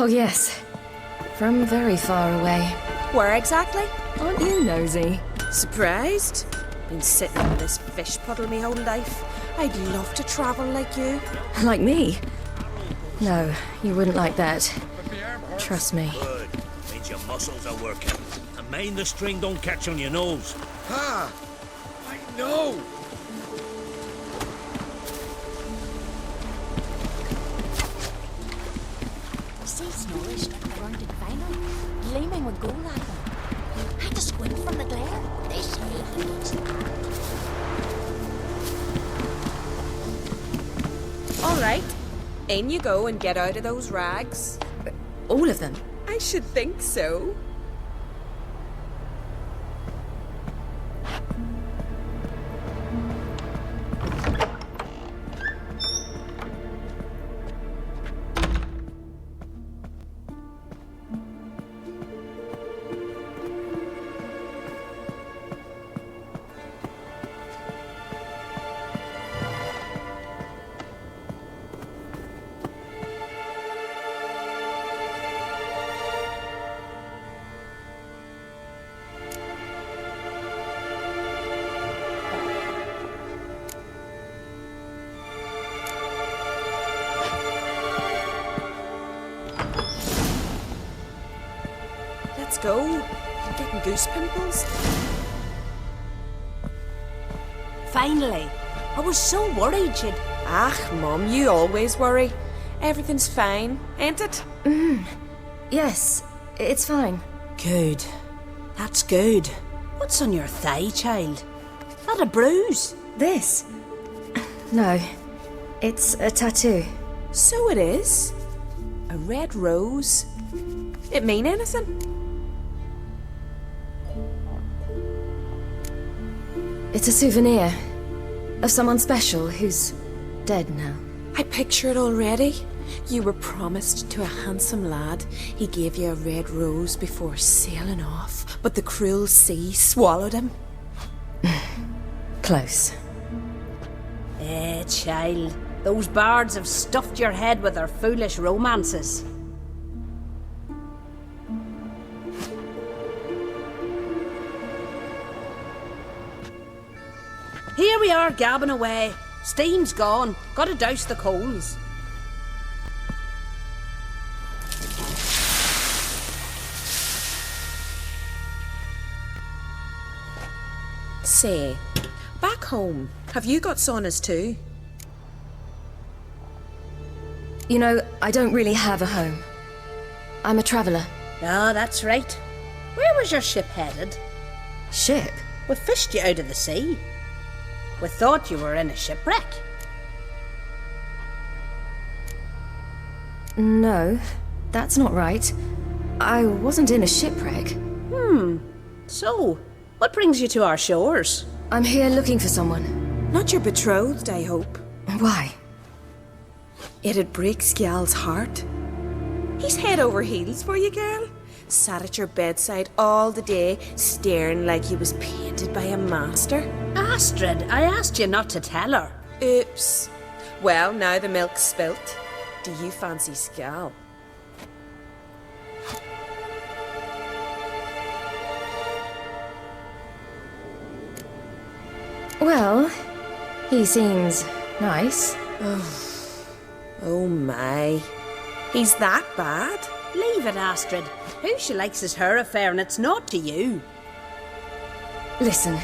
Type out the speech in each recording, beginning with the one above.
Oh, yes. From very far away. Where exactly? Aren't you nosy? Surprised? Been sitting in this fish puddle me whole life. I'd love to travel like you. Like me? No, you wouldn't like that. Trust me. Good. Means your muscles are working. And mind the string don't catch on your nose. Ha! I know! See Snorri stripping around in vinyl, gleaming with gold iron. Had to squint from the glare. They say he looks All right. In you go and get out of those rags. All of them? I should think so. Let's go. I'm getting goose pimples. Finally. I was so worried you'd... Ah, Mum, you always worry. Everything's fine, ain't it? Yes, it's fine. Good. That's good. What's on your thigh, child? Not a bruise. This? No, it's a tattoo. So it is. A red rose. It mean anything? It's a souvenir of someone special who's dead now. I picture it already. You were promised to a handsome lad. He gave you a red rose before sailing off, but the cruel sea swallowed him. Close. Child. Those bards have stuffed your head with their foolish romances. Here we are, gabbing away. Steam's gone. Gotta douse the coals. Say, back home, have you got saunas too? You know, I don't really have a home. I'm a traveller. Ah, that's right. Where was your ship headed? Ship? We fished you out of the sea. We thought you were in a shipwreck. No, that's not right. I wasn't in a shipwreck. So, what brings you to our shores? I'm here looking for someone. Not your betrothed, I hope. Why? It'd break Skjal's heart. He's head over heels for you, girl. Sat at your bedside all the day, staring like he was painted by a master. Astrid, I asked you not to tell her. Oops. Well, now the milk's spilt. Do you fancy Skjal? Well, he seems nice. Oh my. He's that bad? Leave it, Astrid. Who she likes is her affair and it's not to you. Listen,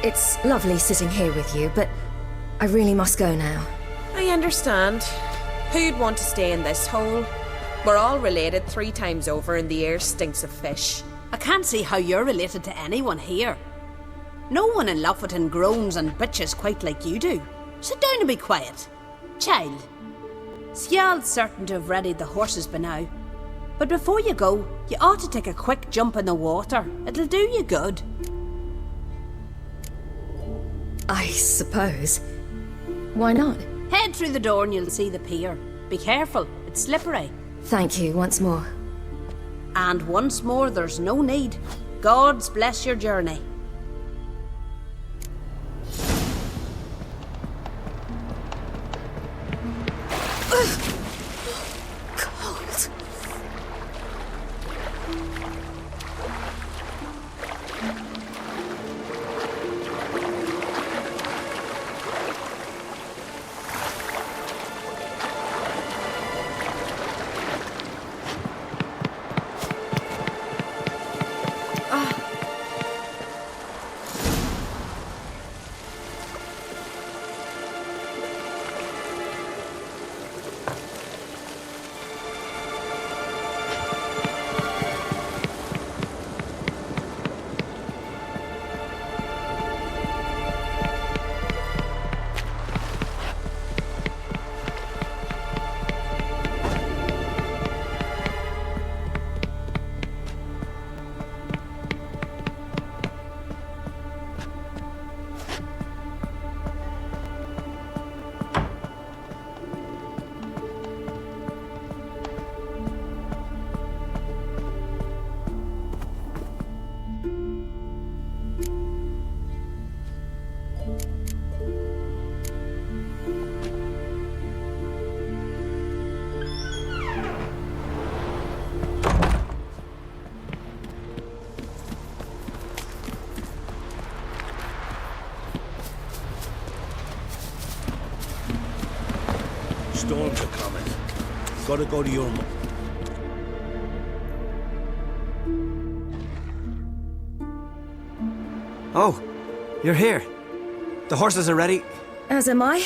it's lovely sitting here with you, but I really must go now. I understand. Who'd want to stay in this hole? We're all related 3 times over and the air stinks of fish. I can't see how you're related to anyone here. No one in Lofoten groans and bitches quite like you do. Sit down and be quiet. Child, Skjal's certain to have readied the horses by now. But before you go, you ought to take a quick jump in the water. It'll do you good. I suppose. Why not? Head through the door and you'll see the pier. Be careful, it's slippery. Thank you once more. And once more, there's no need. God's bless your journey. Cold. Storms are coming. Gotta go to your... Oh, you're here. The horses are ready. As am I.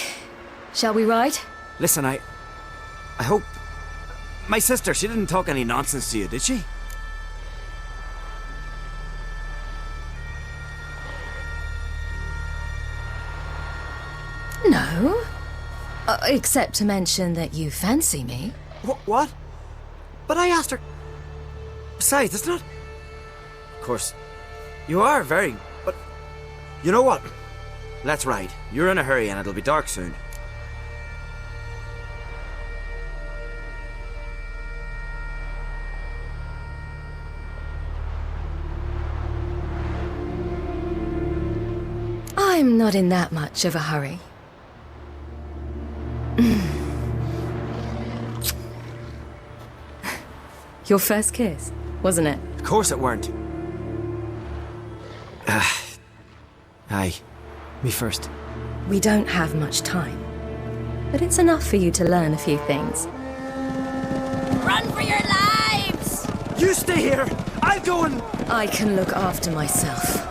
Shall we ride? Listen, I hope... My sister, she didn't talk any nonsense to you, did she? No. Except to mention that you fancy me. What? But I asked her... Besides, it's not... Of course, you are very... But... You know what? Let's ride. You're in a hurry and it'll be dark soon. I'm not in that much of a hurry. Your first kiss, wasn't it? Of course it weren't. Aye. Me first. We don't have much time. But it's enough for you to learn a few things. Run for your lives! You stay here! I'll go and... I can look after myself.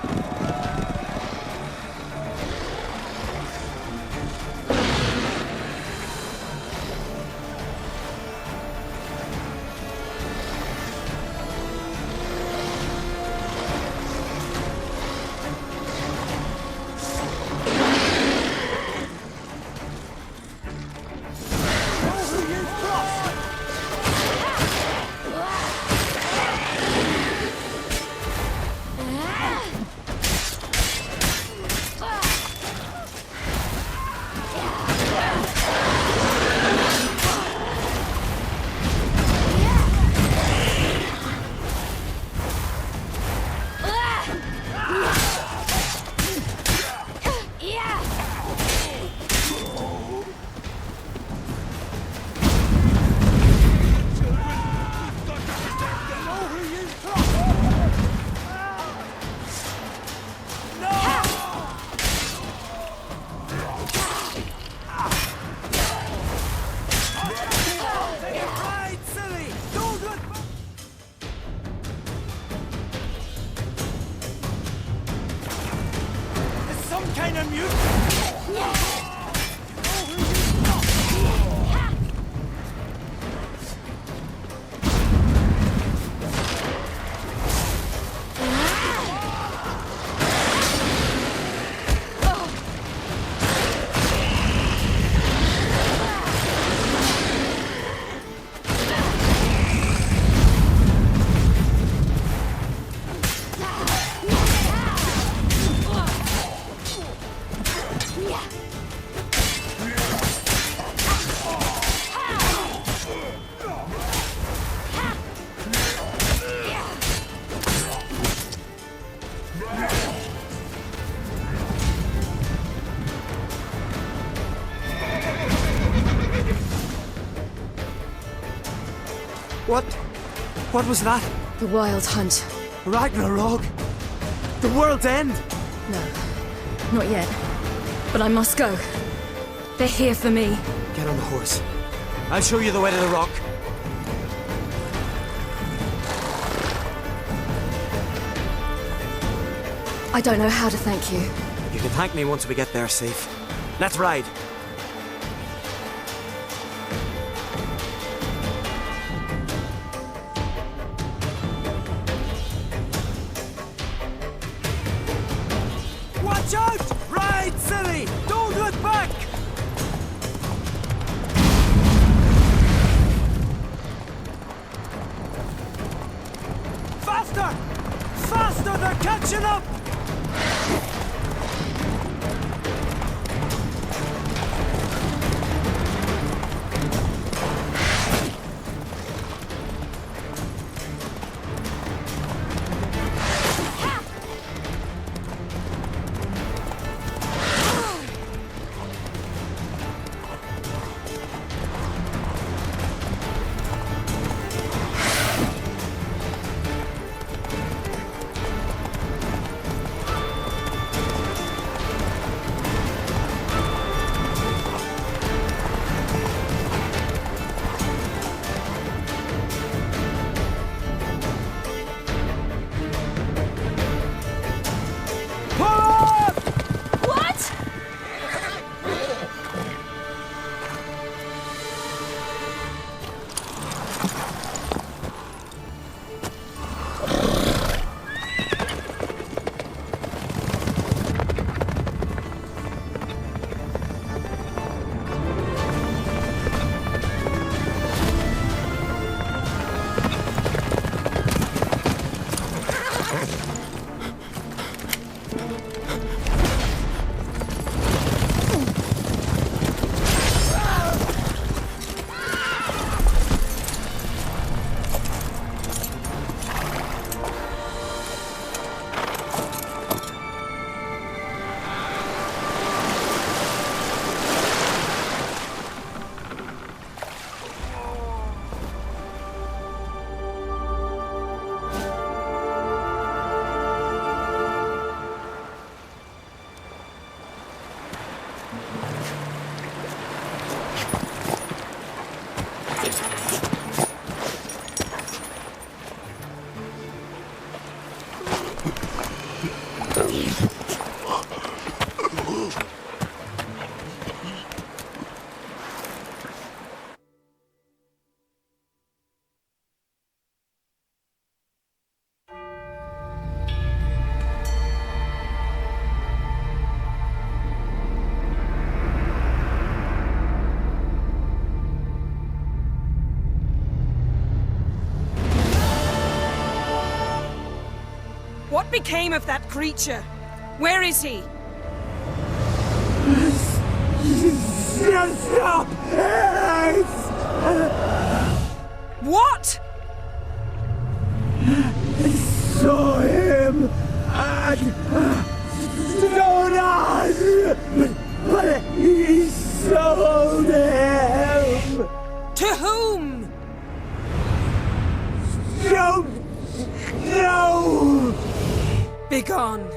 What was that? The Wild Hunt. Ragnarok? The world's end? No, not yet. But I must go. They're here for me. Get on the horse. I'll show you the way to the rock. I don't know how to thank you. You can thank me once we get there safe. Let's ride. Watch out! Ride, silly! Don't look back! Faster! Faster! They're catching up! What became of that creature? Where is he? Stop! What? Saw him at Stonas, but he sold him. To whom? Don't know. Begone.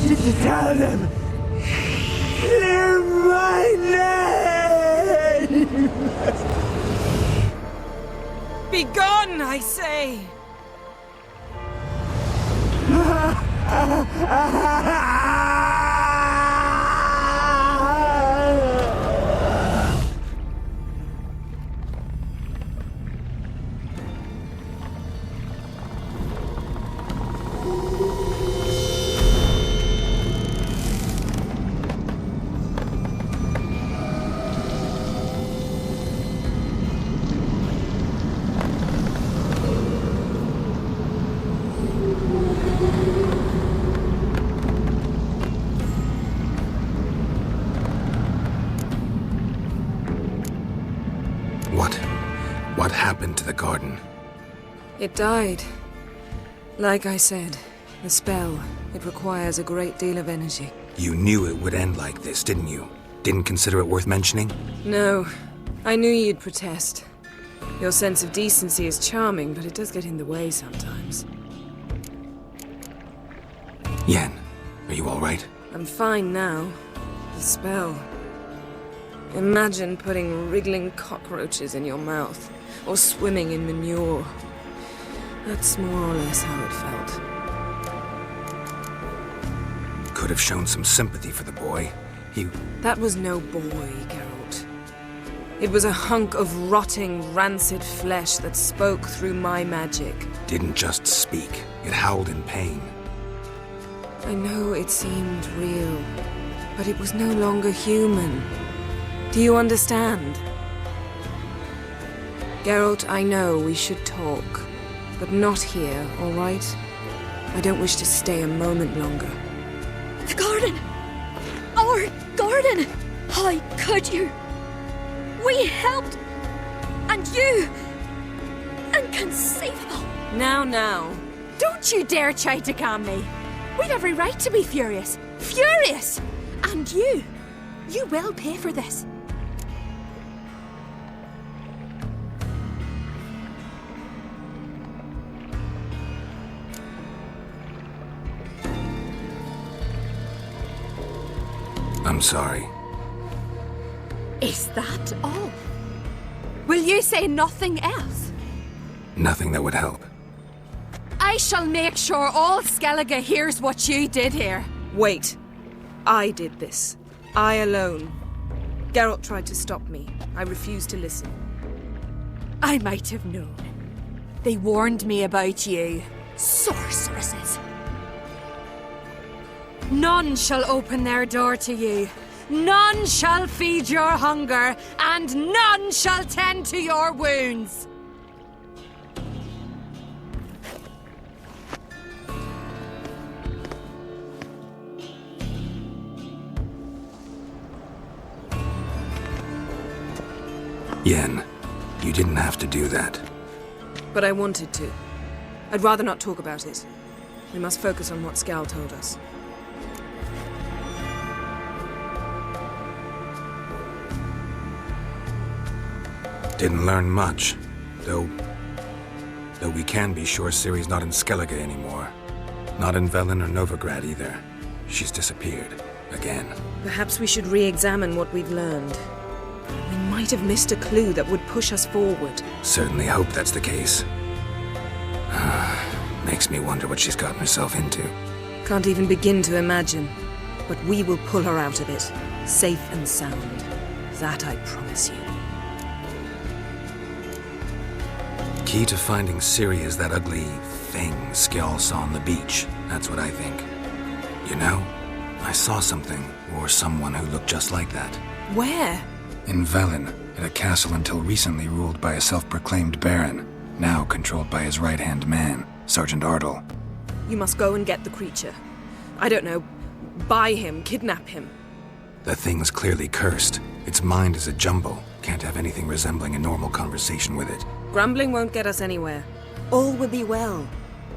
To tell them, clear my name. Begone, I say! What happened to the garden? It died. Like I said, the spell, it requires a great deal of energy. You knew it would end like this, didn't you? Didn't consider it worth mentioning? No, I knew you'd protest. Your sense of decency is charming, but it does get in the way sometimes. Yen, are you all right? I'm fine now. The spell. Imagine putting wriggling cockroaches in your mouth, or swimming in manure. That's more or less how it felt. Could have shown some sympathy for the boy. That was no boy, Geralt. It was a hunk of rotting, rancid flesh that spoke through my magic. Didn't just speak. It howled in pain. I know it seemed real, but it was no longer human. Do you understand? Geralt, I know we should talk, but not here, all right? I don't wish to stay a moment longer. The garden! Our garden! How could you? We helped! And you! Inconceivable! Now. Don't you dare try to calm me! We've every right to be furious! Furious! And you will pay for this. I'm sorry. Is that all? Will you say nothing else? Nothing that would help. I shall make sure all Skellige hears what you did here. Wait. I did this. I alone. Geralt tried to stop me. I refused to listen. I might have known. They warned me about you. Sorceresses. None shall open their door to you. None shall feed your hunger, and none shall tend to your wounds. Yen, you didn't have to do that. But I wanted to. I'd rather not talk about it. We must focus on what Scal told us. Didn't learn much, though we can be sure Ciri's not in Skellige anymore. Not in Velen or Novigrad either. she's disappeared. Again. Perhaps we should re-examine what we've learned. We might have missed a clue that would push us forward. Certainly hope that's the case. Makes me wonder what she's gotten herself into. Can't even begin to imagine. But we will pull her out of it, safe and sound. That I promise you. Key to finding Ciri is that ugly thing Skjall saw on the beach. That's what I think. You know, I saw something, or someone who looked just like that. Where? In Velen, at a castle until recently ruled by a self-proclaimed baron, now controlled by his right-hand man, Sergeant Ardle. You must go and get the creature. I don't know, buy him, kidnap him. The thing's clearly cursed. Its mind is a jumble. Can't have anything resembling a normal conversation with it. Grumbling won't get us anywhere. All will be well.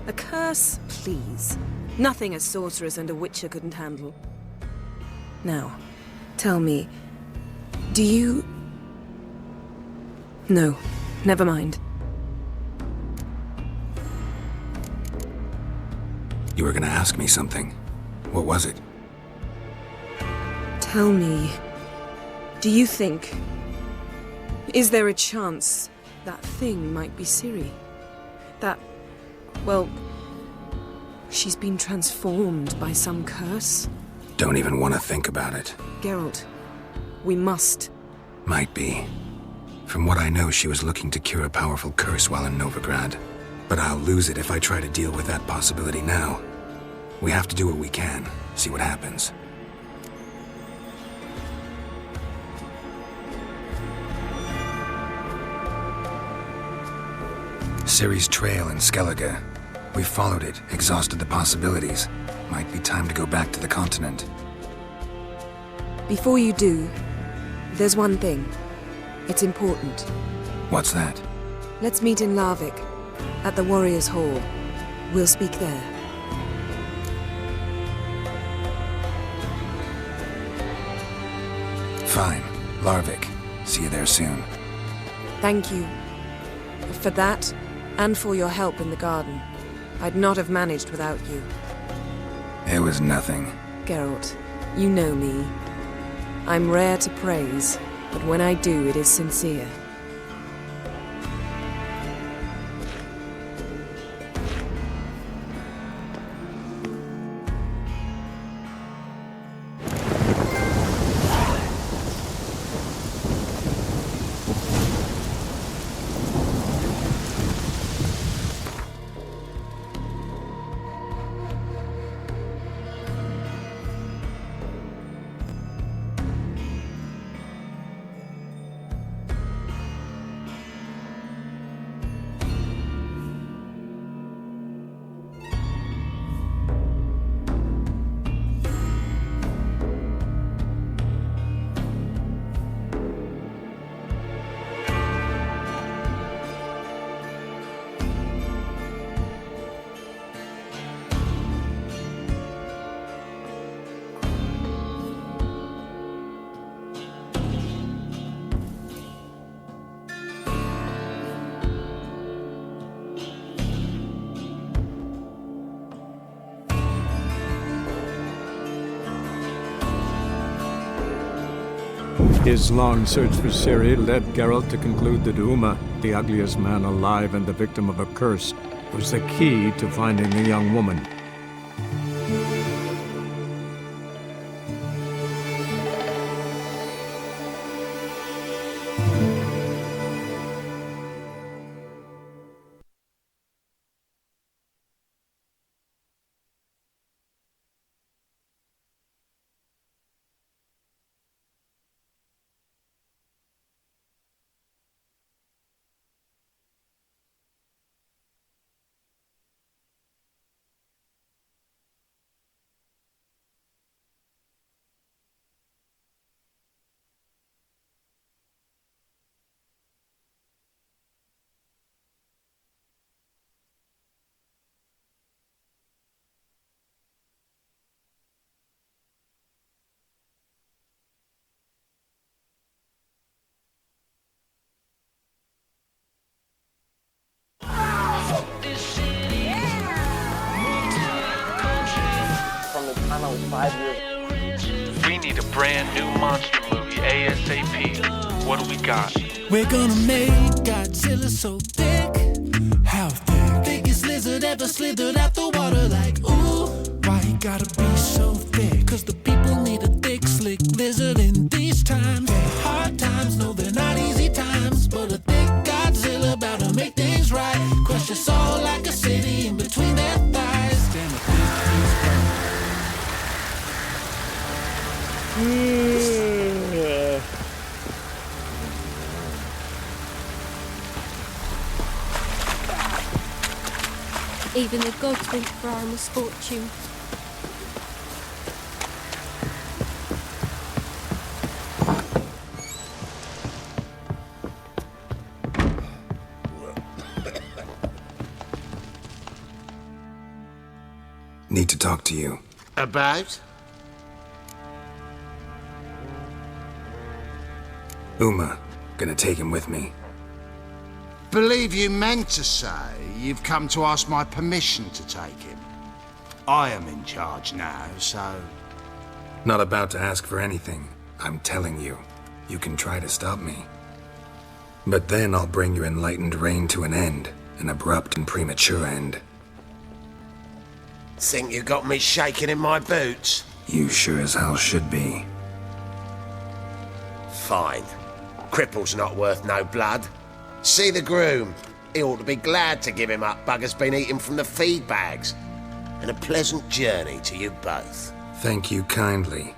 A curse, please. Nothing a sorceress and a witcher couldn't handle. Now, tell me, do you... No, never mind. You were gonna ask me something. What was it? Tell me, do you think... Is there a chance that thing might be Ciri? That, well, she's been transformed by some curse? Don't even want to think about it. Geralt, we must. Might be. From what I know, she was looking to cure a powerful curse while in Novigrad. But I'll lose it if I try to deal with that possibility now. We have to do what we can, see what happens. Ciri's trail in Skellige. We followed it, exhausted the possibilities. Might be time to go back to the continent. Before you do, there's one thing. It's important. What's that? Let's meet in Larvik, at the Warriors' Hall. We'll speak there. Fine. Larvik. See you there soon. Thank you. For that, and for your help in the garden. I'd not have managed without you. It was nothing. Geralt, you know me. I'm rare to praise, but when I do, it is sincere. His long search for Ciri led Geralt to conclude that Uma, the ugliest man alive and the victim of a curse, was the key to finding the young woman. We need a brand new monster movie ASAP. What do we got? We're gonna make Godzilla so thick. How thick? Biggest lizard ever slithered out the water like, ooh. Why he gotta be so thick? Cause the people need a thick, slick lizard in these times. Hard times, no, they're not easy times. But a thick Godzilla about to make things right. Crush us all like a city in between their thighs. Damn, a thick Even the gods went for our misfortune. Need to talk to you. About? Uma. Gonna take him with me. Believe you meant to say you've come to ask my permission to take him. I am in charge now, so... Not about to ask for anything. I'm telling you. You can try to stop me. But then I'll bring your enlightened reign to an end. An abrupt and premature end. Think you got me shaking in my boots? You sure as hell should be. Fine. Cripple's not worth no blood. See the groom. He ought to be glad to give him up. Bugger's been eating from the feed bags. And a pleasant journey to you both. Thank you kindly.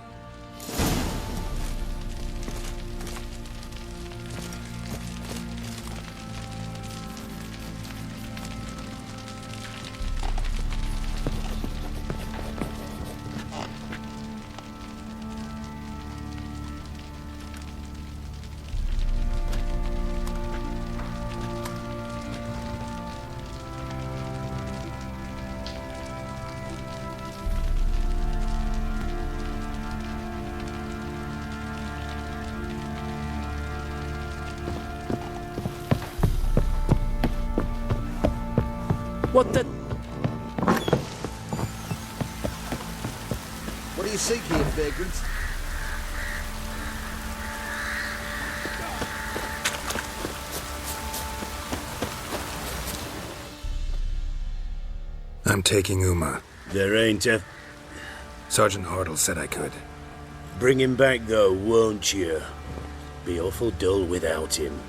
What the... What do you seek here, vagrants? I'm taking Uma. There ain't a... Sergeant Hartle said I could. Bring him back, though, won't you? Be awful dull without him.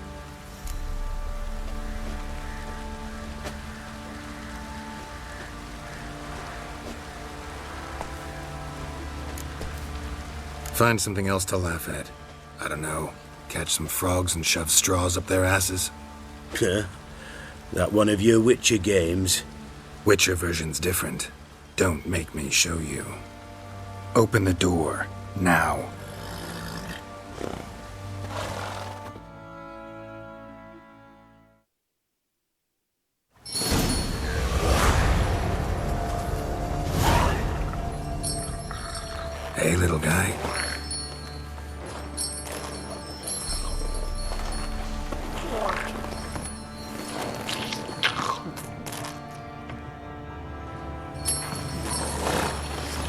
Find something else to laugh at. I don't know. Catch some frogs and shove straws up their asses. That one of your Witcher games? Witcher version's different. Don't make me show you. Open the door. Now. Hey, little guy.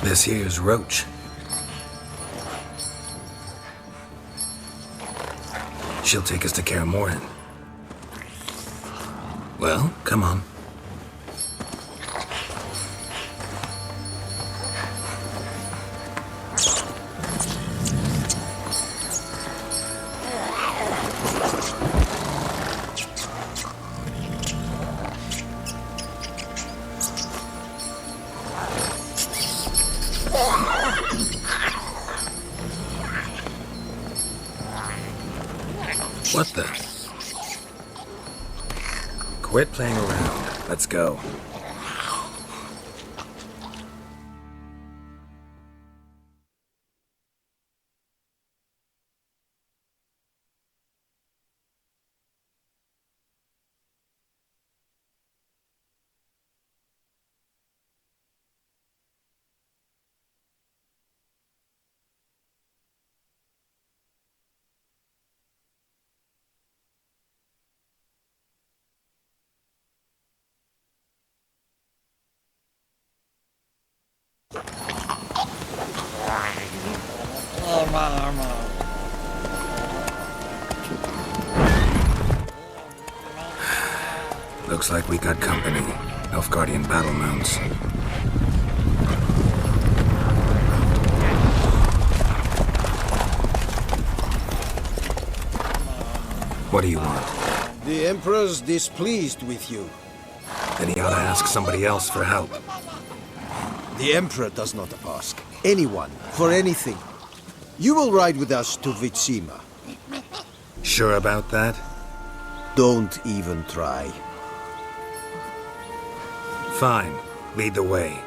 This here's Roach. She'll take us to Kaer Morhen. Well, come on. What the? Quit playing around. Let's go. Looks like we got company. Nilfgaardian battle mounts. What do you want? The Emperor's displeased with you. Then he ought to ask somebody else for help. The Emperor does not ask anyone for anything. You will ride with us to Vitsima. Sure about that? Don't even try. Fine. Lead the way.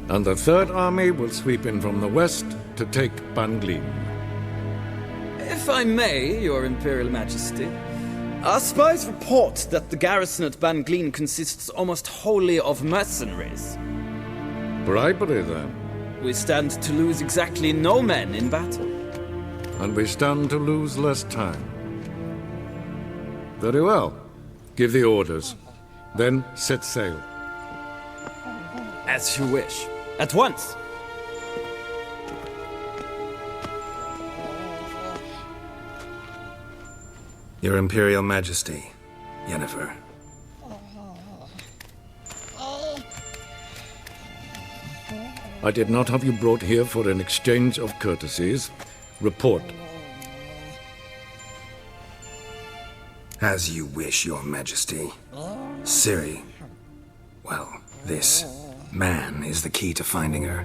And the Third Army will sweep in from the west to take Banglin. If I may, Your Imperial Majesty, our spies report that the garrison at Banglin consists almost wholly of mercenaries. Bribery, then. We stand to lose exactly no men in battle. And we stand to lose less time. Very well. Give the orders. Then set sail. As you wish. At once! Your Imperial Majesty, Yennefer. I did not have you brought here for an exchange of courtesies. Report. As you wish, Your Majesty. Ciri. Well, this man is the key to finding her.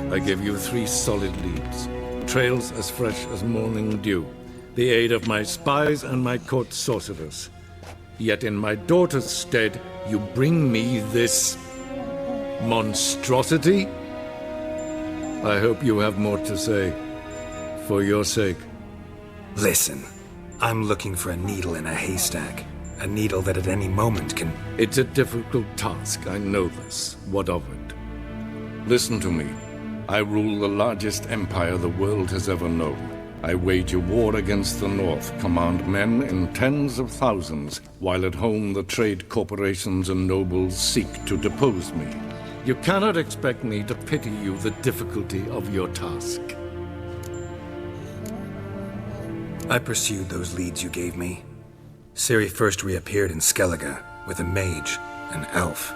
I give you 3 solid leads. Trails as fresh as morning dew. The aid of my spies and my court sorcerers. Yet in my daughter's stead, you bring me this monstrosity? I hope you have more to say. For your sake. Listen, I'm looking for a needle in a haystack. A needle that at any moment can... It's a difficult task, I know this. What of it? Listen to me. I rule the largest empire the world has ever known. I wage a war against the North, command men in tens of thousands, while at home the trade corporations and nobles seek to depose me. You cannot expect me to pity you the difficulty of your task. I pursued those leads you gave me. Ciri first reappeared in Skellige with a mage, an elf.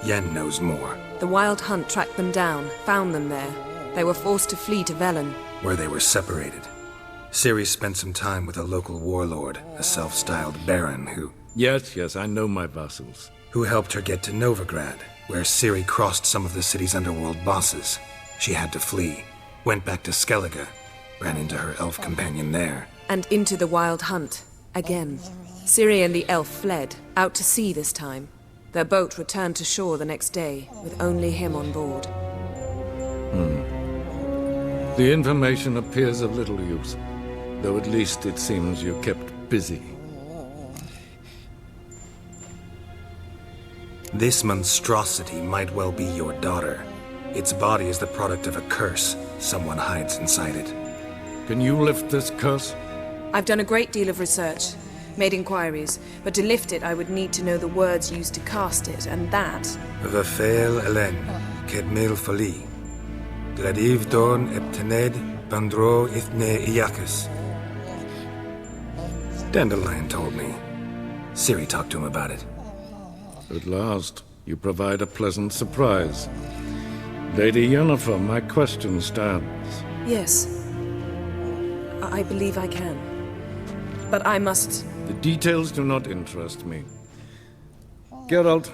Yen knows more. The Wild Hunt tracked them down, found them there. They were forced to flee to Velen, where they were separated. Ciri spent some time with a local warlord, a self-styled baron who... Yes, I know my vassals. Who helped her get to Novigrad, where Ciri crossed some of the city's underworld bosses. She had to flee, went back to Skellige, ran into her elf companion there. And into the Wild Hunt. Again. Ciri and the elf fled, out to sea this time. Their boat returned to shore the next day, with only him on board. The information appears of little use, though at least it seems you kept busy. This monstrosity might well be your daughter. Its body is the product of a curse. Someone hides inside it. Can you lift this curse? I've done a great deal of research, made inquiries, but to lift it I would need to know the words used to cast it, and that... Vafel Elen, Kedmil Fali. Gladiv Dorn Eptened, Bandro Ithne Iacus. Dandelion told me. Ciri talked to him about it. At last, you provide a pleasant surprise. Lady Yennefer, my question stands. Yes. I believe I can. But I must... The details do not interest me. Geralt,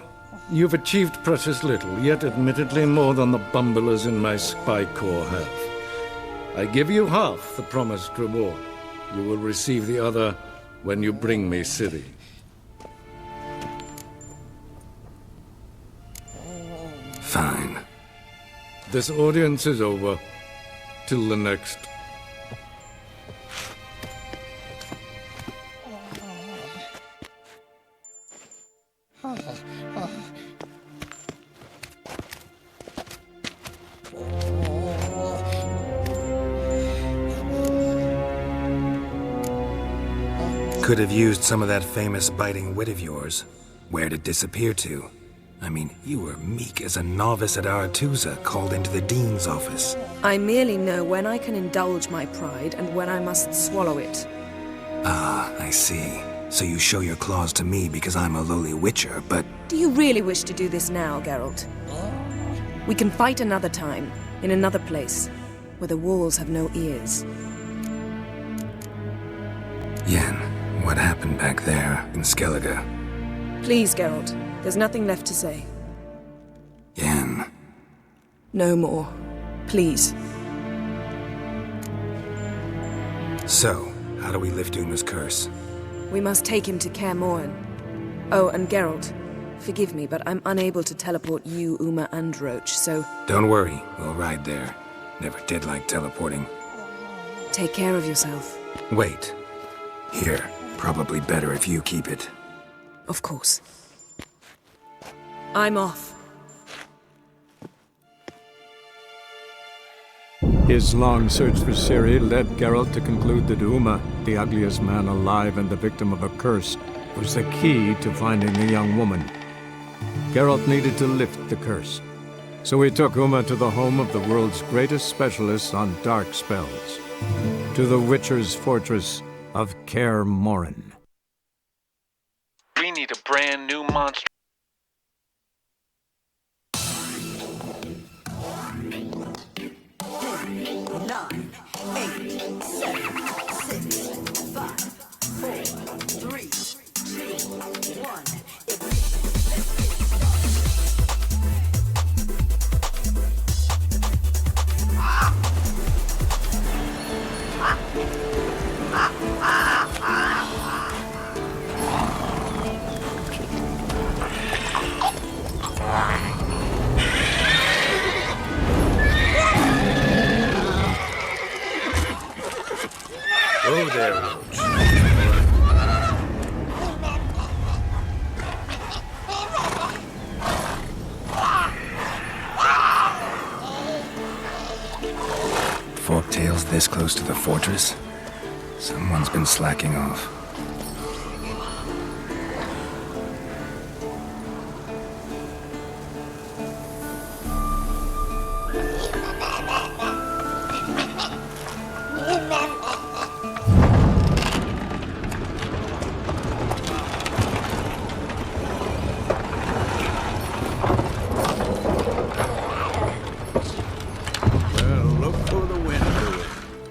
you've achieved precious little, yet admittedly more than the bumblers in my spy corps have. I give you half the promised reward. You will receive the other when you bring me Ciri. Fine. This audience is over. Till the next. Could have used some of that famous biting wit of yours. Where'd it disappear to? I mean, you were meek as a novice at Aretusa called into the Dean's office. I merely know when I can indulge my pride and when I must swallow it. Ah, I see. So you show your claws to me because I'm a lowly witcher, but... Do you really wish to do this now, Geralt? We can fight another time, in another place, where the walls have no ears. Yen, what happened back there in Skellige? Please, Geralt. There's nothing left to say. Yen. No more. Please. So, how do we lift Uma's curse? We must take him to Kaer Morhen. Oh, and Geralt, forgive me, but I'm unable to teleport you, Uma, and Roach, so... Don't worry, we'll ride there. Never did like teleporting. Take care of yourself. Wait. Here. Probably better if you keep it. Of course. I'm off. His long search for Ciri led Geralt to conclude that Uma, the ugliest man alive and the victim of a curse, was the key to finding the young woman. Geralt needed to lift the curse, so he took Uma to the home of the world's greatest specialists on dark spells, to the Witcher's fortress of Kaer Morhen. We need a brand new monster. Oh, there, Roach. Forktail's this close to the fortress? Someone's been slacking off.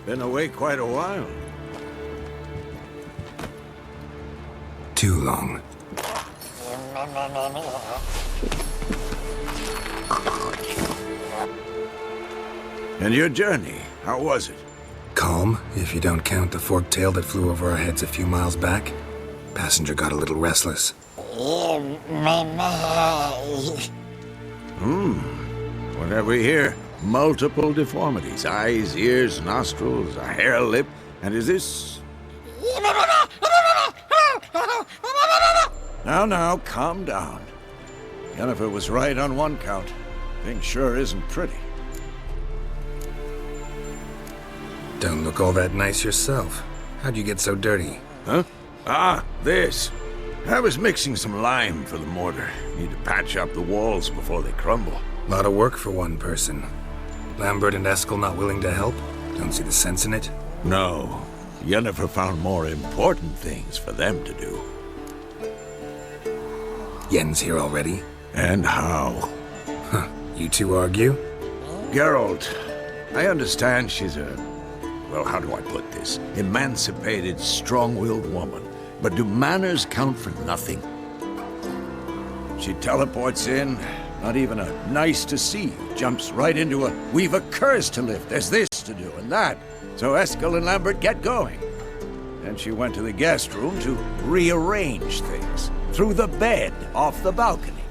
Been away quite a while. Too long. And your journey, how was it? Calm, if you don't count the forktail that flew over our heads a few miles back. Passenger got a little restless. What have we here? Multiple deformities. Eyes, ears, nostrils, a hair lip. And is this... Now, calm down. Yennefer was right on one count. Thing sure isn't pretty. Don't look all that nice yourself. How'd you get so dirty? Huh? Ah, this. I was mixing some lime for the mortar. Need to patch up the walls before they crumble. Lot of work for one person. Lambert and Eskel not willing to help? Don't see the sense in it? No. Yennefer found more important things for them to do. Yen's here already? And how? Huh. You two argue? Geralt, I understand she's a well, how do I put this? Emancipated, strong-willed woman. But do manners count for nothing? She teleports in, not even a nice to see you, jumps right into a, we've a curse to lift, there's this to do and that. So Eskel and Lambert get going. Then she went to the guest room to rearrange things. Through the bed, off the balcony.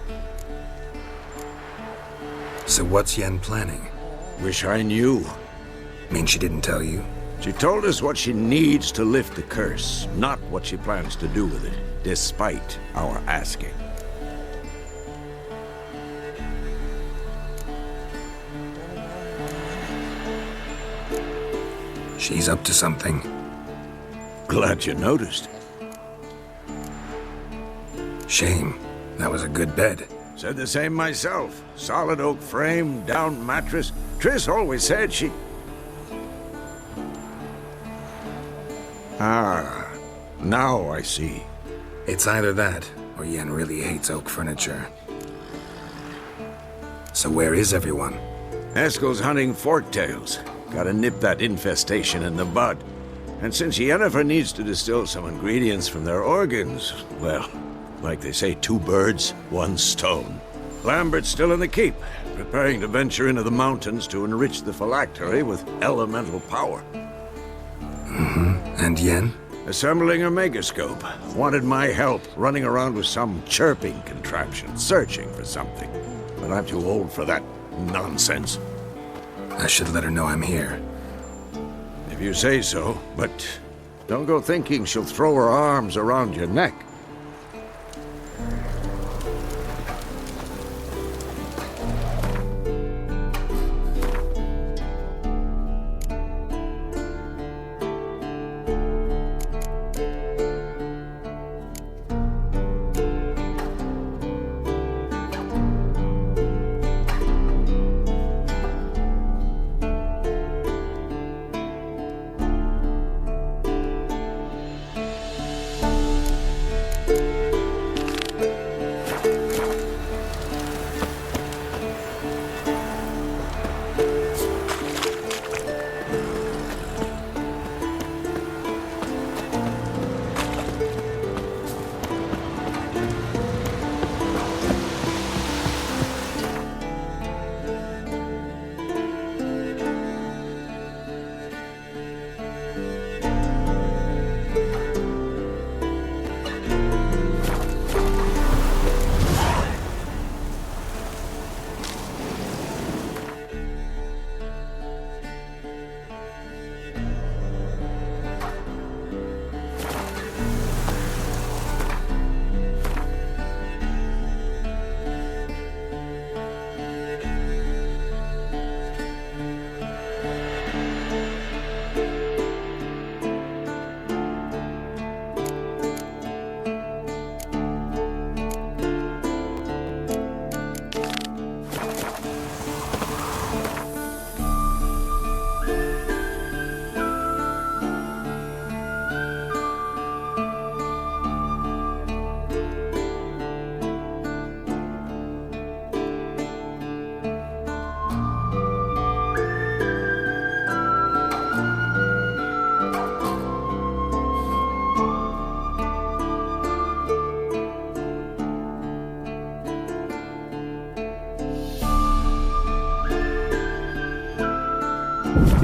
So what's Yen planning? Wish I knew. Mean she didn't tell you? She told us what she needs to lift the curse, not what she plans to do with it, despite our asking. She's up to something. Glad you noticed. Shame. That was a good bed. Said the same myself. Solid oak frame, down mattress. Triss always said she... Ah, now I see. It's either that, or Yen really hates oak furniture. So where is everyone? Eskel's hunting forktails. Gotta nip that infestation in the bud. And since Yennefer needs to distill some ingredients from their organs, well, like they say, 2 birds, 1 stone. Lambert's still in the keep, preparing to venture into the mountains to enrich the phylactery with elemental power. And Yen? Assembling a megascope. Wanted my help running around with some chirping contraption, searching for something. But I'm too old for that nonsense. I should let her know I'm here. If you say so, but don't go thinking she'll throw her arms around your neck.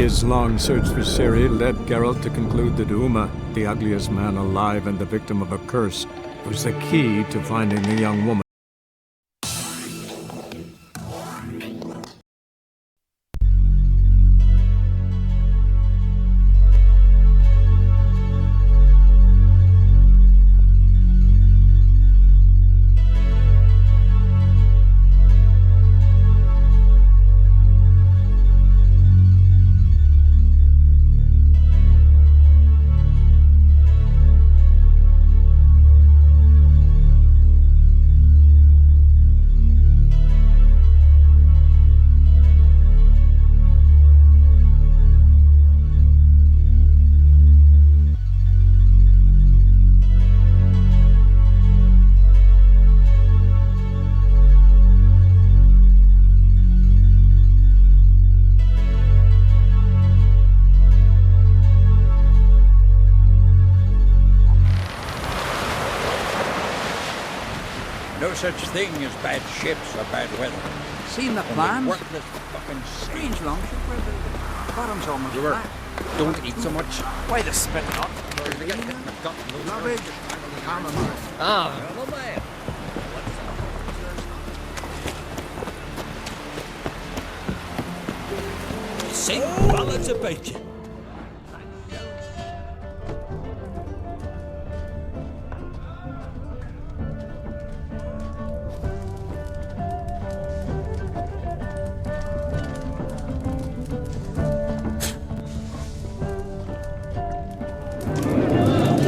His long search for Ciri led Geralt to conclude that Uma, the ugliest man alive and the victim of a curse, was the key to finding the young woman. such thing as bad ships or bad weather. Seen the Only plans? worthless fucking Strange longship we're building. Bottom's almost You were- flat. Don't eat so much. Why the spit not? Ah. Sing ballads about you.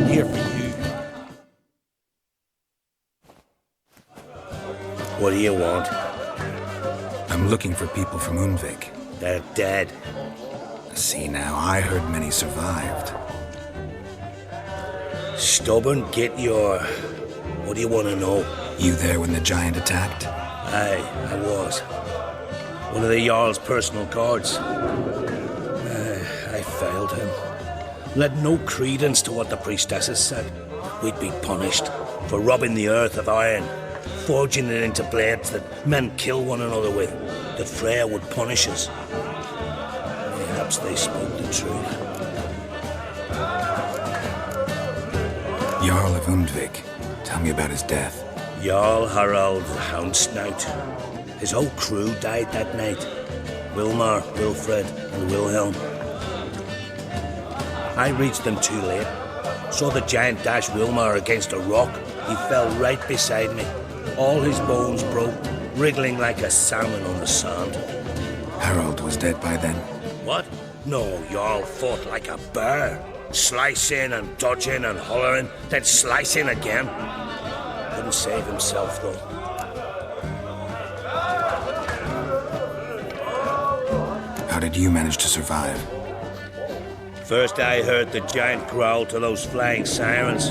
Here for you. What do you want? I'm looking for people from Undvik. They're dead. See now, I heard many survived. Stubborn, get your... What do you want to know? You there when the giant attacked? Aye, I was. One of the Jarl's personal guards. I failed him. Led no credence to what the priestesses said. We'd be punished for robbing the earth of iron, forging it into blades that men kill one another with. The Freyr would punish us. Perhaps they spoke the truth. Jarl of Undvik. Tell me about his death. Jarl Harald the Houndsnout. His whole crew died that night. Wilmar, Wilfred, and Wilhelm. I reached them too late. Saw the giant dash Wilmar against a rock. He fell right beside me. All his bones broke, wriggling like a salmon on the sand. Harold was dead by then? What? No, Jarl fought like a bear. Slicing and dodging and hollering, then slicing again. Couldn't save himself, though. How did you manage to survive? First I heard the giant growl to those flying sirens.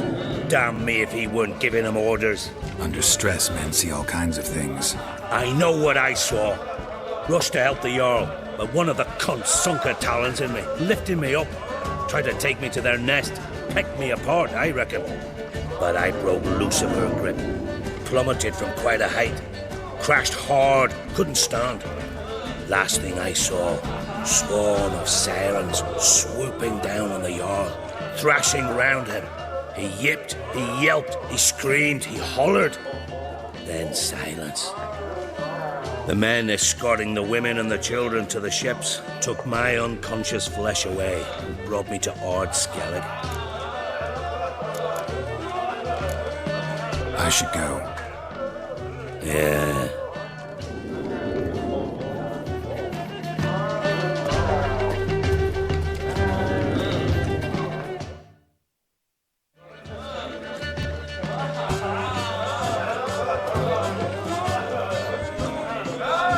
Damn me if he weren't giving them orders. Under stress, men see all kinds of things. I know what I saw. Rushed to help the Jarl, but one of the cunts sunk her talons in me, lifting me up. Tried to take me to their nest. Pecked me apart, I reckon. But I broke loose of her grip. Plummeted from quite a height. Crashed hard, couldn't stand. Last thing I saw, swarm of sirens swooping down on the Jarl, thrashing round him. He yipped, he yelped, he screamed, he hollered. Then silence. The men escorting the women and the children to the ships took my unconscious flesh away and brought me to Ard Skellig. I should go. Yeah.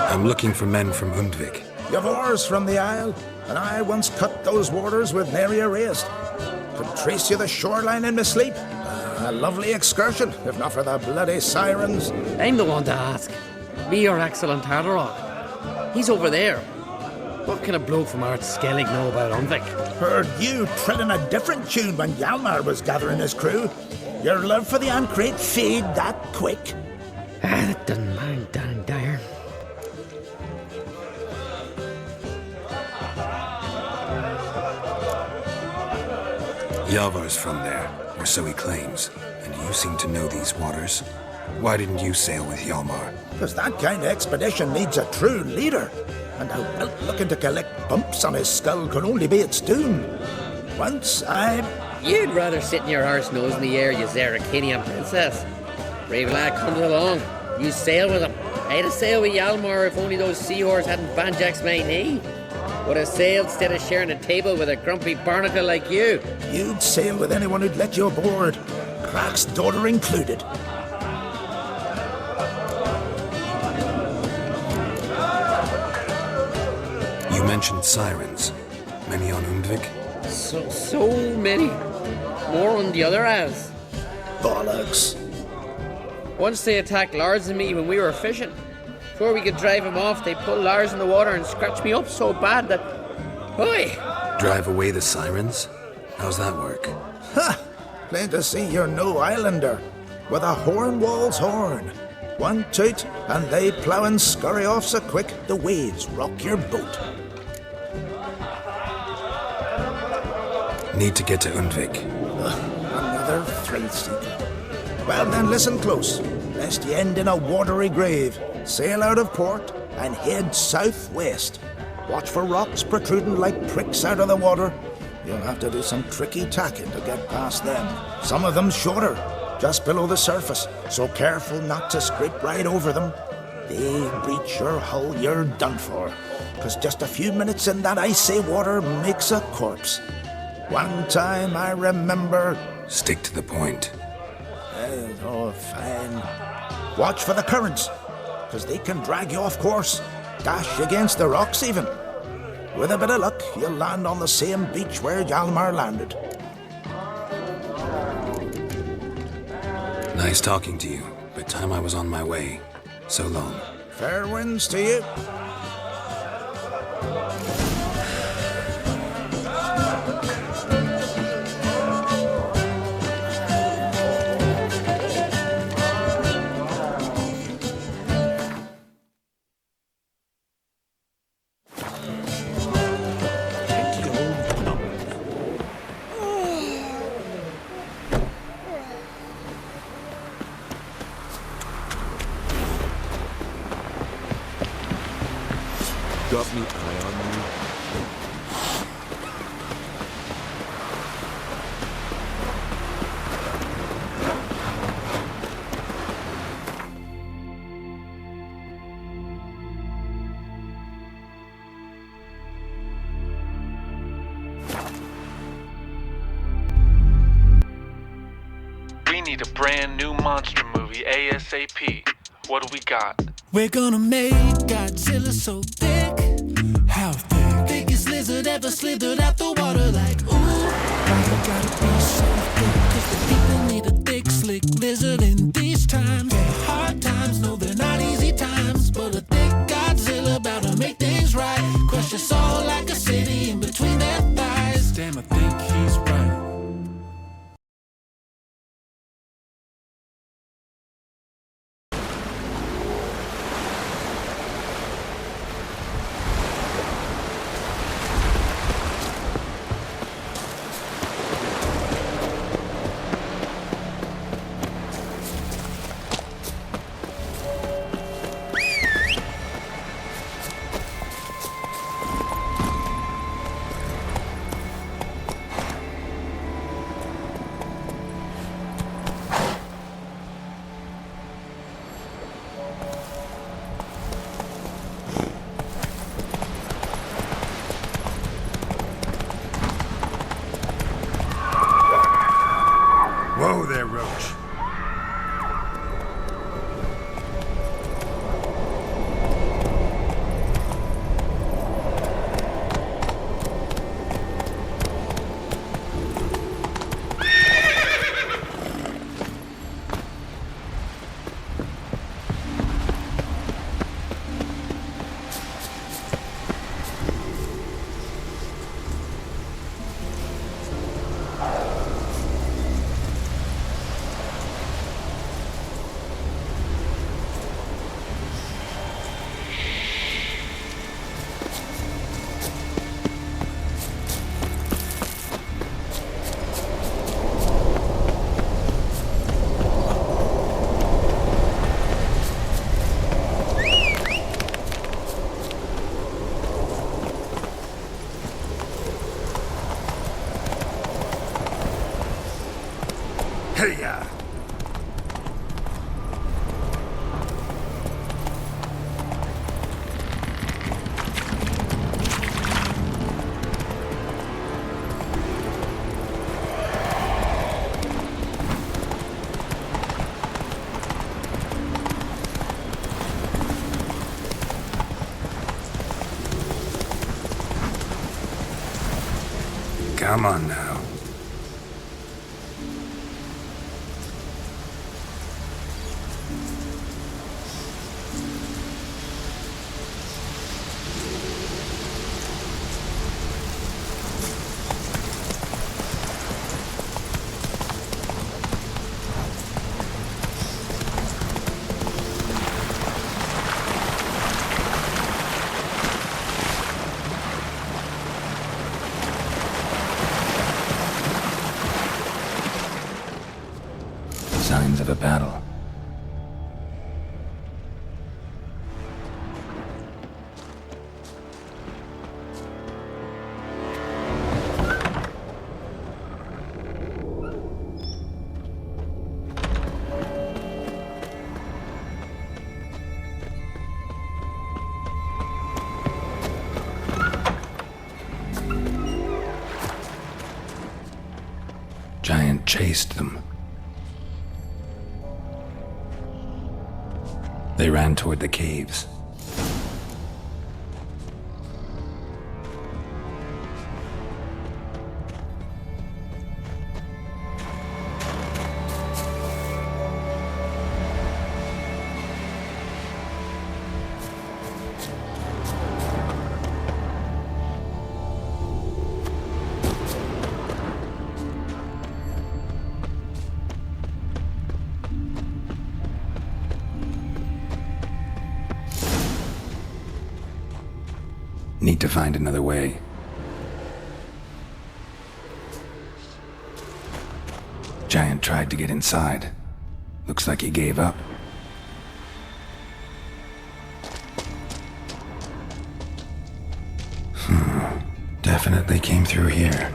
I'm looking for men from Undvik. Yavors from the Isle, and I once cut those waters with nary a race. Could trace you the shoreline in my sleep. A lovely excursion, if not for the bloody sirens. I'm the one to ask. Me your excellent Haderach. He's over there. What can a bloke from Ard Skellig know about Undvik? Heard you treading a different tune when Hjalmar was gathering his crew. Your love for the Ancrate fade that quick. That doesn't mind dang dire. Yalvar's from there, or so he claims. And you seem to know these waters. Why didn't you sail with Hjalmar? Because that kind of expedition needs a true leader. And a wilt looking to collect bumps on his skull could only be its doom. Once I... You'd rather sit in your arse nose in the air, you Zeracanian princess. Brave lad comes along. You sail with him. I'd have sailed with Hjalmar if only those seahorses hadn't banjaxed my knee. Would have sailed instead of sharing a table with a grumpy barnacle like you. You'd sail with anyone who'd let you aboard. Crach's daughter included. You mentioned sirens. Many on Undvik? So many. More on the other halves. Bollocks. Once they attacked Lars and me when we were fishing. Before we could drive them off, they pulled Lars in the water and scratched me up so bad that... Oi! Drive away the sirens? How's that work? Ha! Plain to see you're no islander. with a Hornwall's horn. One toot, and they plough and scurry off so quick the waves rock your boat. Need to get to Undvik. Another thrill-seeker. Well then, listen close, lest ye end in a watery grave. Sail out of port and head southwest. Watch for rocks protruding like pricks out of the water. You'll have to do some tricky tacking to get past them. Some of them shorter, just below the surface, so careful not to scrape right over them. They breach your hull, you're done for, 'cause just a few minutes in that icy water makes a corpse. One time I remember... Stick to the point. Oh, fine. Watch for the currents, 'cause they can drag you off course, dash you against the rocks even. With a bit of luck, you'll land on the same beach where Hjalmar landed. Nice talking to you, but time I was on my way. So long. Fair winds to you. Got me eye on you. We need a brand new monster movie ASAP. What do we got? We're gonna make Godzilla so thick. How thick? Biggest lizard ever slithered out the water like, ooh. Why you gotta be so thick? 'Cause the people need a thick, slick lizard in these times. They're hard times, no, they're not easy times. But a thick Godzilla about to make things right. Crush your soul like a city in between their thighs. Damn, I think he's right. Whoa there, Roach. Hey-ya! Come on now. Signs of a battle. Giant chased them. They ran toward the caves. Need to find another way. Giant tried to get inside. Looks like he gave up. Definitely came through here.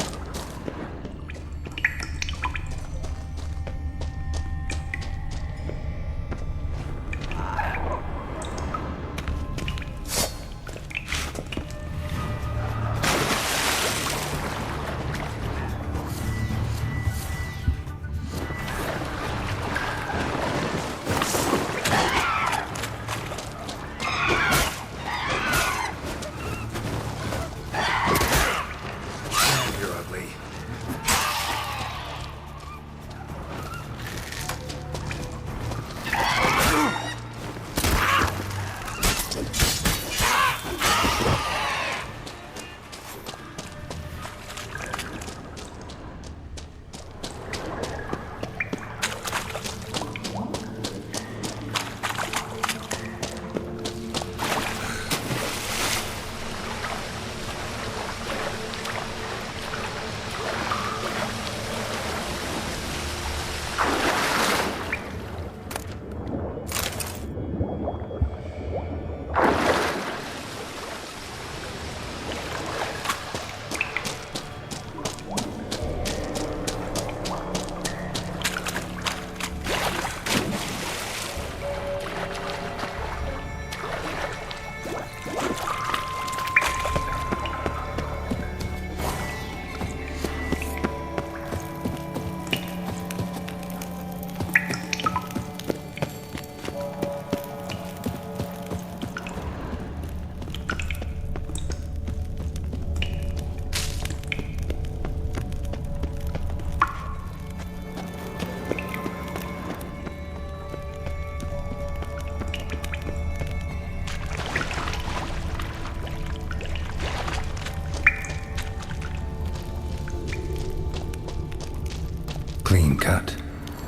Clean cut.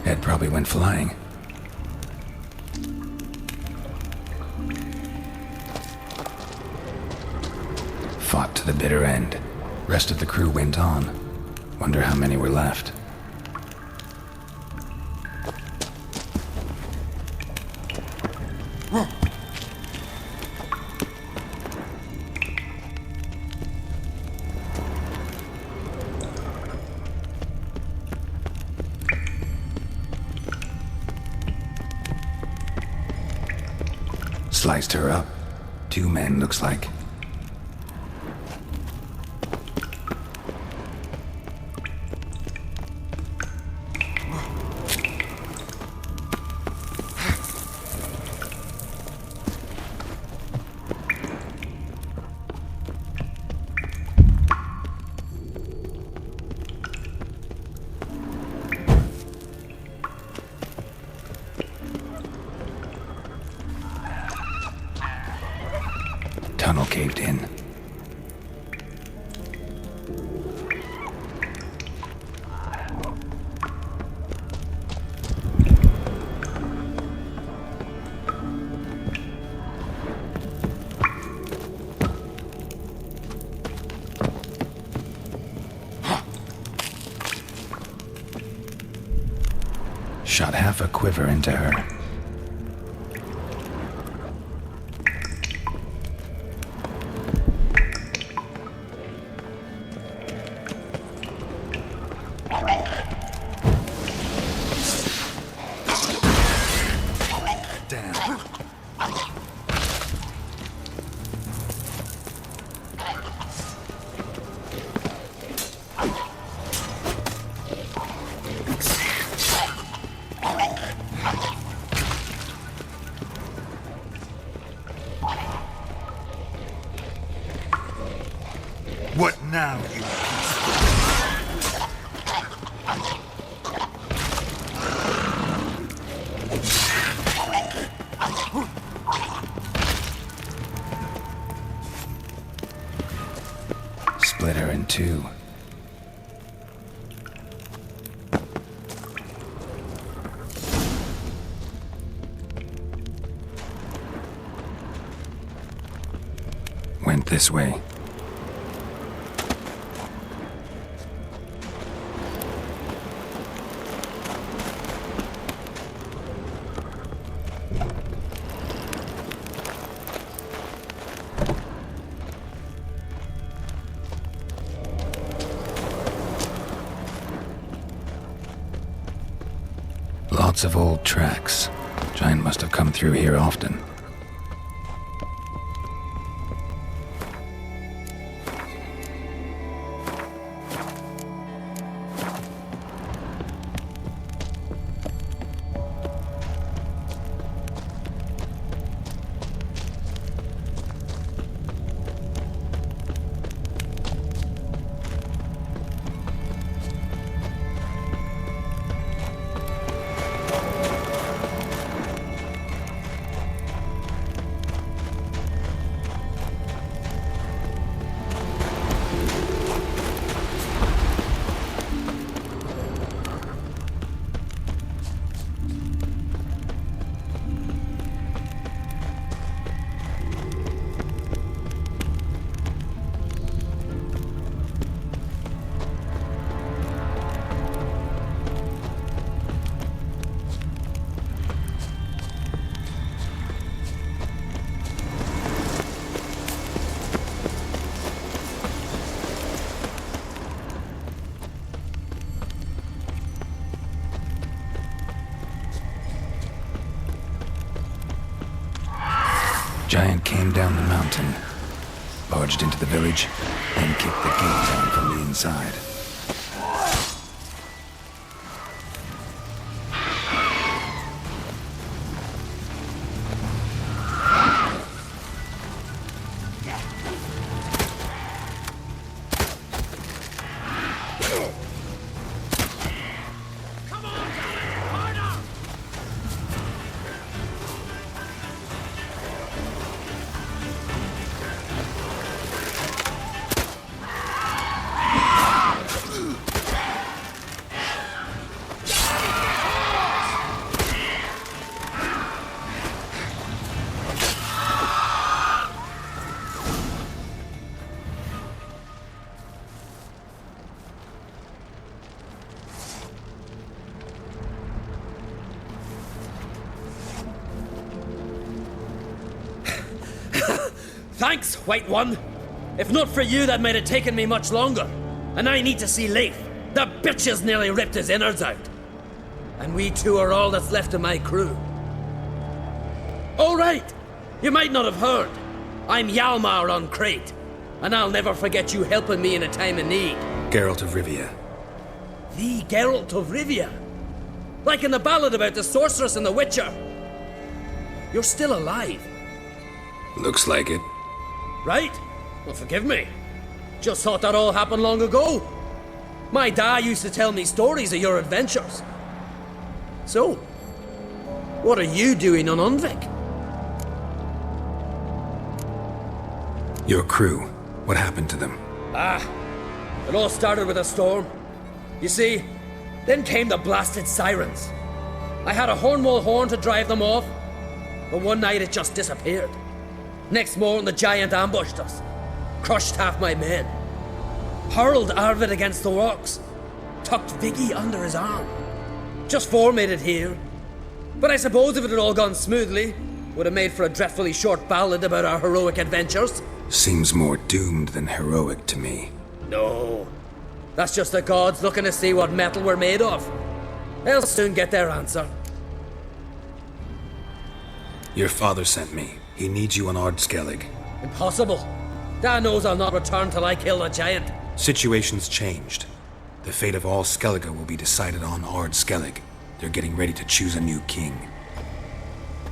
Head probably went flying. Fought to the bitter end. Rest of the crew went on. Wonder how many were left. Sliced her up. 2 men, looks like. Tunnel caved in. Shot half a quiver into her. What now, you Split her in two. Went this way. Lots of old tracks. Giant must have come through here often. Giant came down the mountain, barged into the village, and kicked the gate down from the inside. Thanks, White One. If not for you, that might have taken me much longer. And I need to see Leif. The bitch has nearly ripped his innards out. And we two are all that's left of my crew. All right. You might not have heard. I'm Hjalmar on Crete. And I'll never forget you helping me in a time of need. Geralt of Rivia. The Geralt of Rivia? Like in the ballad about the sorceress and the witcher. You're still alive. Looks like it. Right? Well, forgive me. Just thought that all happened long ago. My dad used to tell me stories of your adventures. So, what are you doing on Unvik? Your crew. What happened to them? It all started with a storm. You see, then came the blasted sirens. I had a Hornwall horn to drive them off, but one night it just disappeared. Next morning, the giant ambushed us, crushed half my men, hurled Arvid against the rocks, tucked Viggy under his arm, Just 4 made it here. But I suppose if it had all gone smoothly, would have made for a dreadfully short ballad about our heroic adventures. Seems more doomed than heroic to me. No. That's just the gods looking to see what metal we're made of. They'll soon get their answer. Your father sent me. He needs you on Ard Skellig. Impossible. Dad knows I'll not return till I kill the giant. Situation's changed. The fate of all Skellige will be decided on Ard Skellig. They're getting ready to choose a new king.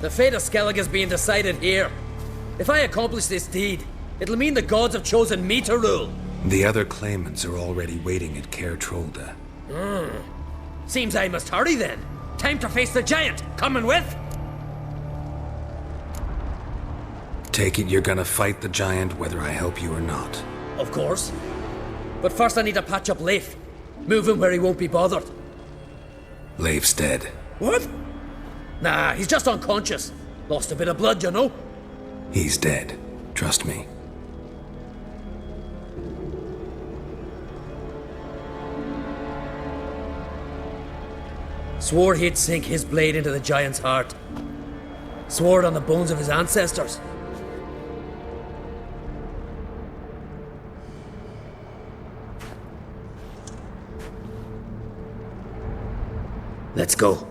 The fate of Skellig is being decided here. If I accomplish this deed, it'll mean the gods have chosen me to rule. The other claimants are already waiting at Caer Trolda. Seems I must hurry then. Time to face the giant. Coming with? Take it you're gonna fight the giant whether I help you or not. Of course. But first I need to patch up Leif. Move him where he won't be bothered. Leif's dead. What? Nah, he's just unconscious. Lost a bit of blood, you know. He's dead. Trust me. Swore he'd sink his blade into the giant's heart. Swore it on the bones of his ancestors. Let's go.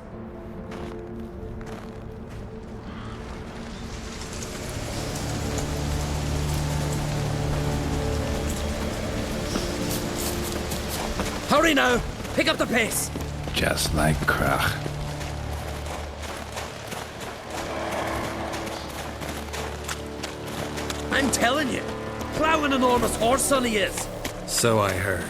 Hurry now! Pick up the pace! Just like Krach. I'm telling you, plow an enormous horse son he is. So I heard.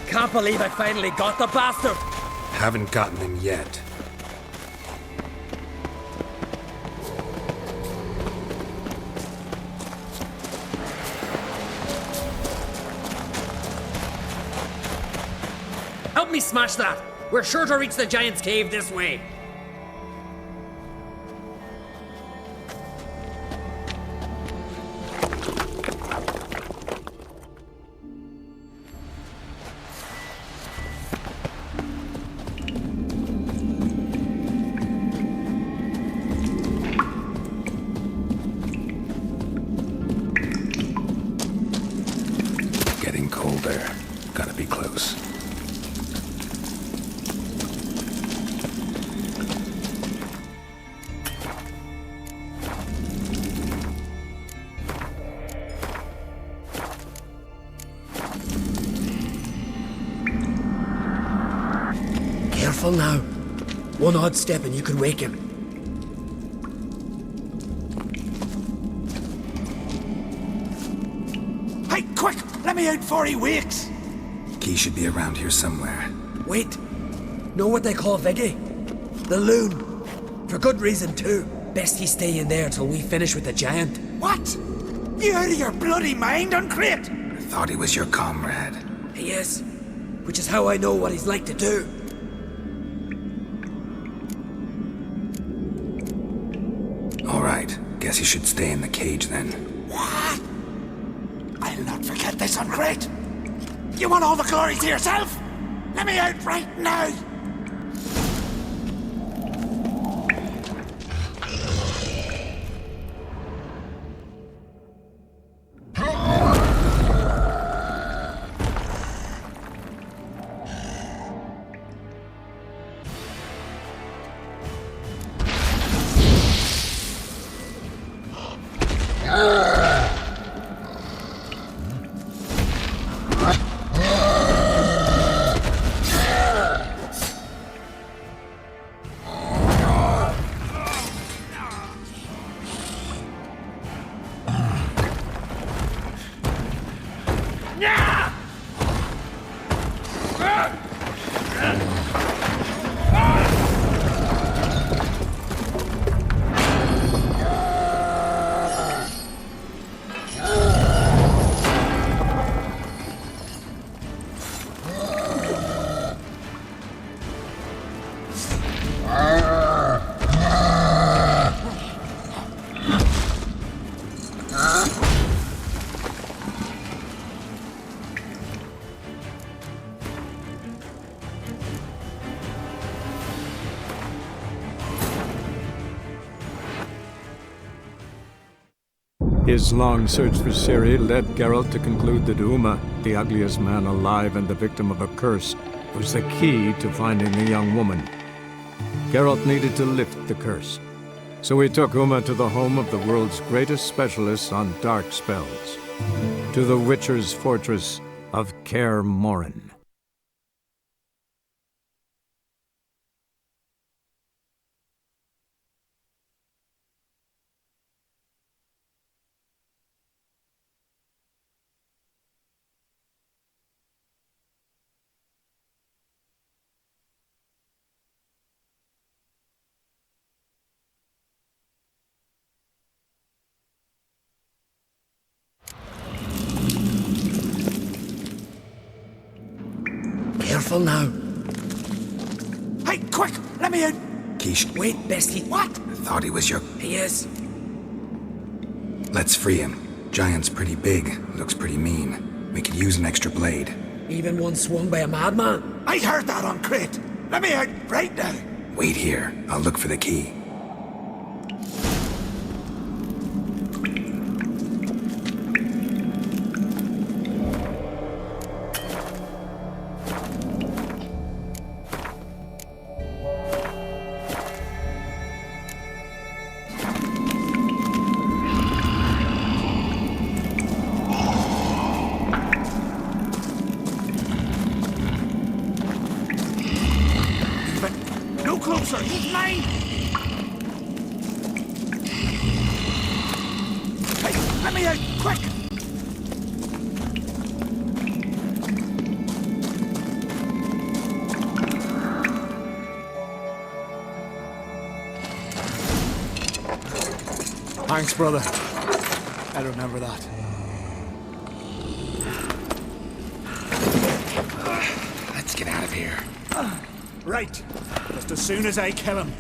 Can't believe I finally got the bastard. Haven't gotten him yet. Help me smash that. We're sure to reach the giant's cave this way. Getting colder. Gotta be close. Careful now. One odd step and you could wake him. Hey, quick! Let me out before he wakes! Key should be around here somewhere. Wait. Know what they call Viggy? The loon. For good reason, too. Best he stay in there till we finish with the giant. What? You out of your bloody mind, Uncrate? I thought he was your comrade. He is. Which is how I know what he's like to do. All right. Guess he should stay in the cage then. What? I'll not forget this, Uncrate. You want all the glory to yourself? Let me out right now! His long search for Ciri led Geralt to conclude that Uma, the ugliest man alive and the victim of a curse, was the key to finding the young woman. Geralt needed to lift the curse, so he took Uma to the home of the world's greatest specialists on dark spells, to the Witcher's fortress of Kaer Morhen. Careful now. Hey, quick! Let me in! Kish. Wait, Bestie. What? I thought he was your... He is. Let's free him. Giant's pretty big, looks pretty mean. We could use an extra blade. Even one swung by a madman. I heard that on Crete. Let me out right now. Wait here. I'll look for the key. No closer! He's mine! Hey, let me out! Quick! Thanks, brother. I remember that. Let's get out of here. Right. Just as soon as I kill him.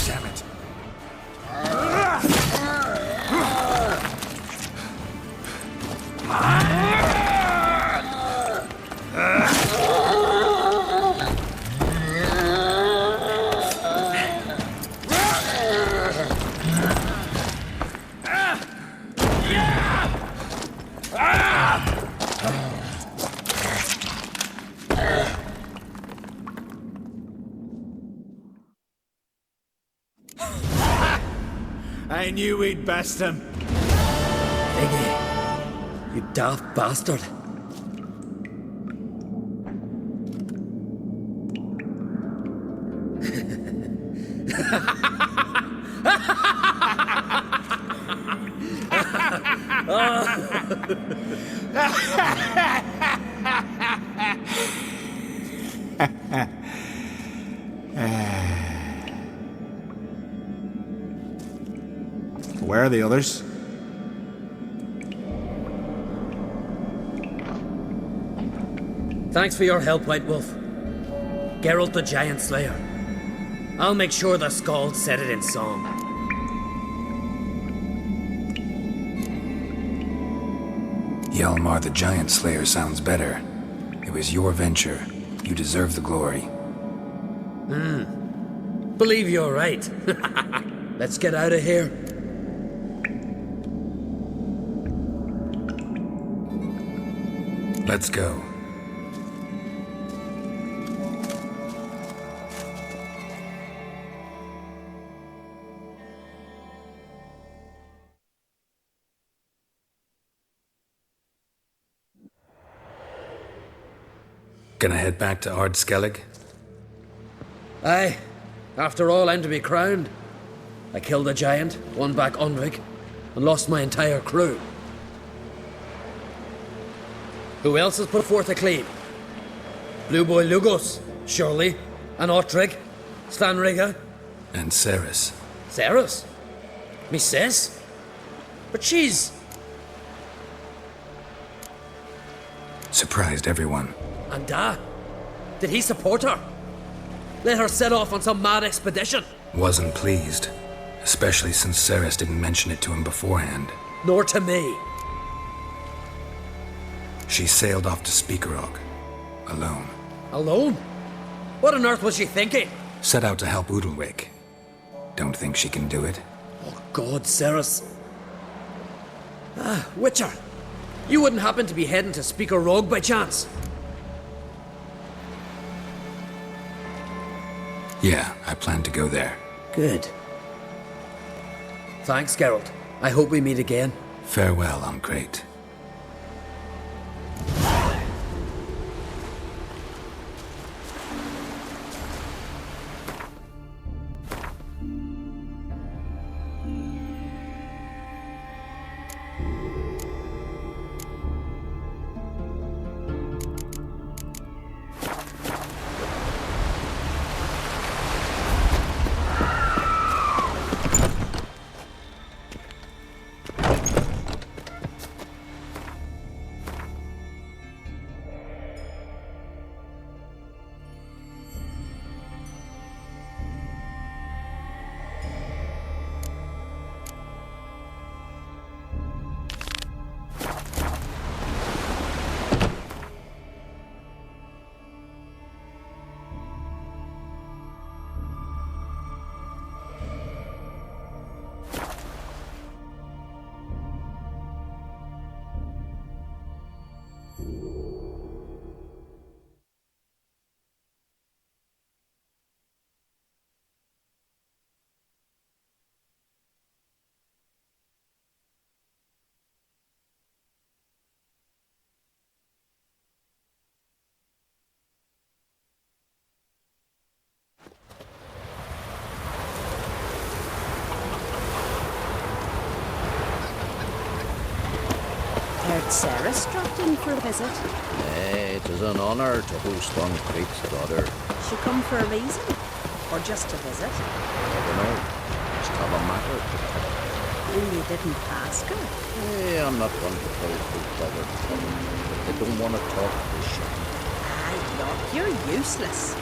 Damn it. I knew we'd best him. Iggy, you daft bastard. Where are the others? Thanks for your help, White Wolf. Geralt the Giant Slayer. I'll make sure the Skald said it in song. Hjalmar the Giant Slayer sounds better. It was your venture. You deserve the glory. Believe you're right. Let's get out of here. Let's go. Gonna head back to Ard Skellig? Aye. After all, I'm to be crowned. I killed a giant, won back Unvik, and lost my entire crew. Who else has put forth a claim? Blue Boy Lugos, surely, and Ottrig, Stanriga. And Ceres. Ceres? Me sis? But she's... Surprised everyone. And did he support her? Let her set off on some mad expedition? Wasn't pleased. Especially since Ceres didn't mention it to him beforehand. Nor to me. She sailed off to Speakerog. Alone. Alone? What on earth was she thinking? Set out to help Udalric. Don't think she can do it? Oh God, Ceres. Witcher. You wouldn't happen to be heading to Speakerog by chance? Yeah, I plan to go there. Good. Thanks, Geralt. I hope we meet again. Farewell, Oncrate. Ceres dropped in for a visit. It is an honor to host Uncrate's daughter. She come for a reason? Or just to visit? I don't know. Just have a matter to tell her. And you didn't ask her? I'm not one to tell folk that they're coming. If they don't want to talk, they shouldn't. Look, you're useless.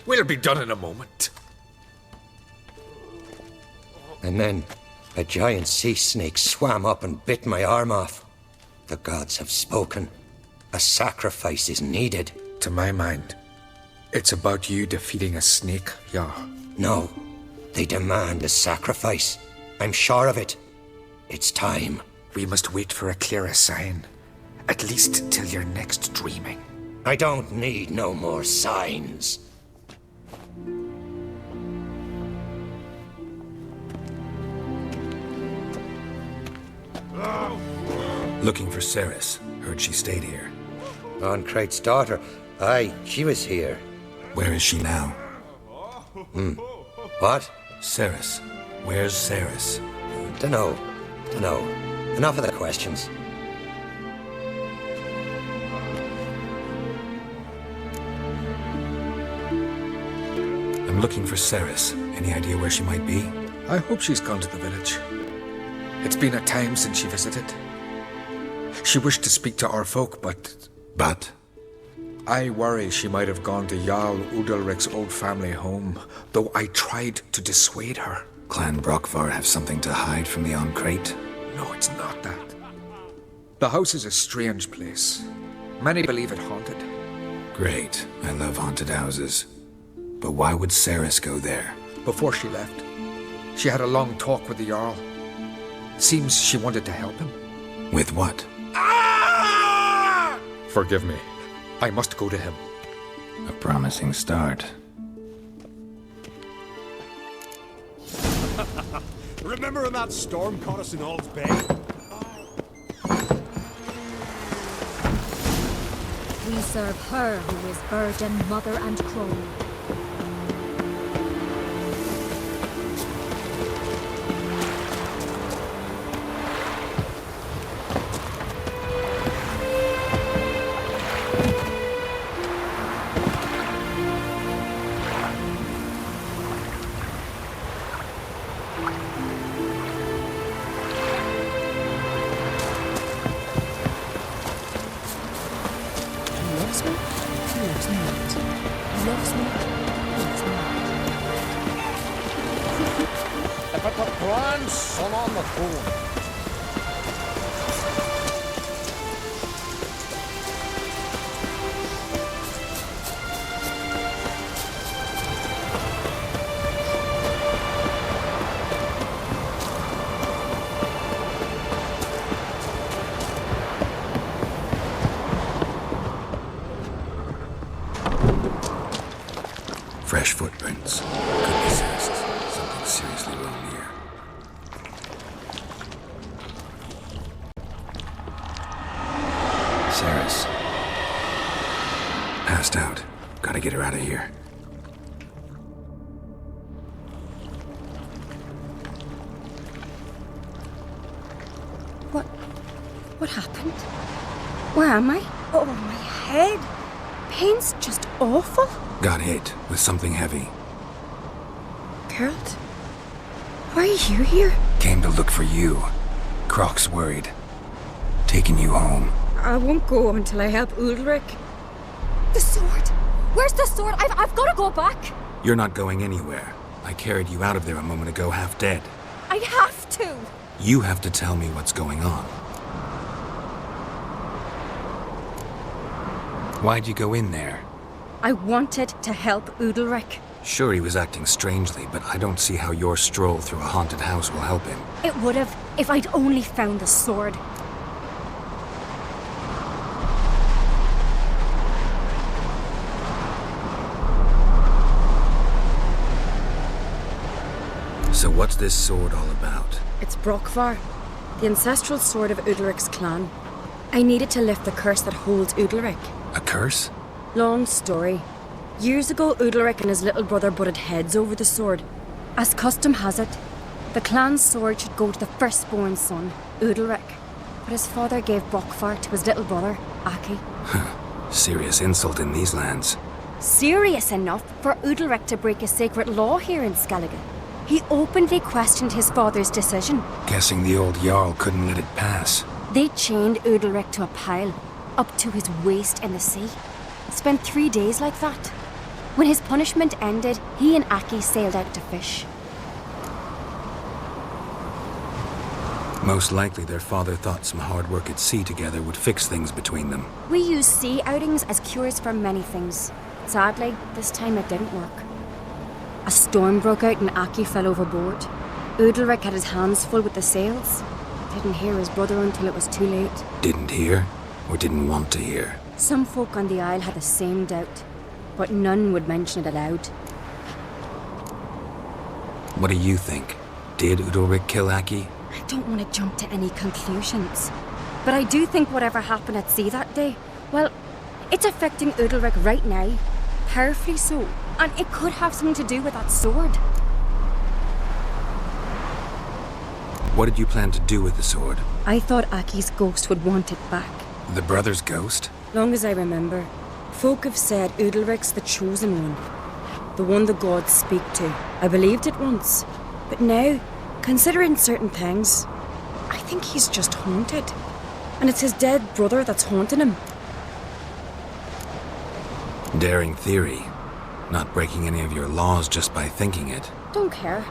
We'll be done in a moment. And then a giant sea snake swam up and bit my arm off. The gods have spoken. A sacrifice is needed. To my mind, it's about you defeating a snake, Jarl. No, they demand a sacrifice. I'm sure of it. It's time. We must wait for a clearer sign. At least till you're next dreaming. I don't need no more signs. Looking for Ceres. Heard she stayed here. Oncrate's daughter. Aye, she was here. Where is she now? What? Ceres. Where's Ceres? Dunno. Enough of the questions. I'm looking for Ceres. Any idea where she might be? I hope she's gone to the village. It's been a time since she visited. She wished to speak to our folk, but... But? I worry she might have gone to Jarl Udalric's old family home, though I tried to dissuade her. Clan Brockvar have something to hide from the Oncrate? No, it's not that. The house is a strange place. Many believe it haunted. Great. I love haunted houses. But why would Ceres go there? Before she left, She had a long talk with the Jarl. Seems she wanted to help him. With what? Forgive me. I must go to him. A promising start. Remember when that storm caught us in Ald's Bay? We serve her who is virgin, mother, and crone. If it were Bran's son on the throne. Fresh footprints. Could be Ceres. Something seriously wrong here. Ceres. Passed out. Gotta get her out of here. What happened? Where am I? Oh, my head. Pain's just awful. Got hit with something heavy. Geralt? Why are you here? Came to look for you. Croc's worried. Taking you home. I won't go until I help Ulrich. The sword! Where's the sword? I've got to go back! You're not going anywhere. I carried you out of there a moment ago, half dead. I have to! You have to tell me what's going on. Why'd you go in there? I wanted to help Ulrich. Sure, he was acting strangely, but I don't see how your stroll through a haunted house will help him. It would have, if I'd only found the sword. So what's this sword all about? It's Brokvar, the ancestral sword of Udalric's clan. I needed to lift the curse that holds Udalric. A curse? Long story. Years ago, Udalric and his little brother butted heads over the sword. As custom has it, the clan's sword should go to the firstborn son, Udalric. But his father gave Brokvar to his little brother, Aki. Serious insult in these lands. Serious enough for Udalric to break a sacred law here in Skellige. He openly questioned his father's decision. Guessing the old Jarl couldn't let it pass. They chained Udalric to a pile, up to his waist in the sea. Spent 3 days like that. When his punishment ended, he and Aki sailed out to fish. Most likely their father thought some hard work at sea together would fix things between them. We use sea outings as cures for many things. Sadly, this time it didn't work. A storm broke out and Aki fell overboard. Udalric had his hands full with the sails. Didn't hear his brother until it was too late. Didn't hear? Or didn't want to hear? Some folk on the Isle had the same doubt, but none would mention it aloud. What do you think? Did Udalric kill Aki? I don't want to jump to any conclusions, but I do think whatever happened at sea that day, well, it's affecting Udalric right now, powerfully so, and it could have something to do with that sword. What did you plan to do with the sword? I thought Aki's ghost would want it back. The brother's ghost? Long as I remember, folk have said Udalric's the chosen one. The one the gods speak to. I believed it once. But now, considering certain things, I think he's just haunted. And it's his dead brother that's haunting him. Daring theory. Not breaking any of your laws just by thinking it. Don't care.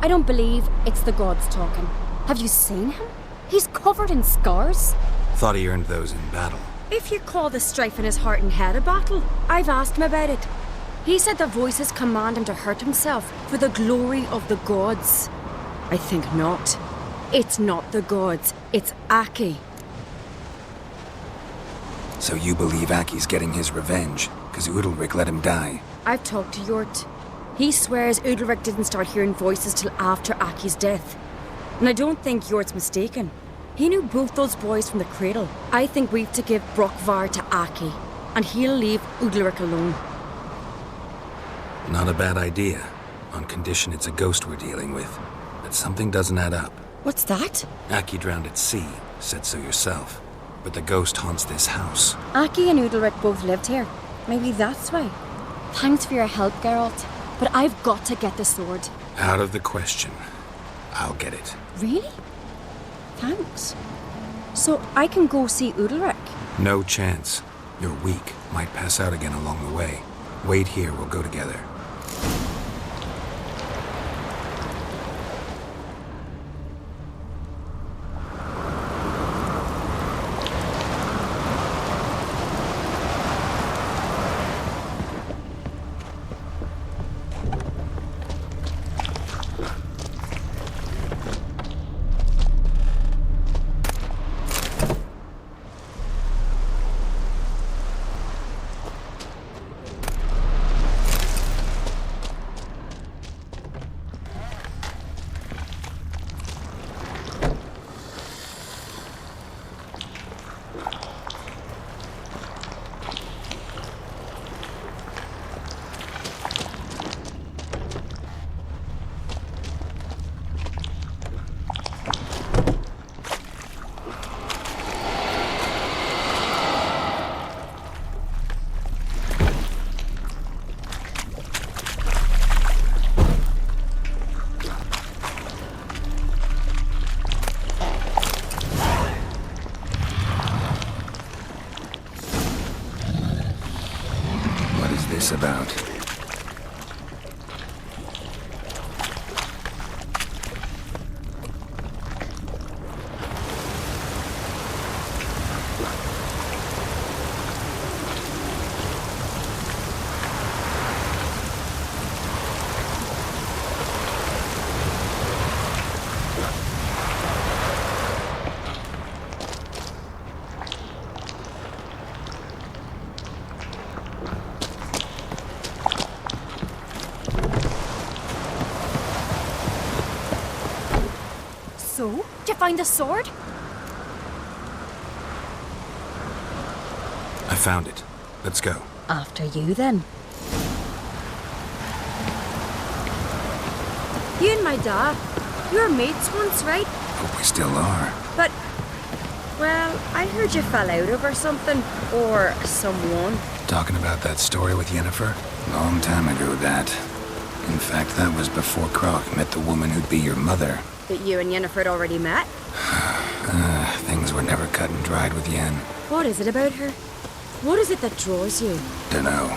I don't believe it's the gods talking. Have you seen him? He's covered in scars. Thought he earned those in battle. If you call the strife in his heart and head a battle, I've asked him about it. He said the voices command him to hurt himself for the glory of the gods. I think not. It's not the gods, it's Aki. So you believe Aki's getting his revenge, because Udalric let him die? I've talked to Yort. He swears Udalric didn't start hearing voices till after Aki's death. And I don't think Yort's mistaken. He knew both those boys from the cradle. I think we've to give Brokvar to Aki, and he'll leave Udalric alone. Not a bad idea, on condition it's a ghost we're dealing with. But something doesn't add up. What's that? Aki drowned at sea, said so yourself. But the ghost haunts this house. Aki and Udalric both lived here. Maybe that's why. Thanks for your help, Geralt. But I've got to get the sword. Out of the question. I'll get it. Really? Thanks. So I can go see Udalric? No chance. You're weak. Might pass out again along the way. Wait here, we'll go together. About. So, did you find the sword? I found it. Let's go. After you, then. You and my dad, you were mates once, right? Hope we still are. But, well, I heard you fell out over something. Or someone. Talking about that story with Yennefer? Long time ago, that. In fact, that was before Croc met the woman who'd be your mother. That you and Yennefer had already met? Things were never cut and dried with Yen. What is it about her? What is it that draws you? Dunno.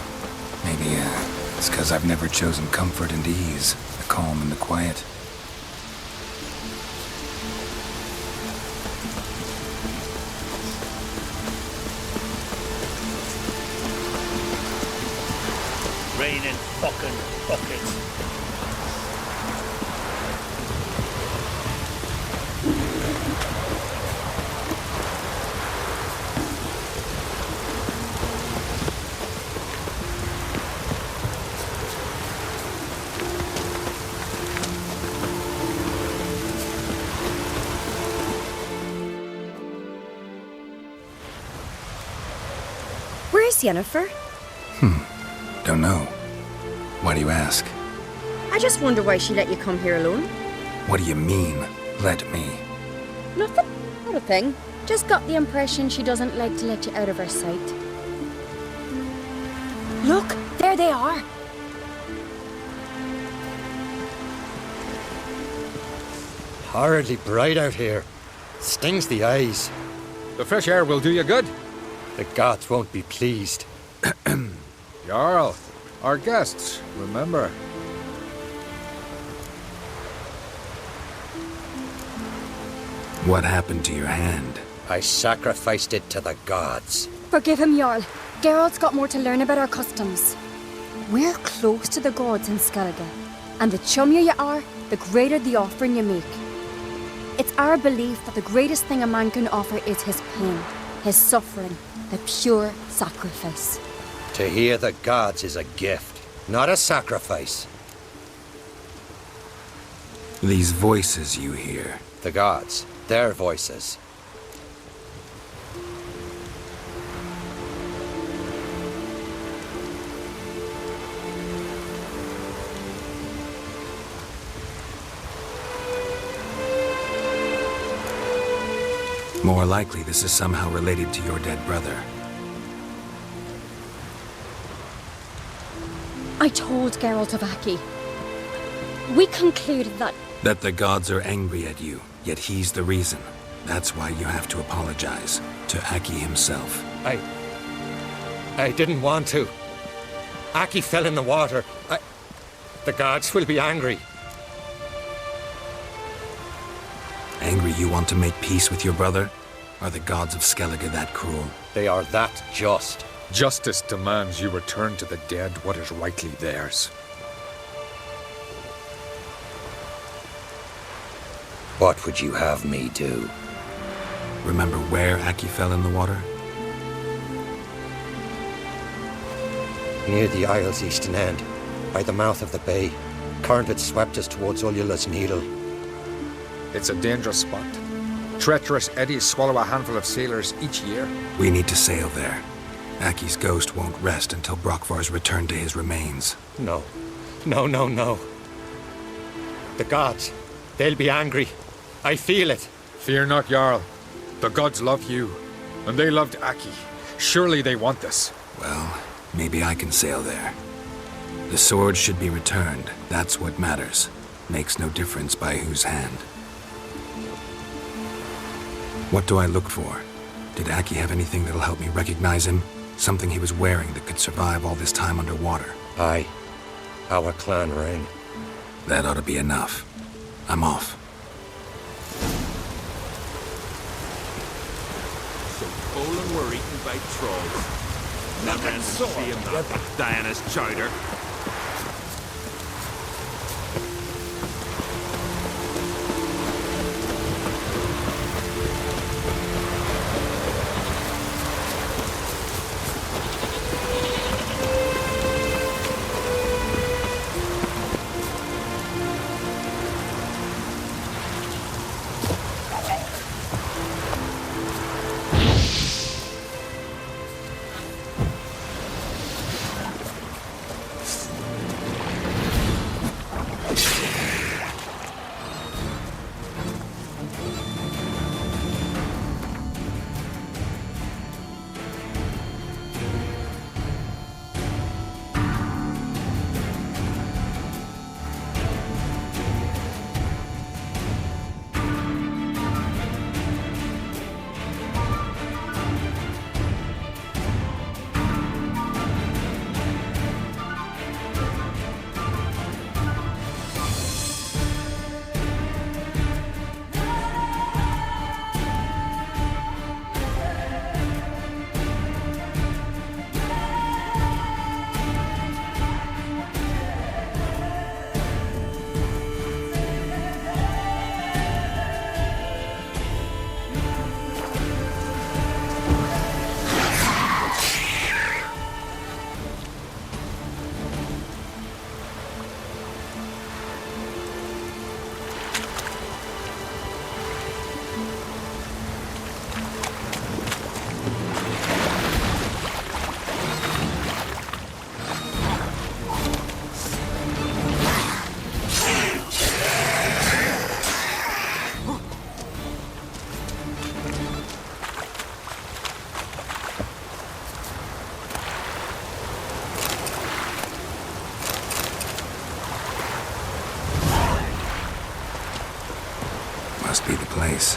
Maybe, it's because I've never chosen comfort and ease, the calm and the quiet. Raining fucking buckets. Where's Yennefer? Don't know. Why do you ask? I just wonder why she let you come here alone. What do you mean, let me? Nothing. Not a thing. Just got the impression she doesn't like to let you out of her sight. Look, there they are. Horridly bright out here. Stings the eyes. The fresh air will do you good. The gods won't be pleased. Jarl, our guests, remember. What happened to your hand? I sacrificed it to the gods. Forgive him, Jarl. Geralt's got more to learn about our customs. We're close to the gods in Skellige, and the chummier you are, the greater the offering you make. It's our belief that the greatest thing a man can offer is his pain, his suffering, the pure sacrifice. To hear the gods is a gift, not a sacrifice. These voices you hear. The gods, their voices. More likely, this is somehow related to your dead brother. I told Geralt of Aki. We concluded that... That the gods are angry at you, yet he's the reason. That's why you have to apologize. To Aki himself. I didn't want to. Aki fell in the water. The gods will be angry. Angry you want to make peace with your brother? Are the gods of Skellige that cruel? They are that just. Justice demands you return to the dead what is rightly theirs. What would you have me do? Remember where Aki fell in the water? Near the Isle's eastern end, by the mouth of the bay. Current had swept us towards Ullula's Needle. It's a dangerous spot. Treacherous eddies swallow a handful of sailors each year. We need to sail there. Aki's ghost won't rest until Brokvar's returned to his remains. No. No. The gods, they'll be angry. I feel it. Fear not, Jarl. The gods love you, and they loved Aki. Surely they want this. Well, maybe I can sail there. The sword should be returned. That's what matters. Makes no difference by whose hand. What do I look for? Did Aki have anything that'll help me recognize him? Something he was wearing that could survive all this time underwater? Aye. Our clan ring. That ought to be enough. I'm off. So Poland were eaten by trolls. Never end up seeing that Diana's chowder. Must be the place.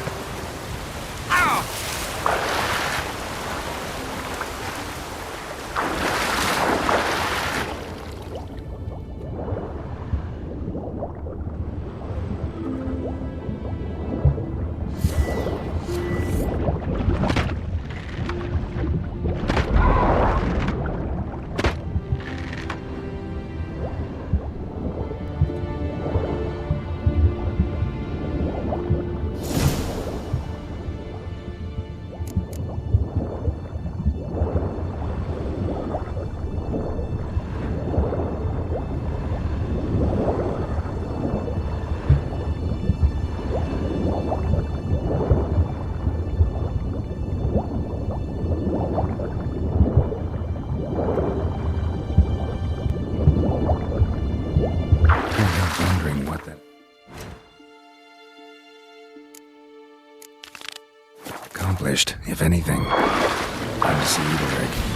accomplished, if anything. Time to see Udalric.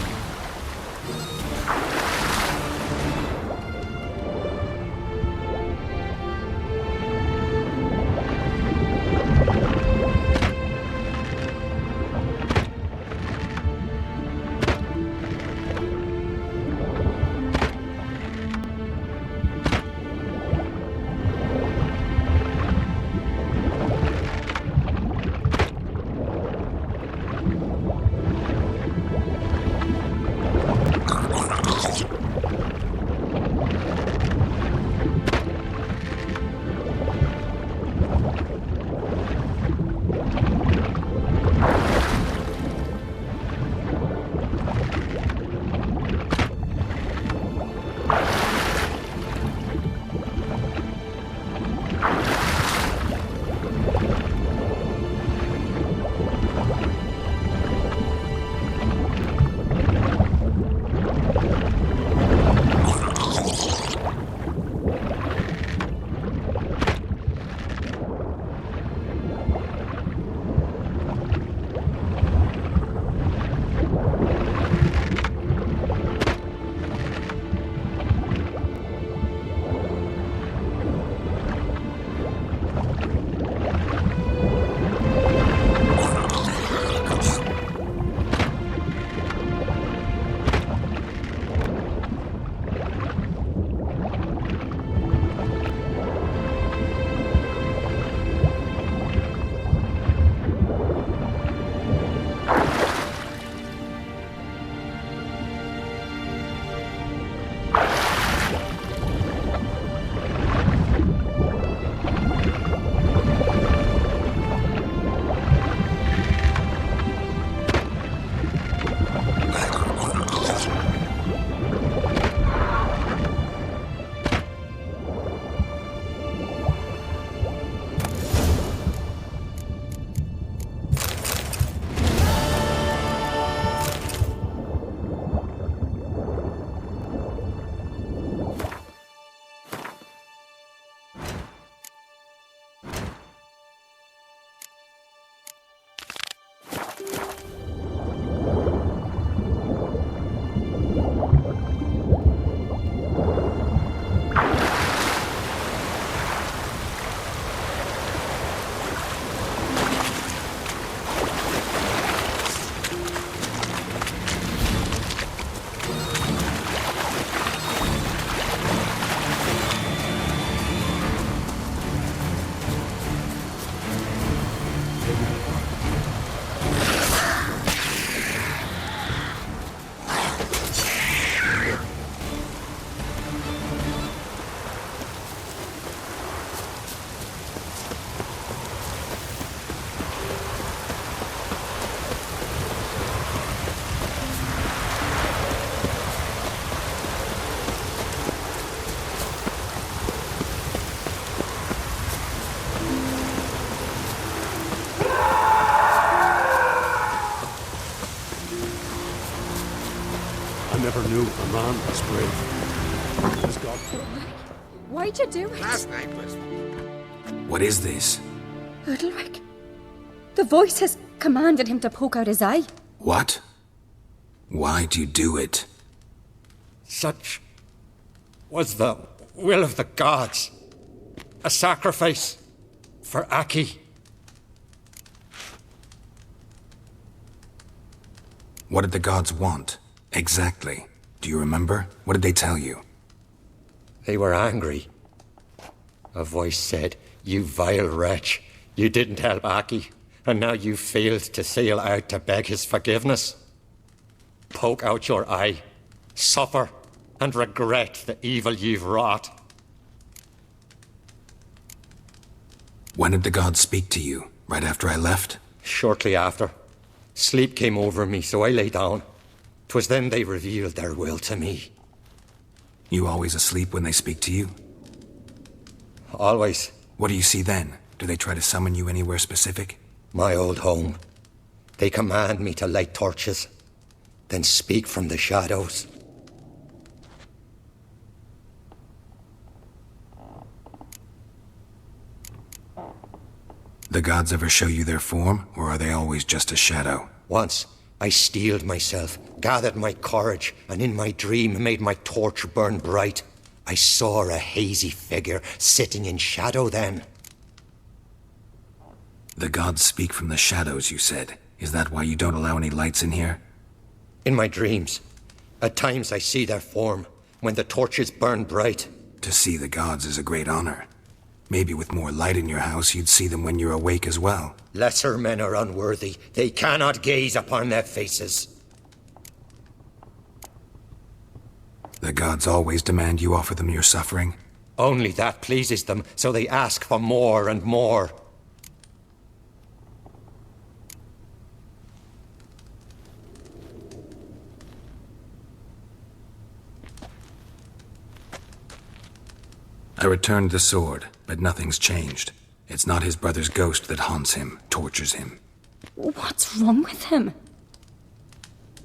never knew a man was brave. As God. Why'd you do it? Last night was... What is this? Udalric. The voice has commanded him to poke out his eye. What? Why'd you do it? Such was the will of the gods. A sacrifice for Aki. What did the gods want? Exactly. Do you remember? What did they tell you? They were angry. A voice said, "You vile wretch, you didn't help Aki, and now you failed to sail out to beg his forgiveness. Poke out your eye, suffer, and regret the evil you've wrought." When did the gods speak to you? Right after I left? Shortly after. Sleep came over me, so I lay down. 'Twas then they revealed their will to me. You always asleep when they speak to you? Always. What do you see then? Do they try to summon you anywhere specific? My old home. They command me to light torches, then speak from the shadows. The gods ever show you their form, or are they always just a shadow? Once, I steeled myself, gathered my courage, and in my dream made my torch burn bright. I saw a hazy figure sitting in shadow then. The gods speak from the shadows, you said. Is that why you don't allow any lights in here? In my dreams. At times I see their form, when the torches burn bright. To see the gods is a great honor. Maybe with more light in your house, you'd see them when you're awake as well. Lesser men are unworthy. They cannot gaze upon their faces. The gods always demand you offer them your suffering? Only that pleases them, so they ask for more and more. I returned the sword, but nothing's changed. It's not his brother's ghost that haunts him, tortures him. What's wrong with him?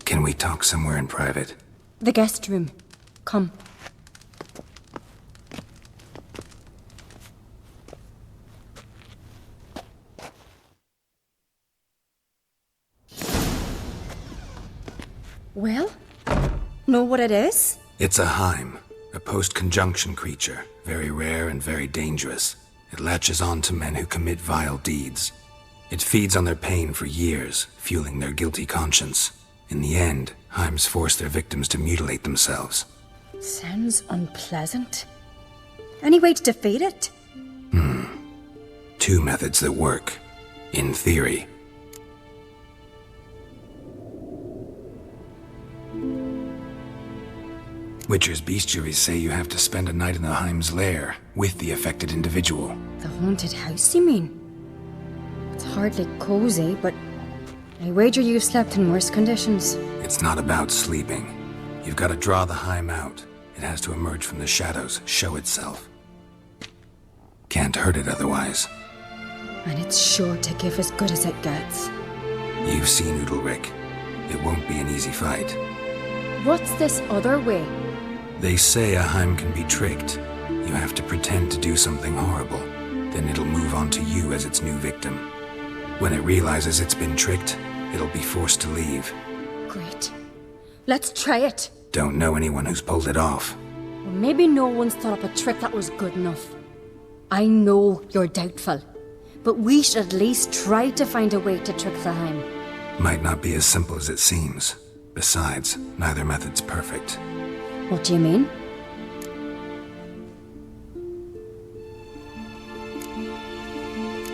Can we talk somewhere in private? The guest room. Come. Well, know what it is? It's a Heim, a post-conjunction creature, very rare and very dangerous. It latches on to men who commit vile deeds. It feeds on their pain for years, fueling their guilty conscience. In the end, Heims force their victims to mutilate themselves. Sounds unpleasant. Any way to defeat it? Two methods that work. In theory. Witcher's bestiaries say you have to spend a night in the Heim's lair with the affected individual. The haunted house, you mean? It's hardly cozy, but I wager you've slept in worse conditions. It's not about sleeping. You've got to draw the Heim out. It has to emerge from the shadows, show itself. Can't hurt it otherwise. And it's sure to give as good as it gets. You've seen Udalryk. It won't be an easy fight. What's this other way? They say a Heim can be tricked. You have to pretend to do something horrible. Then it'll move on to you as its new victim. When it realizes it's been tricked, it'll be forced to leave. Great. Let's try it. Don't know anyone who's pulled it off. Well, maybe no one's thought up a trick that was good enough. I know you're doubtful, but we should at least try to find a way to trick the Heim. Might not be as simple as it seems. Besides, neither method's perfect. What do you mean?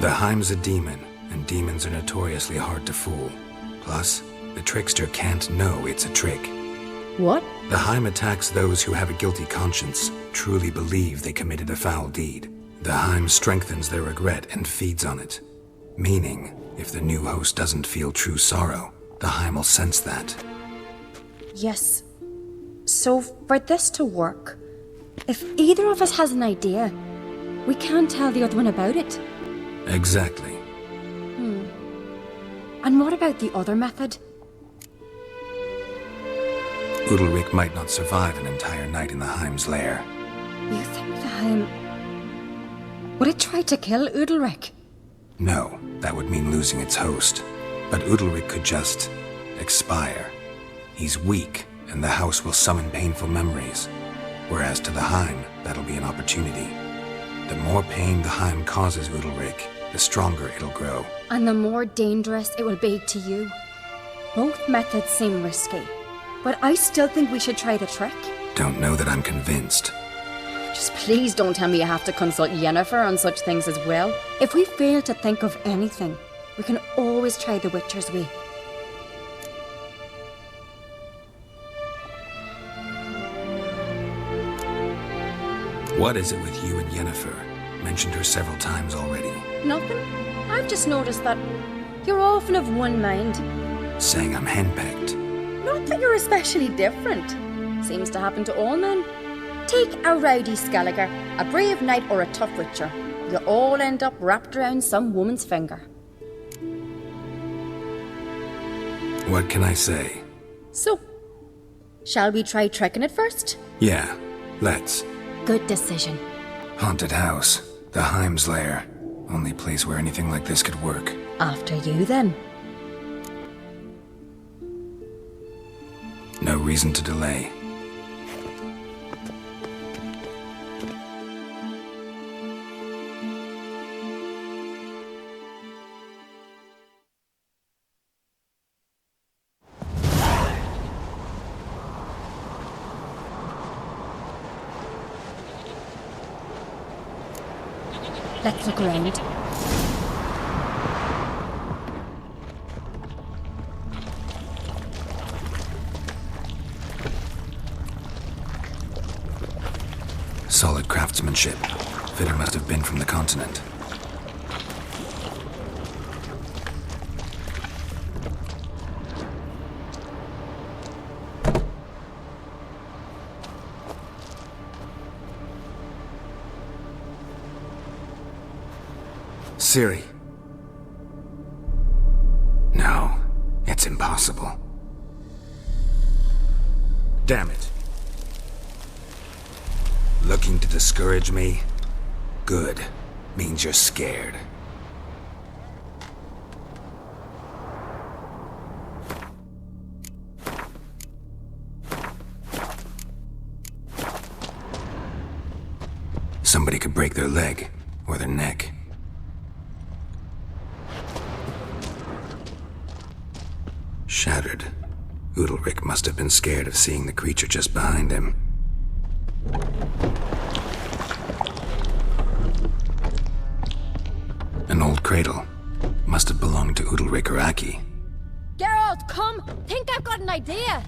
The Heim's a demon, and demons are notoriously hard to fool. Plus, the trickster can't know it's a trick. What? The Heim attacks those who have a guilty conscience, truly believe they committed a foul deed. The Heim strengthens their regret and feeds on it. Meaning, if the new host doesn't feel true sorrow, the Heim will sense that. Yes. So, for this to work, if either of us has an idea, we can't tell the other one about it. Exactly. And what about the other method? Udalryk might not survive an entire night in the Heim's lair. You think the Heim... Would it try to kill Udalryk? No, that would mean losing its host. But Udalryk could just... expire. He's weak, and the house will summon painful memories. Whereas to the Heim, that'll be an opportunity. The more pain the Heim causes Udalryk, the stronger it'll grow. And the more dangerous it will be to you. Both methods seem risky, but I still think we should try the trick. Don't know that I'm convinced. Just please don't tell me you have to consult Yennefer on such things as well. If we fail to think of anything, we can always try the Witcher's way. What is it with you and Yennefer? Mentioned her several times already. Nothing. I've just noticed that you're often of one mind. Saying I'm henpecked. Not that you're especially different. Seems to happen to all men. Take a rowdy Skelliger, a brave knight or a tough witcher. You all end up wrapped around some woman's finger. What can I say? So, shall we try tricking it first? Yeah, let's. Good decision. Haunted house. The Heim's lair. Only place where anything like this could work. After you, then. No reason to delay. Let's look around. Solid craftsmanship. Fitter must have been from the continent. Ciri. No, it's impossible. Damn it. Looking to discourage me? Good. Means you're scared. Somebody could break their leg, or their neck. Shattered. Udalryk must have been scared of seeing the creature just behind him. An old cradle. Must have belonged to Udalryk or Aki. Geralt, come! Think I've got an idea!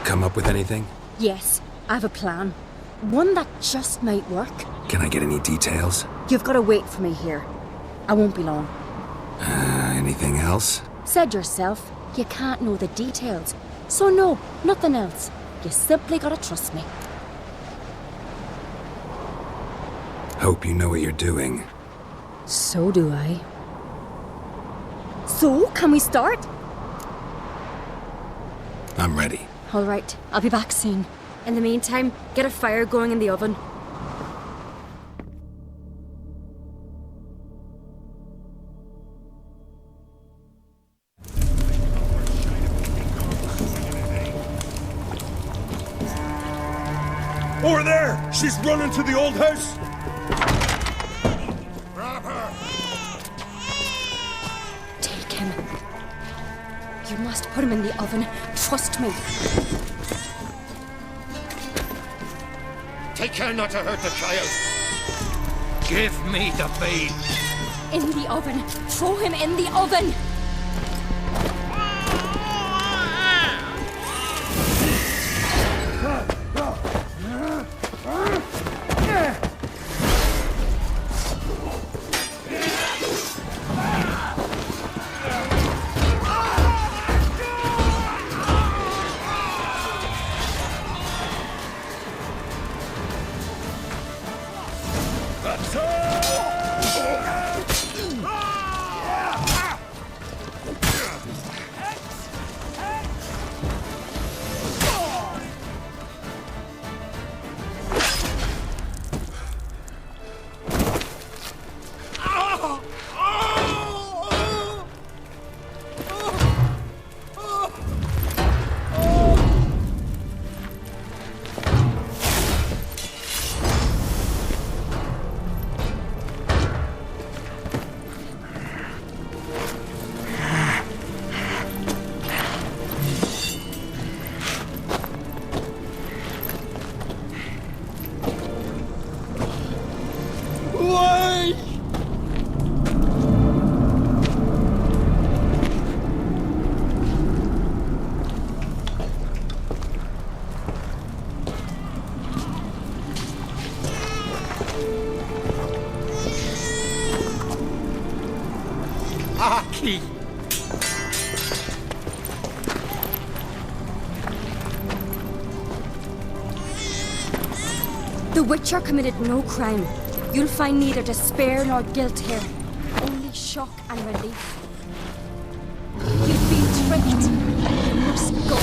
Come up with anything? Yes, I have a plan. One that just might work. Can I get any details? You've got to wait for me here. I won't be long. Anything else? Said yourself, you can't know the details. So no, nothing else. You simply gotta trust me. Hope you know what you're doing. So do I. So, can we start? I'm ready. All right, I'll be back soon. In the meantime, get a fire going in the oven. Over there! She's running to the old house! Grab her! Take him. You must put him in the oven. Trust me. Take care not to hurt the child. Give me the babe. In the oven. Throw him in the oven. Aki! The Witcher committed no crime. You'll find neither despair nor guilt here. Only shock and relief. You've been tricked. You must go.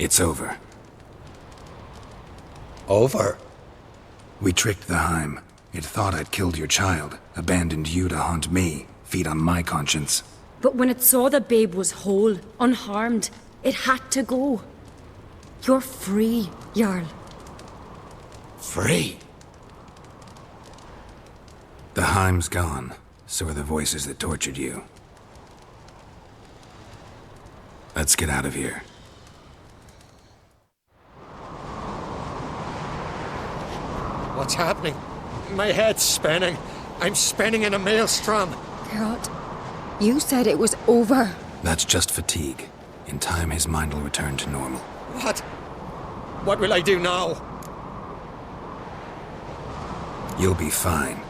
It's over. Over? We tricked the Heim. It thought I'd killed your child, abandoned you to haunt me, feed on my conscience. But when it saw the babe was whole, unharmed, it had to go. You're free, Jarl. Free? The Heim's gone, so are the voices that tortured you. Let's get out of here. What's happening? My head's spinning. I'm spinning in a maelstrom. Geralt, you said it was over. That's just fatigue. In time, his mind will return to normal. What? What will I do now? You'll be fine.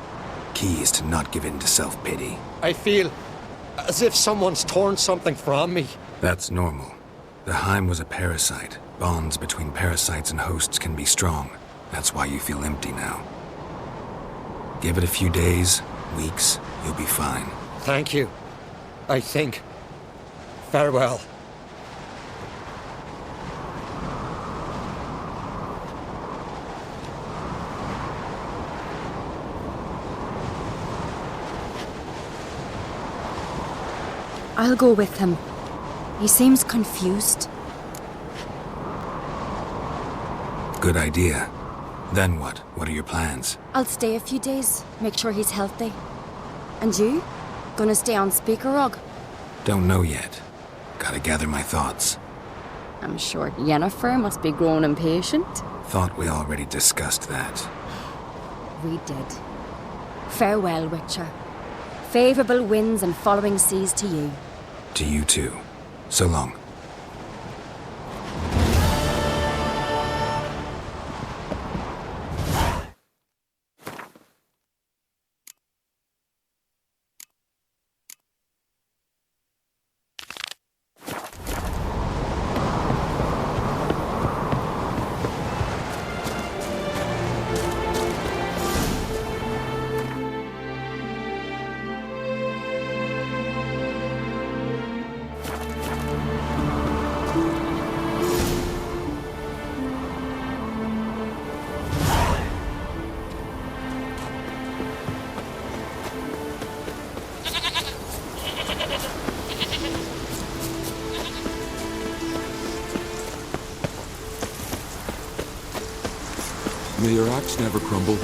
Key is to not give in to self-pity. I feel as if someone's torn something from me. That's normal. The Heim was a parasite. Bonds between parasites and hosts can be strong. That's why you feel empty now. Give it a few days, weeks, you'll be fine. Thank you. I think. Farewell. I'll go with him. He seems confused. Good idea. Then what? What are your plans? I'll stay a few days, make sure he's healthy. And you? Gonna stay on Speaker Rug? Don't know yet. Gotta gather my thoughts. I'm sure Yennefer must be growing impatient. Thought we already discussed that. We did. Farewell, Witcher. Favourable winds and following seas to you. To you too. So long. May your axe never crumble.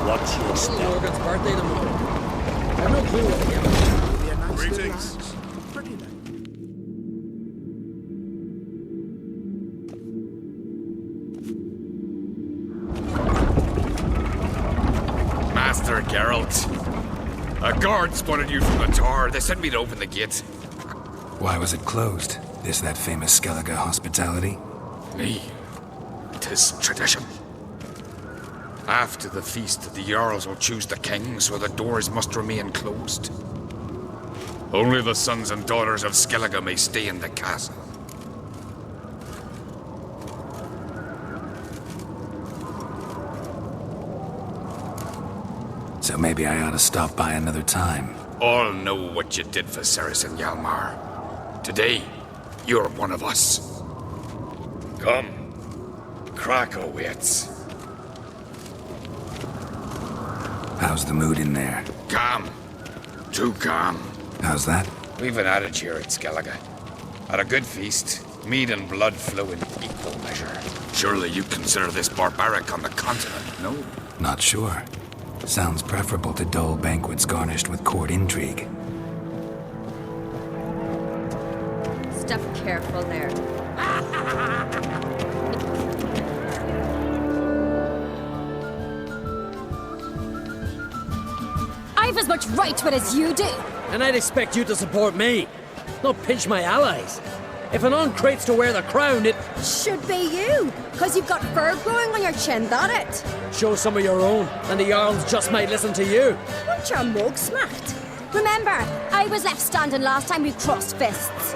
What's your step? Morgan's birthday tomorrow. I've no clue what to give him. Greetings. Pretty nice. Master Geralt. A guard spotted you from the tower. They said we'd open the gate. Why was it closed? Is that famous Skellige hospitality? Me. 'Tis tradition. After the feast, the Jarls will choose the king, so the doors must remain closed. Only the sons and daughters of Skellige may stay in the castle. So maybe I ought to stop by another time. All know what you did for Saracen Hjalmar. Today, you're one of us. Come. Krakow waits. How's the mood in there? Calm. Too calm. How's that? We've an adage here at Skellige. At a good feast, mead and blood flow in equal measure. Surely you consider this barbaric on the continent, no? Not sure. Sounds preferable to dull banquets garnished with court intrigue. Step careful there. as much right to it as you do. And I'd expect you to support me, not pinch my allies. If an uncrate's to wear the crown, it should be you, because you've got fur growing on your chin, that it? Show some of your own, and the Jarls just might listen to you. Want your mug smacked? Remember, I was left standing last time we crossed fists.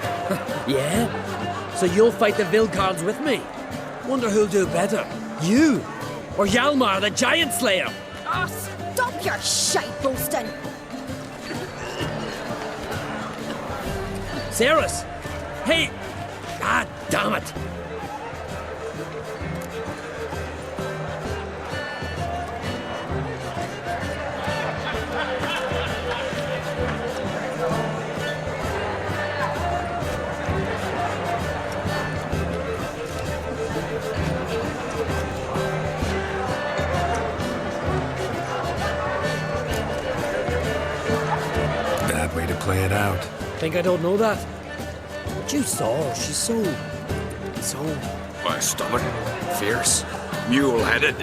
Yeah? So you'll fight the Vilcards with me? Wonder who'll do better, you or Hjalmar the Giant Slayer? Oh, stop your shite boasting. Cerys! Hey! God damn it! Bad way to play it out. Think I don't know that? But you saw her. She's so... Well, stubborn, fierce, mule-headed,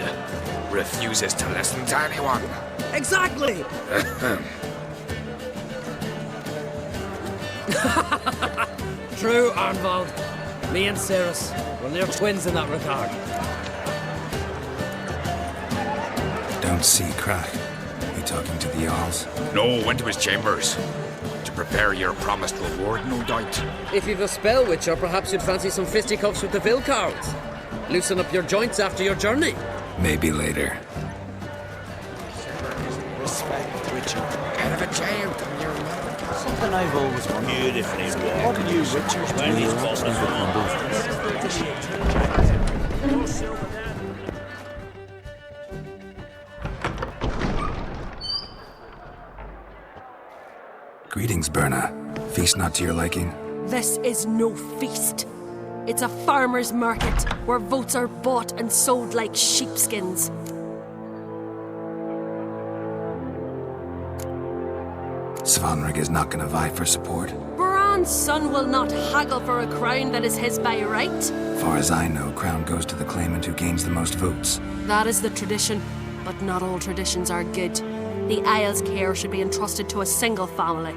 refuses to listen to anyone. Exactly! True, Arnvald. Me and Cerys, well, they're twins in that regard. Don't see Crack. You talking to the Jarls? No, went to his chambers. To prepare your promised reward, no doubt. If you've a spell witcher, perhaps you'd fancy some fisticuffs with the Vilcards. Loosen up your joints after your journey. Maybe later. Respect, Witcher. Kind of a jail to your Something I've always wondered. Beautifully walked. What do you Witchers Well, he's do? bossing Greetings, Berna. Feast not to your liking? This is no feast. It's a farmer's market where votes are bought and sold like sheepskins. Svanrig is not gonna vie for support. Bran's son will not haggle for a crown that is his by right. Far as I know, crown goes to the claimant who gains the most votes. That is the tradition, but not all traditions are good. The Isle's care should be entrusted to a single family.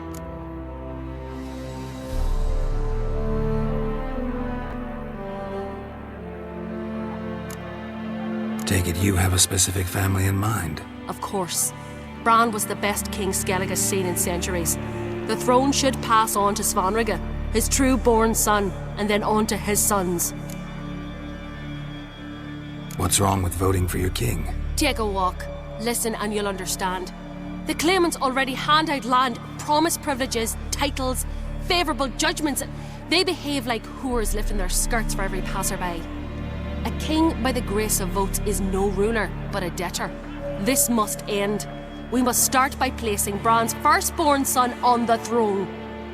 Take it you have a specific family in mind. Of course. Bran was the best king Skellig has seen in centuries. The throne should pass on to Svanrige, his true-born son, and then on to his sons. What's wrong with voting for your king? Take a walk. Listen and you'll understand. The claimants already hand out land, promise privileges, titles, favourable judgments. They behave like whores lifting their skirts for every passerby. A king by the grace of votes is no ruler, but a debtor. This must end. We must start by placing Bran's firstborn son on the throne.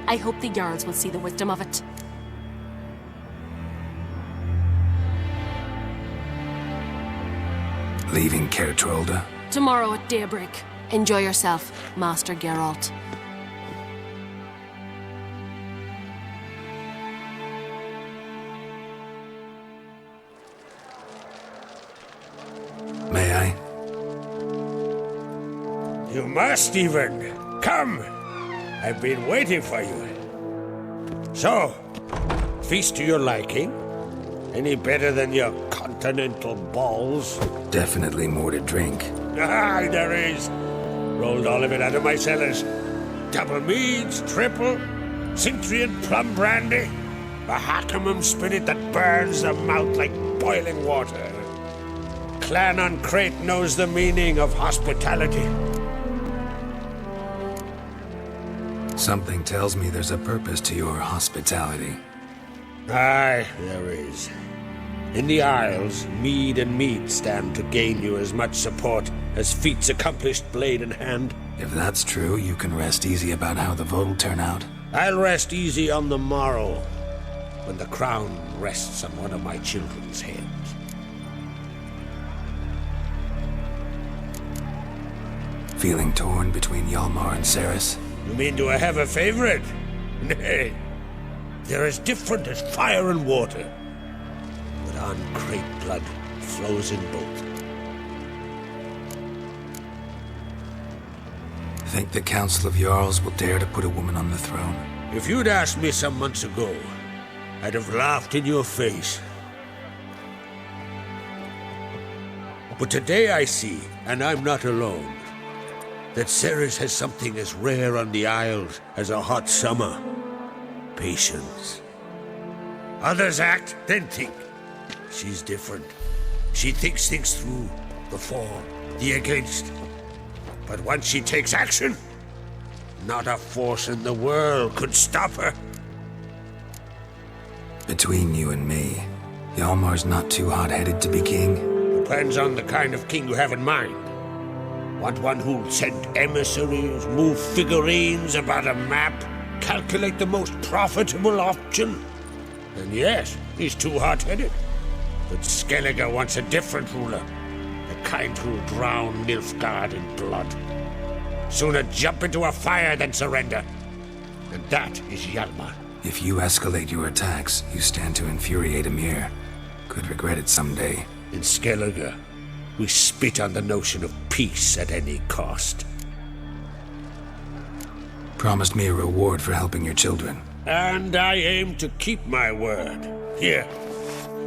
I hope the Jarls will see the wisdom of it. Leaving Caer Trolda? Tomorrow at daybreak. Enjoy yourself, Master Geralt. May I? You must, even. Come. I've been waiting for you. So, feast to your liking? Any better than your continental balls? Definitely more to drink. Ah, there is. Rolled all of it out of my cellars. Double meads, triple, Cintrian plum brandy, a Hackamum spirit that burns the mouth like boiling water. Clan on Crate knows the meaning of hospitality. Something tells me there's a purpose to your hospitality. Aye, there is. In the Isles, mead and meat stand to gain you as much support as feats accomplished blade in hand. If that's true, you can rest easy about how the vote'll turn out. I'll rest easy on the morrow, when the crown rests on one of my children's heads. Feeling torn between Hjalmar and Cerys? You mean do I have a favorite? Nay. They're as different as fire and water. But on Crate blood flows in both. Think the Council of Jarls will dare to put a woman on the throne? If you'd asked me some months ago, I'd have laughed in your face. But today I see, and I'm not alone, that Ceres has something as rare on the Isles as a hot summer. Patience. Others act, then think. She's different. She thinks things through, the for, the against. But once she takes action, not a force in the world could stop her. Between you and me, Hjalmar's not too hot-headed to be king. Depends on the kind of king you have in mind. Want one who'll send emissaries, move figurines about a map, calculate the most profitable option? Then yes, he's too hot-headed. But Skellige wants a different ruler. The kind who'll drown Nilfgaard in blood. Sooner jump into a fire than surrender. And that is Hjalmar. If you escalate your attacks, you stand to infuriate Emhyr. Could regret it someday. In Skellige, we spit on the notion of peace at any cost. Promised me a reward for helping your children. And I aim to keep my word. Here,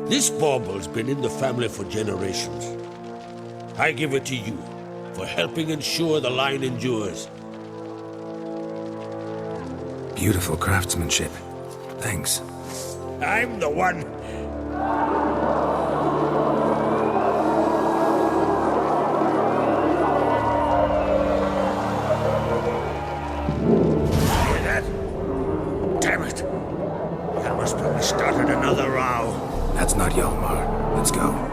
this bauble's been in the family for generations. I give it to you for helping ensure the line endures. Beautiful craftsmanship. Thanks. I'm the one. Hear that? Damn it. Hjalmar's probably started another row. That's not Hjalmar. Let's go.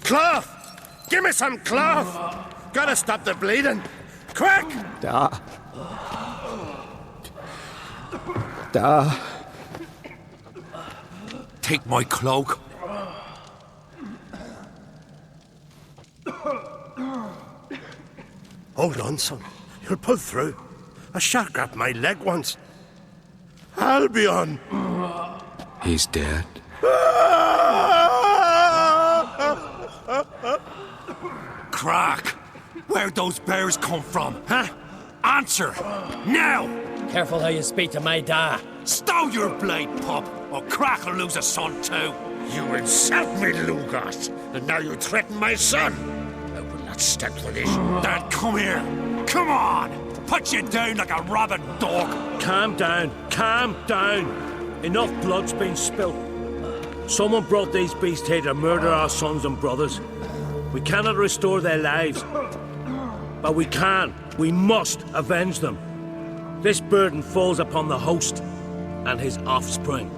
Cloth! Give me some cloth! Gotta stop the bleeding! Quick! Da. Take my cloak. Hold on, son. You'll pull through. A shark grabbed my leg once. Albion! He's dead. Crack! Where'd those bears come from, huh? Answer! Now! Careful how you speak to my da. Stow your blade, pup, or Crack will lose a son too. You insult me, Lugos, and now you threaten my son. I will not stand for this. Dad, come here. Come on! Put you down like a rabid dog. Calm down. Calm down. Enough blood's been spilt. Someone brought these beasts here to murder our sons and brothers. We cannot restore their lives. But we can. We must avenge them. This burden falls upon the host and his offspring.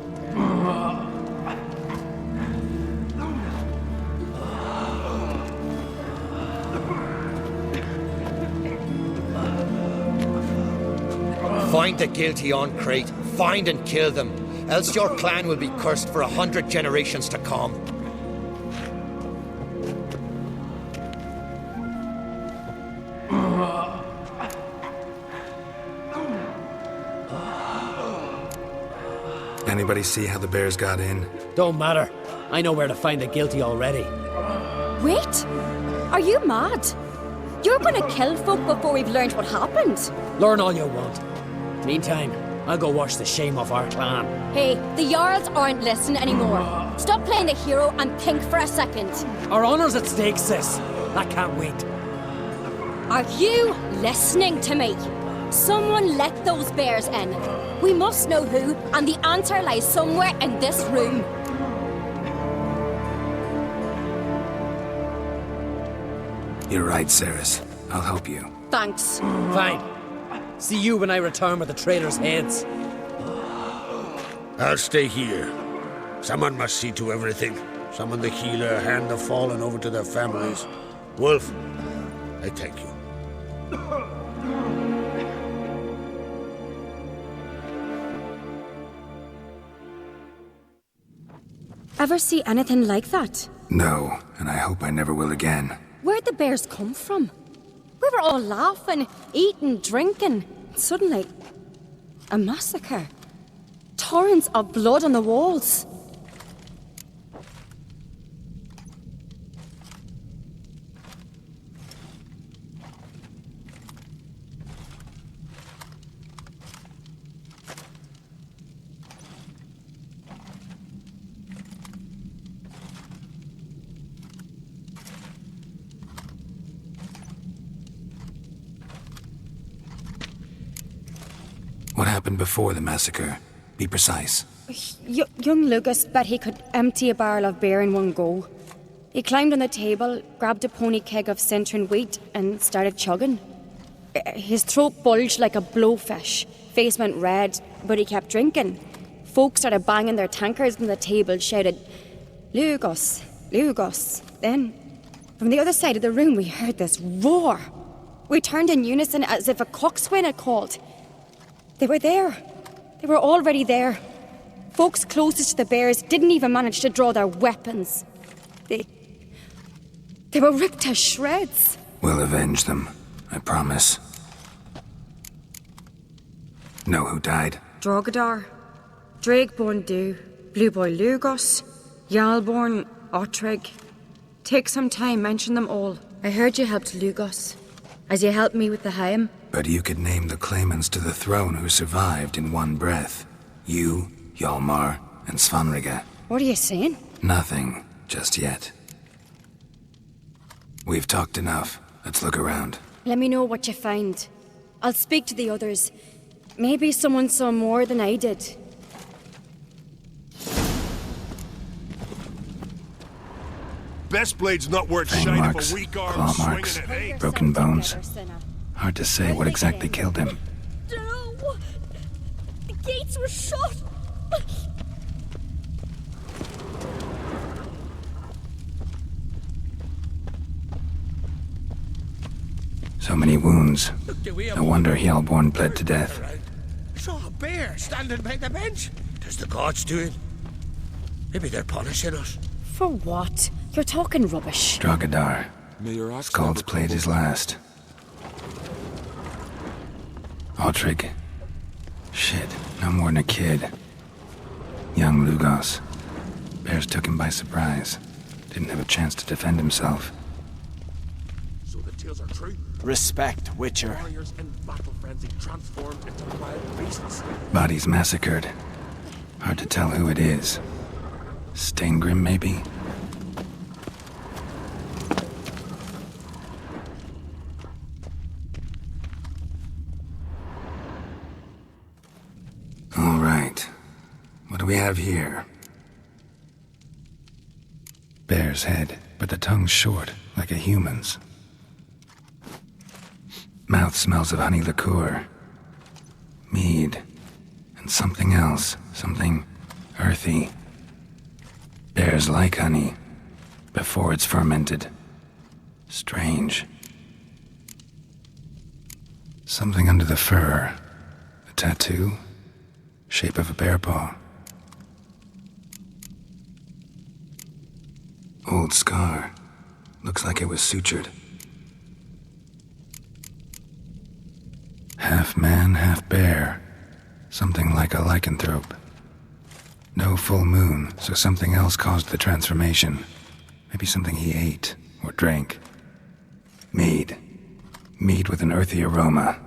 Find the guilty on Crete. Find and kill them. Else your clan will be cursed for 100 generations to come. Anybody see how the bears got in? Don't matter. I know where to find the guilty already. Wait! Are you mad? You're gonna kill folk before we've learned what happened. Learn all you want. Meantime, I'll go wash the shame off our clan. Hey, the Jarls aren't listening anymore. Stop playing the hero and think for a second. Our honor's at stake, sis. I can't wait. Are you listening to me? Someone let those bears in. We must know who, and the answer lies somewhere in this room. You're right, Ceres. I'll help you. Thanks. Fine. See you when I return with the traitors' heads. I'll stay here. Someone must see to everything. Summon the healer, hand the fallen over to their families. Wolf, I thank you. Ever see anything like that? No, and I hope I never will again. Where'd the bears come from? We were all laughing, eating, drinking. Suddenly, a massacre. Torrents of blood on the walls. What happened before the massacre? Be precise. Young Lucas bet he could empty a barrel of beer in one go. He climbed on the table, grabbed a pony keg of Cintron wheat, and started chugging. His throat bulged like a blowfish, face went red, but he kept drinking. Folk started banging their tankards on the table, shouted, "Lugos, Lugos." Then, from the other side of the room, we heard this roar. We turned in unison as if a coxswain had called. They were there. They were already there. Folks closest to the bears didn't even manage to draw their weapons. They were ripped to shreds. We'll avenge them, I promise. Know who died? Drogadar, Drakeborn Du, Blue Boy Lugos, Jarlborn, Ottrig. Take some time, mention them all. I heard you helped Lugos, as you helped me with the Haim. But you could name the claimants to the throne who survived in one breath. You, Hjalmar, and Svanrige. What are you saying? Nothing, just yet. We've talked enough. Let's look around. Let me know what you find. I'll speak to the others. Maybe someone saw more than I did. Best blade's not worth Fang shine marks, if a weak arm claw swinging marks, at eight. broken bones. Hard to say what exactly killed him. No! The gates were shut! So many wounds. No wonder Hjalborn bled to death. Saw a bear standing by the bench. Does the gods do it? Maybe they're punishing us. For what? You're talking rubbish. Drogadar. Skald's played his last. Ottrig. Shit, no more than a kid. Young Lugos. Bears took him by surprise. Didn't have a chance to defend himself. So the tales are true. Respect, Witcher. Warriors in battle frenzy transformed into wild beasts. Bodies massacred. Hard to tell who it is. Steingrim, maybe? All right. What do we have here? Bear's head, but the tongue's short, like a human's. Mouth smells of honey liqueur. Mead. And something else. Something earthy. Bears like honey. Before it's fermented. Strange. Something under the fur. A tattoo. Shape of a bear paw. Old scar. Looks like it was sutured. Half man, half bear. Something like a lycanthrope. No full moon, so something else caused the transformation. Maybe something he ate. or drink. Mead. Mead with an earthy aroma.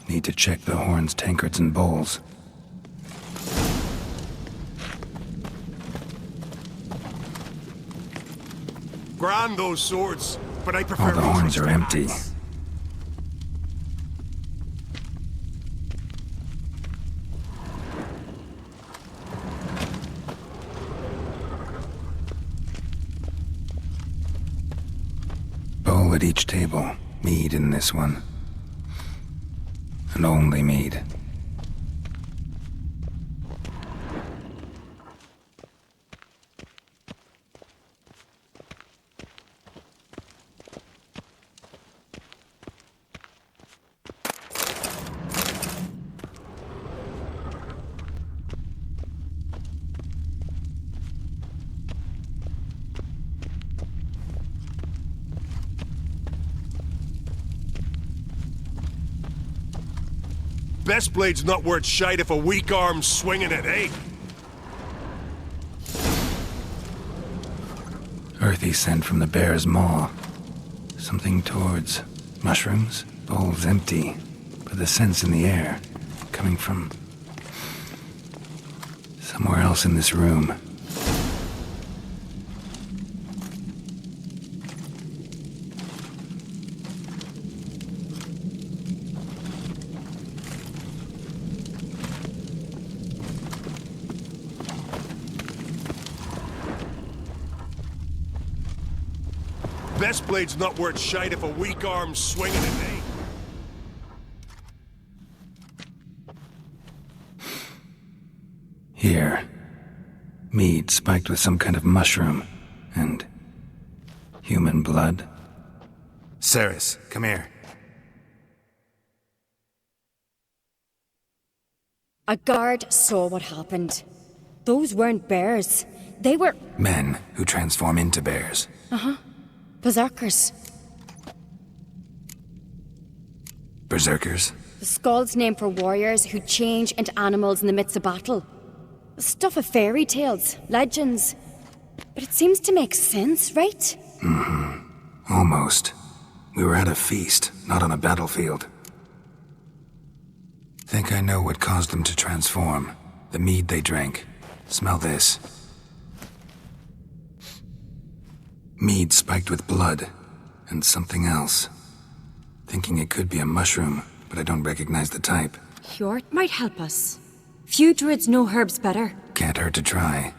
Need to check the horns, tankards, and bowls. Grand those swords, but I prefer... All the horns are empty. Bowl at each table. Mead in this one. And only mead. Best blade's not worth shite if a weak arm's swinging it, eh? Earthy scent from the bear's maw. Something towards mushrooms. Bowl's empty, but the scent's in the air. Coming from... somewhere else in this room. Best blade's not worth shite if a weak arm's swinging it, eh? Here. Mead spiked with some kind of mushroom. And... human blood. Ceres, come here. A guard saw what happened. Those weren't bears. They were... Men who transform into bears. Uh-huh. Berserkers. Berserkers? The Skald's name for warriors who change into animals in the midst of battle. The stuff of fairy tales, legends. But it seems to make sense, right? Mm-hmm. Almost. We were at a feast, not on a battlefield. Think I know what caused them to transform. The mead they drank. Smell this. Mead spiked with blood, and something else. Thinking it could be a mushroom, but I don't recognize the type. Hjort might help us. Few druids know herbs better. Can't hurt to try.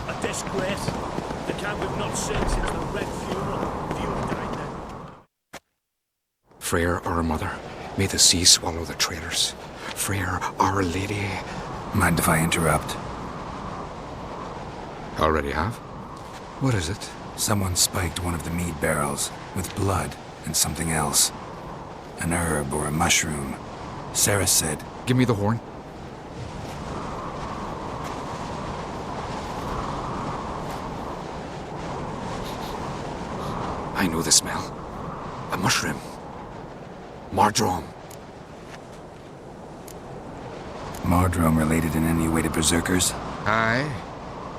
A disgrace. The camp we've not seen since the Red Funeral. Fuel died then. Freyr, our mother, may the sea swallow the traitors. Freyr, our lady. Mind if I interrupt? Already have? What is it? Someone spiked one of the mead barrels with blood and something else. An herb or a mushroom. Sarah said... Give me the horn. I know the smell. A mushroom. Mardrome. Mardrome related in any way to berserkers? Aye.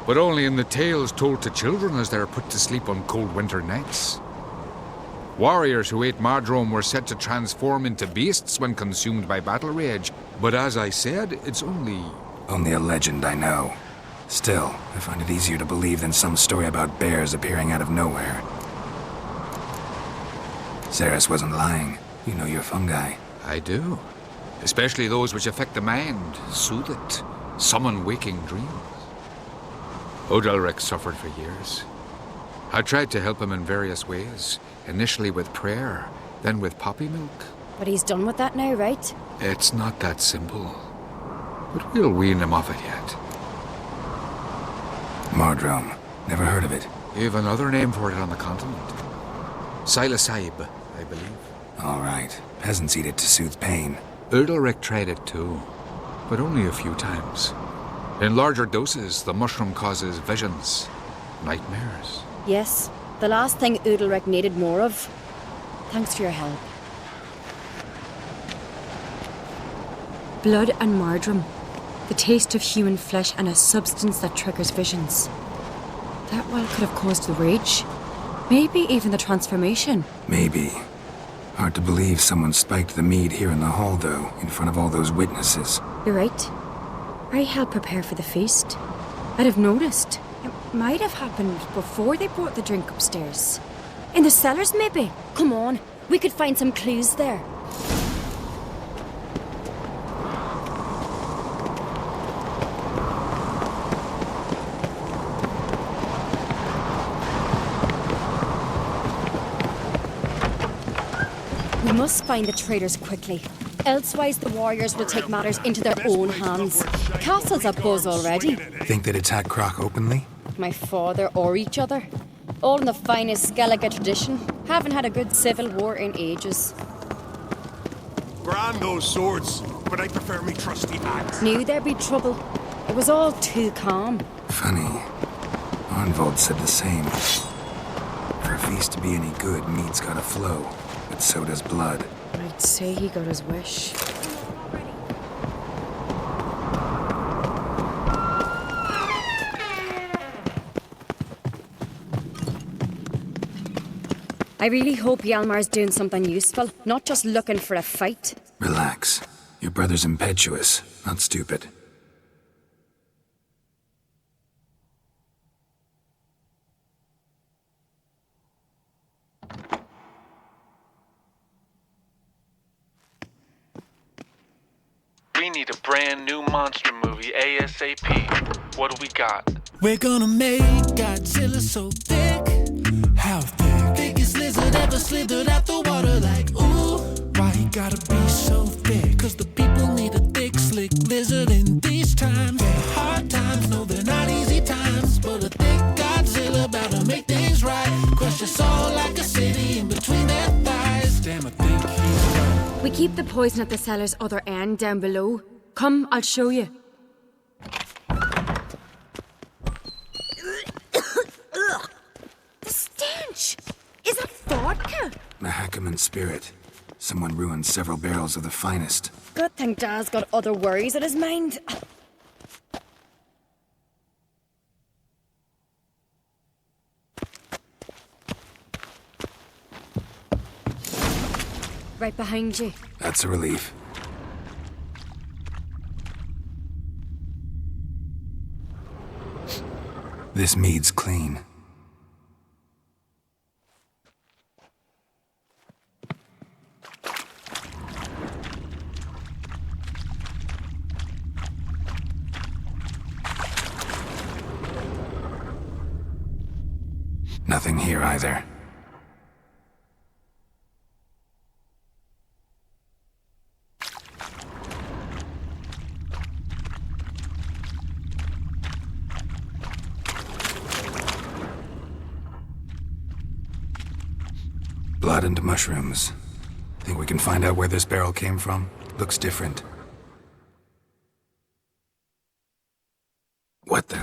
But only in the tales told to children as they're put to sleep on cold winter nights. Warriors who ate Mardrome were said to transform into beasts when consumed by battle rage. But as I said, it's only... Only a legend, I know. Still, I find it easier to believe than some story about bears appearing out of nowhere. Ceres wasn't lying. You know your fungi. I do. Especially those which affect the mind, soothe it, summon waking dreams. Odalric suffered for years. I tried to help him in various ways, initially with prayer, then with poppy milk. But he's done with that now, right? It's not that simple. But we'll wean him off it yet. Mardrome. Never heard of it. You have another name for it on the continent. Psilocybe, I believe. All right. Peasants eat it to soothe pain. Odalric tried it too, but only a few times. In larger doses, the mushroom causes visions, nightmares. Yes, the last thing Udalric needed more of. Thanks for your help. Blood and marjoram. The taste of human flesh and a substance that triggers visions. That well could have caused the rage. Maybe even the transformation. Maybe. Hard to believe someone spiked the mead here in the hall, though, in front of all those witnesses. You're right. I helped prepare for the feast. I'd have noticed. It might have happened before they brought the drink upstairs. In the cellars, maybe. Come on, we could find some clues there. We must find the traitors quickly. Elsewise, the warriors will take matters into their own hands. The castle's abuzz already. Think they'd attack Croc openly? My father or each other. All in the finest Skellige tradition. Haven't had a good civil war in ages. Grand those swords, but I prefer me trusty axe. Knew there'd be trouble. It was all too calm. Funny. Arnvold said the same. For a feast to be any good, meat's gotta flow. But so does blood. I'd say he got his wish. I really hope Hjalmar's doing something useful, not just looking for a fight. Relax. Your brother's impetuous, not stupid. We need a brand new monster movie ASAP. What do we got? We're gonna make Godzilla so thick. How thick? Biggest lizard ever slithered out the water like, ooh. Why he gotta be so thick? Cause the people need a thick, slick lizard in these times. They're hard times, no they're not easy times. But a thick Godzilla about to make things right. Crush us all like a city in between their thighs. Damn, I think he's right. We keep the poison at the cellar's other end down below. Come, I'll show you. The stench! Is that vodka? Mahakaman spirit. Someone ruined several barrels of the finest. Good thing Dad's got other worries in his mind. Right behind you. That's a relief. This mead's clean. Nothing here either. Blood and mushrooms. Think we can find out where this barrel came from? Looks different. What the?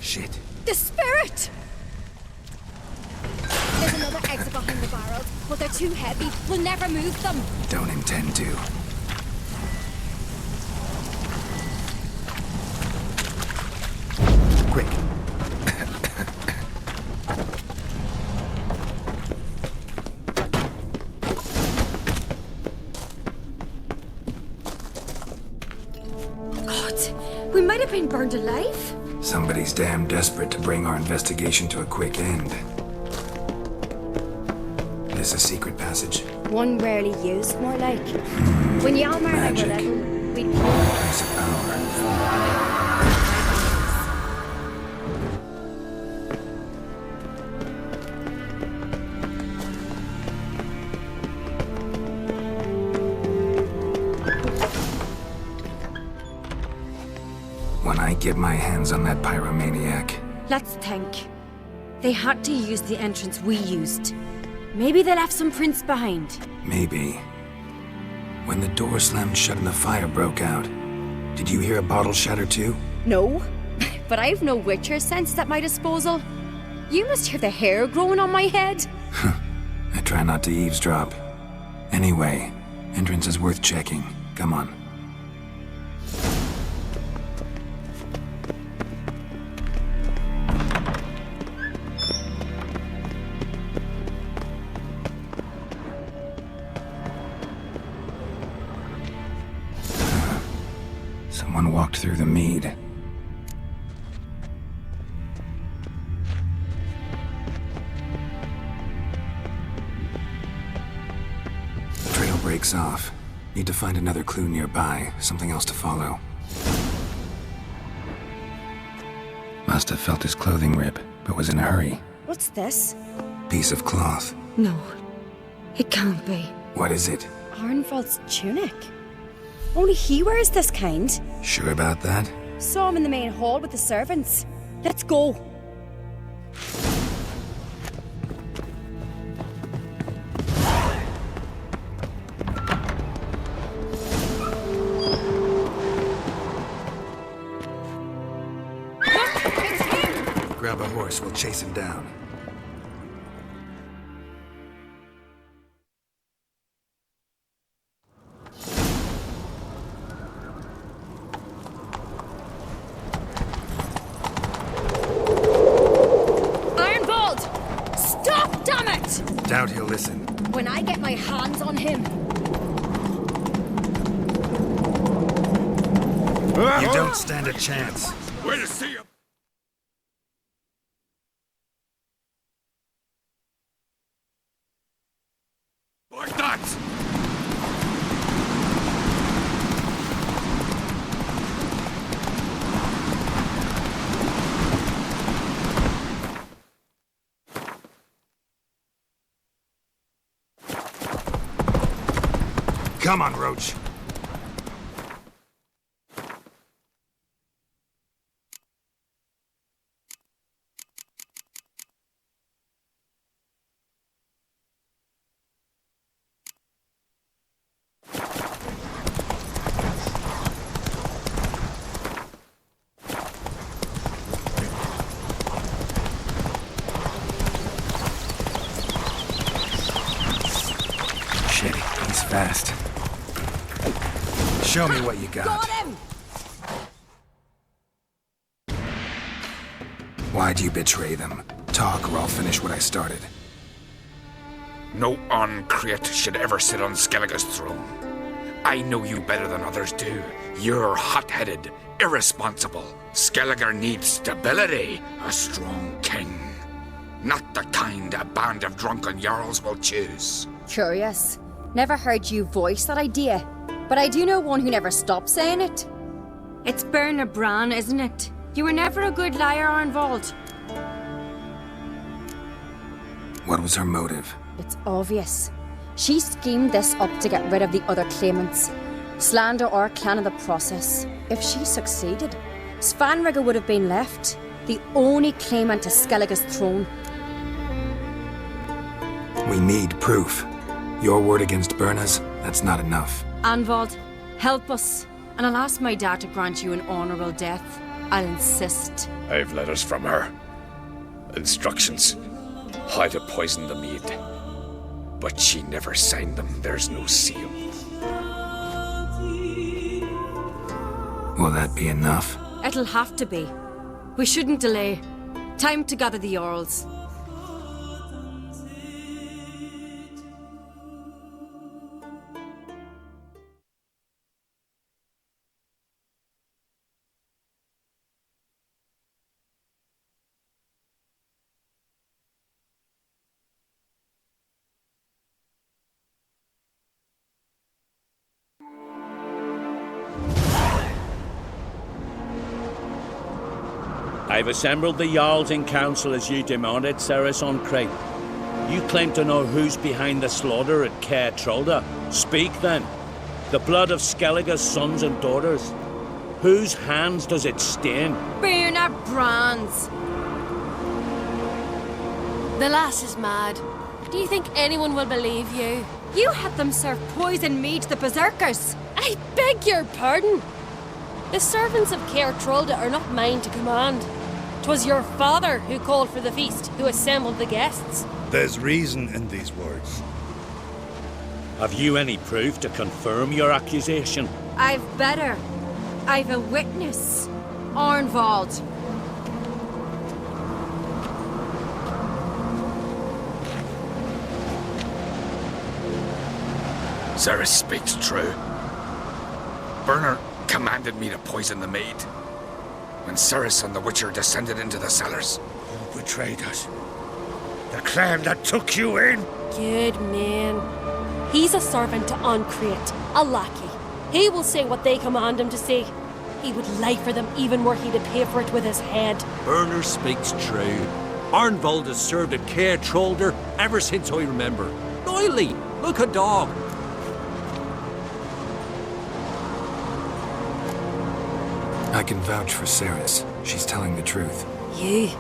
Shit. The spirit! There's another exit behind the barrels, but they're too heavy. We'll never move them. Don't intend to. Quick. God, we might have been burned alive. Somebody's damn desperate to bring our investigation to a quick end. This a secret passage? One rarely used, more like. When Hjalmar and I were little, we'd Place of power. When I get my hands on that pyromaniac. Let's think. They had to use the entrance we used. Maybe they left some prints behind. Maybe. When the door slammed shut and the fire broke out, did you hear a bottle shatter too? No, but I've no Witcher sense at my disposal. You must hear the hair growing on my head. I try not to eavesdrop. Anyway, Entrance is worth checking. Come on. Someone walked through the mead. Trail breaks off. Need to find another clue nearby, something else to follow. Must have felt his clothing rip, but was in a hurry. What's this? Piece of cloth. No, it can't be. What is it? Arnvald's tunic. Only he wears this kind. Sure about that? Saw him in the main hall with the servants. Let's go. Grab a horse, we'll chase him down. Arnvald! Stop, damn it! Doubt he'll listen. When I get my hands on him. You don't stand a chance. Where to see him? Like that! Come on, Roach. Shit, he's fast. Show me what you got. Got him! Why'd you betray them? Talk or I'll finish what I started. No Ancreit should ever sit on Skellige's throne. I know you better than others do. You're hot-headed, irresponsible. Skellige needs stability, a strong king. Not the kind a band of drunken jarls will choose. Curious. Never heard you voice that idea. But I do know one who never stops saying it. It's Berna Bran, isn't it? You were never a good liar, Arnvald. What was her motive? It's obvious. She schemed this up to get rid of the other claimants. Slander our clan in the process. If she succeeded, Svanrige would have been left, the only claimant to Skellige's throne. We need proof. Your word against Berna's, that's not enough. Arnvald, help us, and I'll ask my dad to grant you an honourable death. I'll insist. I've letters from her. Instructions. How to poison the mead. But she never signed them. There's no seal. Will that be enough? It'll have to be. We shouldn't delay. Time to gather the Jarls. I've assembled the Jarls in council as you demanded, Cerys Ancreit. You claim to know who's behind the slaughter at Caer Trolda. Speak then. The blood of Skellige's sons and daughters. Whose hands does it stain? Berna Bran's. The lass is mad. Do you think anyone will believe you? You had them serve poison mead to the berserkers. I beg your pardon. The servants of Caer Trolda are not mine to command. 'Twas your father who called for the feast, who assembled the guests. There's reason in these words. Have you any proof to confirm your accusation? I've better. I've a witness. Arnvald. Cerys speaks true. Bernard commanded me to poison the maid. When Cerys and the Witcher descended into the cellars. You betrayed us. The clan that took you in. Good man. He's a servant to Ancrate, a lackey. He will say what they command him to say. He would lie for them even were he to pay for it with his head. Bernard speaks true. Arnvald has served at Caer Trollder ever since I remember. Loyally, look a dog. I can vouch for Cerys. She's telling the truth. You?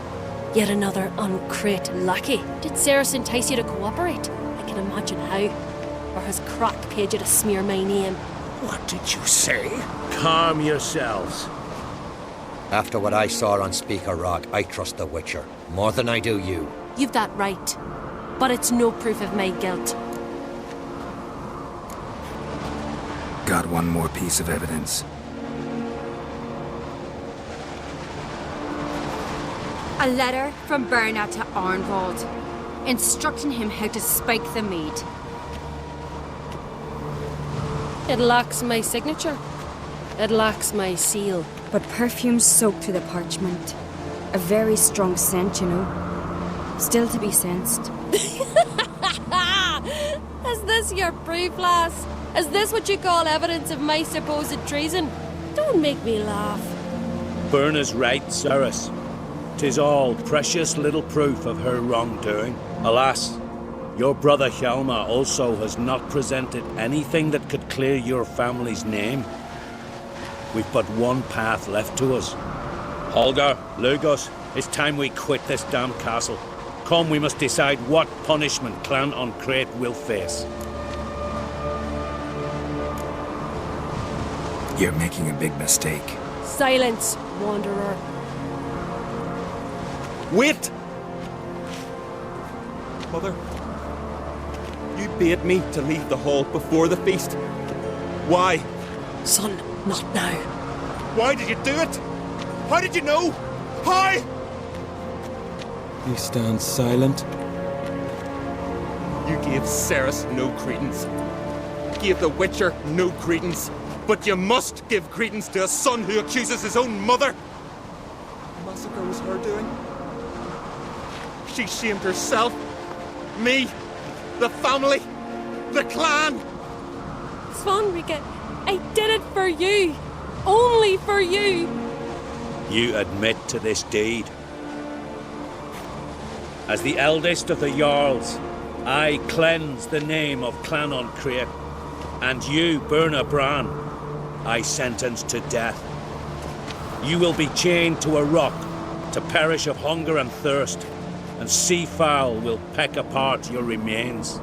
Yet another Ancrate lackey. Did Cerys entice you to cooperate? I can imagine how. Or has Crack paid you to smear my name? What did you say? Calm yourselves. After what I saw on Speaker Rock, I trust the Witcher. More than I do you. You've that right. But it's no proof of my guilt. Got one more piece of evidence. A letter from Berna to Arnvald, instructing him how to spike the mead. It lacks my signature. It lacks my seal. But perfume soaked through the parchment. A very strong scent, you know. Still to be sensed. Is this your proof, lass? Is this what you call evidence of my supposed treason? Don't make me laugh. Berna's right, Cerys. 'Tis all precious little proof of her wrongdoing. Alas, your brother Hjalmar also has not presented anything that could clear your family's name. We've but one path left to us. Holger, Lugos, it's time we quit this damn castle. Come, we must decide what punishment Clan Ancrate will face. You're making a big mistake. Silence, wanderer. Wait! Mother, you bade me to leave the hall before the feast. Why? Son, not now. Why did you do it? How did you know? How? He stands silent. You gave Cerys no credence. Gave the Witcher no credence. But you must give credence to a son who accuses his own mother. The massacre was her doing. She shamed herself, me, the family, the clan. Svanrika, I did it for you. Only for you. You admit to this deed. As the eldest of the Jarls, I cleanse the name of Clan Ancrate, and you, Berna Bran, I sentence to death. You will be chained to a rock to perish of hunger and thirst, and sea fowl will peck apart your remains.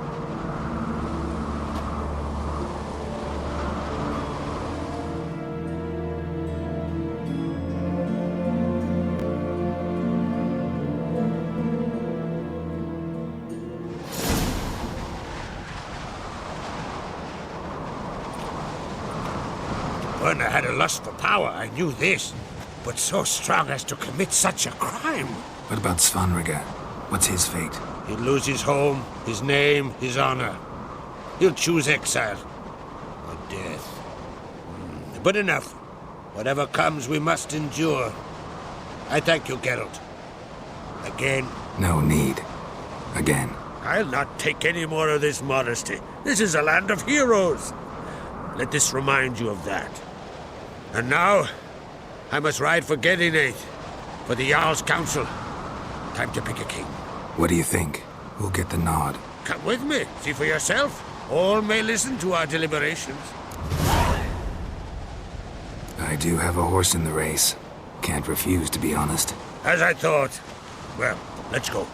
Berna had a lust for power, I knew this. But so strong as to commit such a crime. What about Svanrika? What's his fate? He'll lose his home, his name, his honor. He'll choose exile. Or death. But enough. Whatever comes, we must endure. I thank you, Geralt. Again. No need. Again. I'll not take any more of this modesty. This is a land of heroes. Let this remind you of that. And now, I must ride for Gedinath, for the Jarl's Council. Time to pick a king. What do you think? Who'll get the nod? Come with me, see for yourself. All may listen to our deliberations. I do have a horse in the race. Can't refuse, to be honest. As I thought. Well, let's go.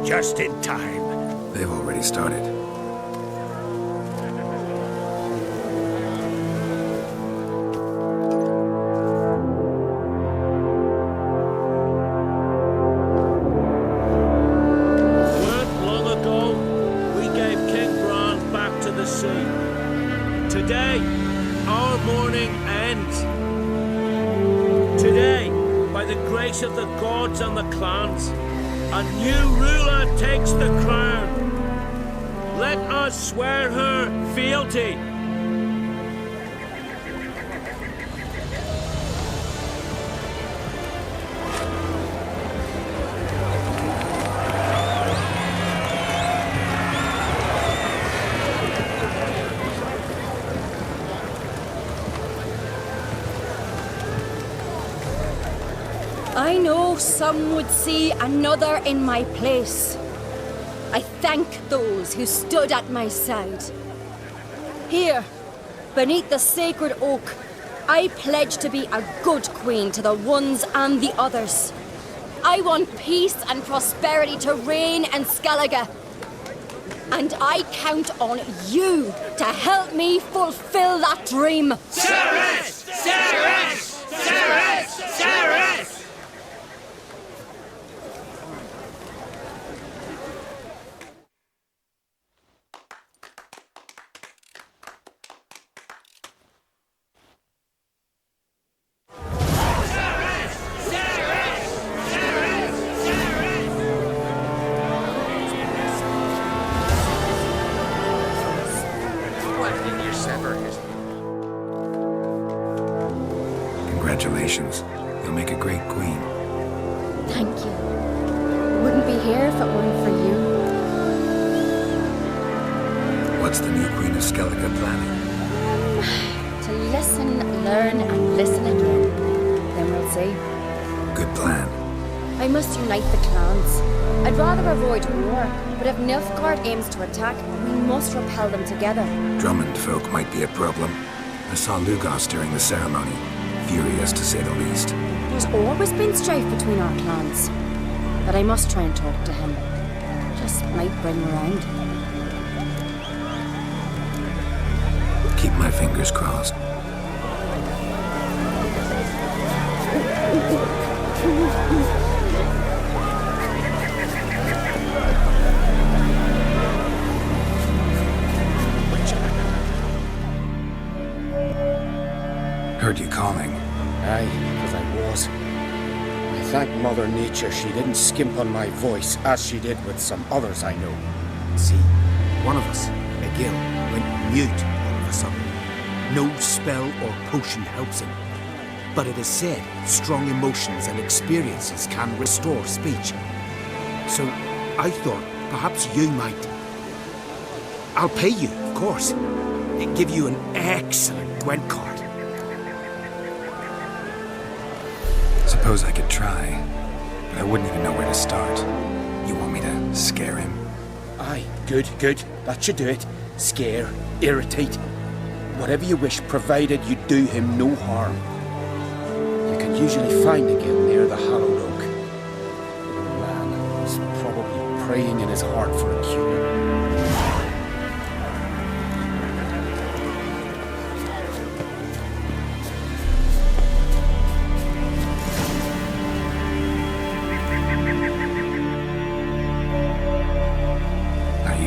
you just in time. They've already started. Weren't long ago, we gave King Bran back to the sea. Today, our mourning ends. Today, by the grace of the gods and the clans, a new ruler takes the crown. Let us swear her fealty. I know some would see another in my place. I thank those who stood at my side. Here, beneath the sacred oak, I pledge to be a good queen to the ones and the others. I want peace and prosperity to reign in Skellige. And I count on you to help me fulfill that dream. Cerys! Cerys! Cerys! Cerys! Congratulations. You'll make a great queen. Thank you. Wouldn't be here if it weren't for you. What's the new Queen of Skellige planning? To listen, learn, and listen again. Then we'll see. Good plan. I must unite the clans. I'd rather avoid war, but if Nilfgaard aims to attack, we must repel them together. Drummond folk might be a problem. I saw Lugos during the ceremony. Furious, to say the least. There's always been strife between our clans. But I must try and talk to him. Just might bring him around. Keep my fingers crossed. Heard you calling. Aye, because I was. I thank Mother Nature she didn't skimp on my voice, as she did with some others I know. See, one of us, Egil, went mute all of a sudden. No spell or potion helps him. But it is said strong emotions and experiences can restore speech. So I thought perhaps you might. I'll pay you, of course. And give you an excellent Gwent card. Suppose I could try, but I wouldn't even know where to start. You want me to scare him? Aye, good, good. That should do it. Scare, irritate. Whatever you wish, provided you do him no harm. You can usually find Egil near the Hallowed Oak. The man is probably praying in his heart for a cure.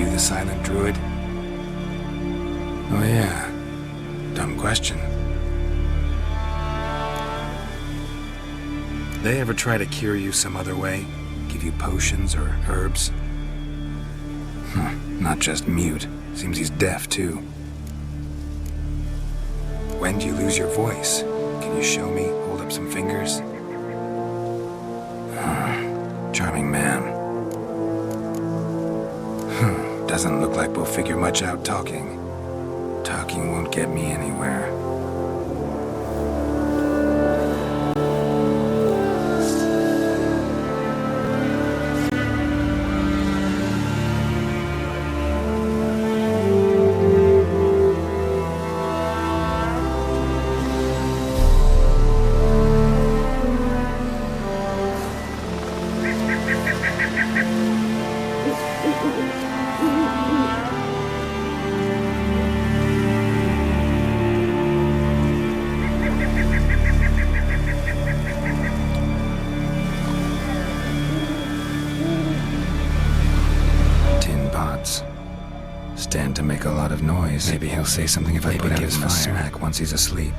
The silent druid? Oh yeah. Dumb question. They ever try to cure you some other way? Give you potions or herbs? Not just mute. Seems he's deaf too. When do you lose your voice? Can you show me? Hold up some fingers? Charming man. Doesn't look like we'll figure much out talking. Talking won't get me anywhere. Stand to make a lot of noise. Maybe he'll say something if I put out his fire. Smack once he's asleep.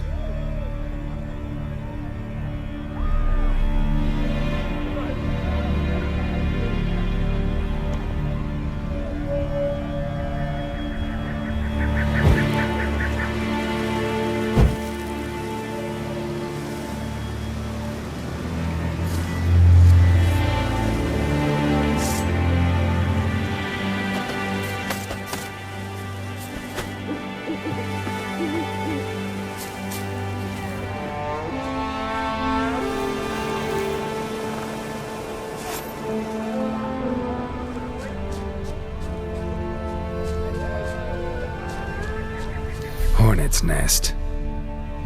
Hornet's nest.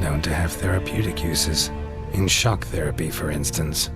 Known to have therapeutic uses. In shock therapy, for instance.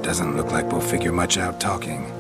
Doesn't look like we'll figure much out talking.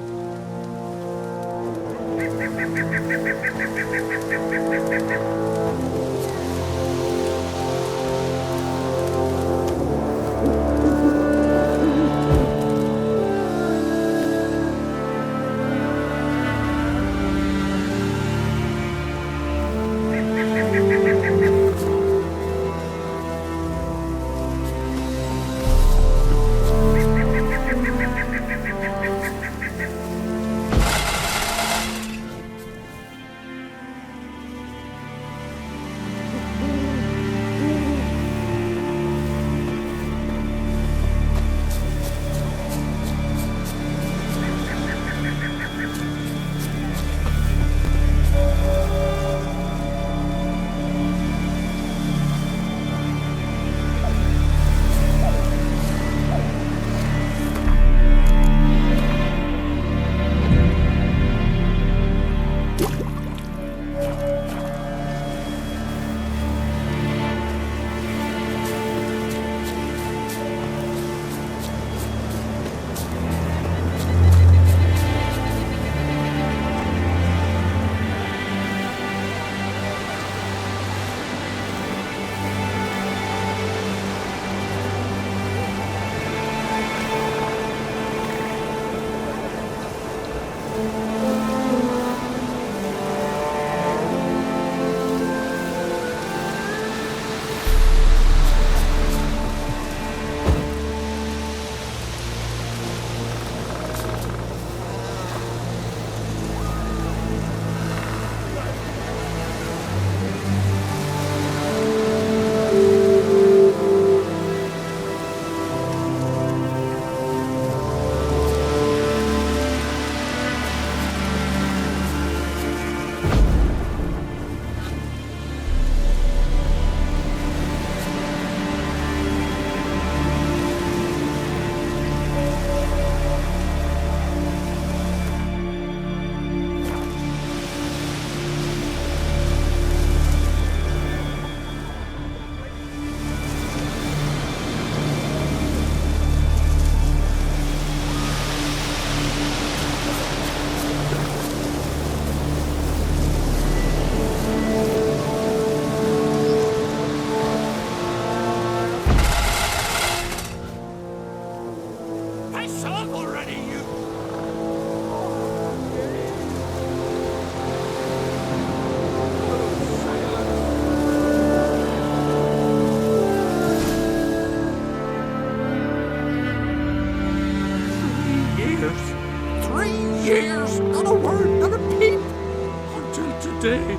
day.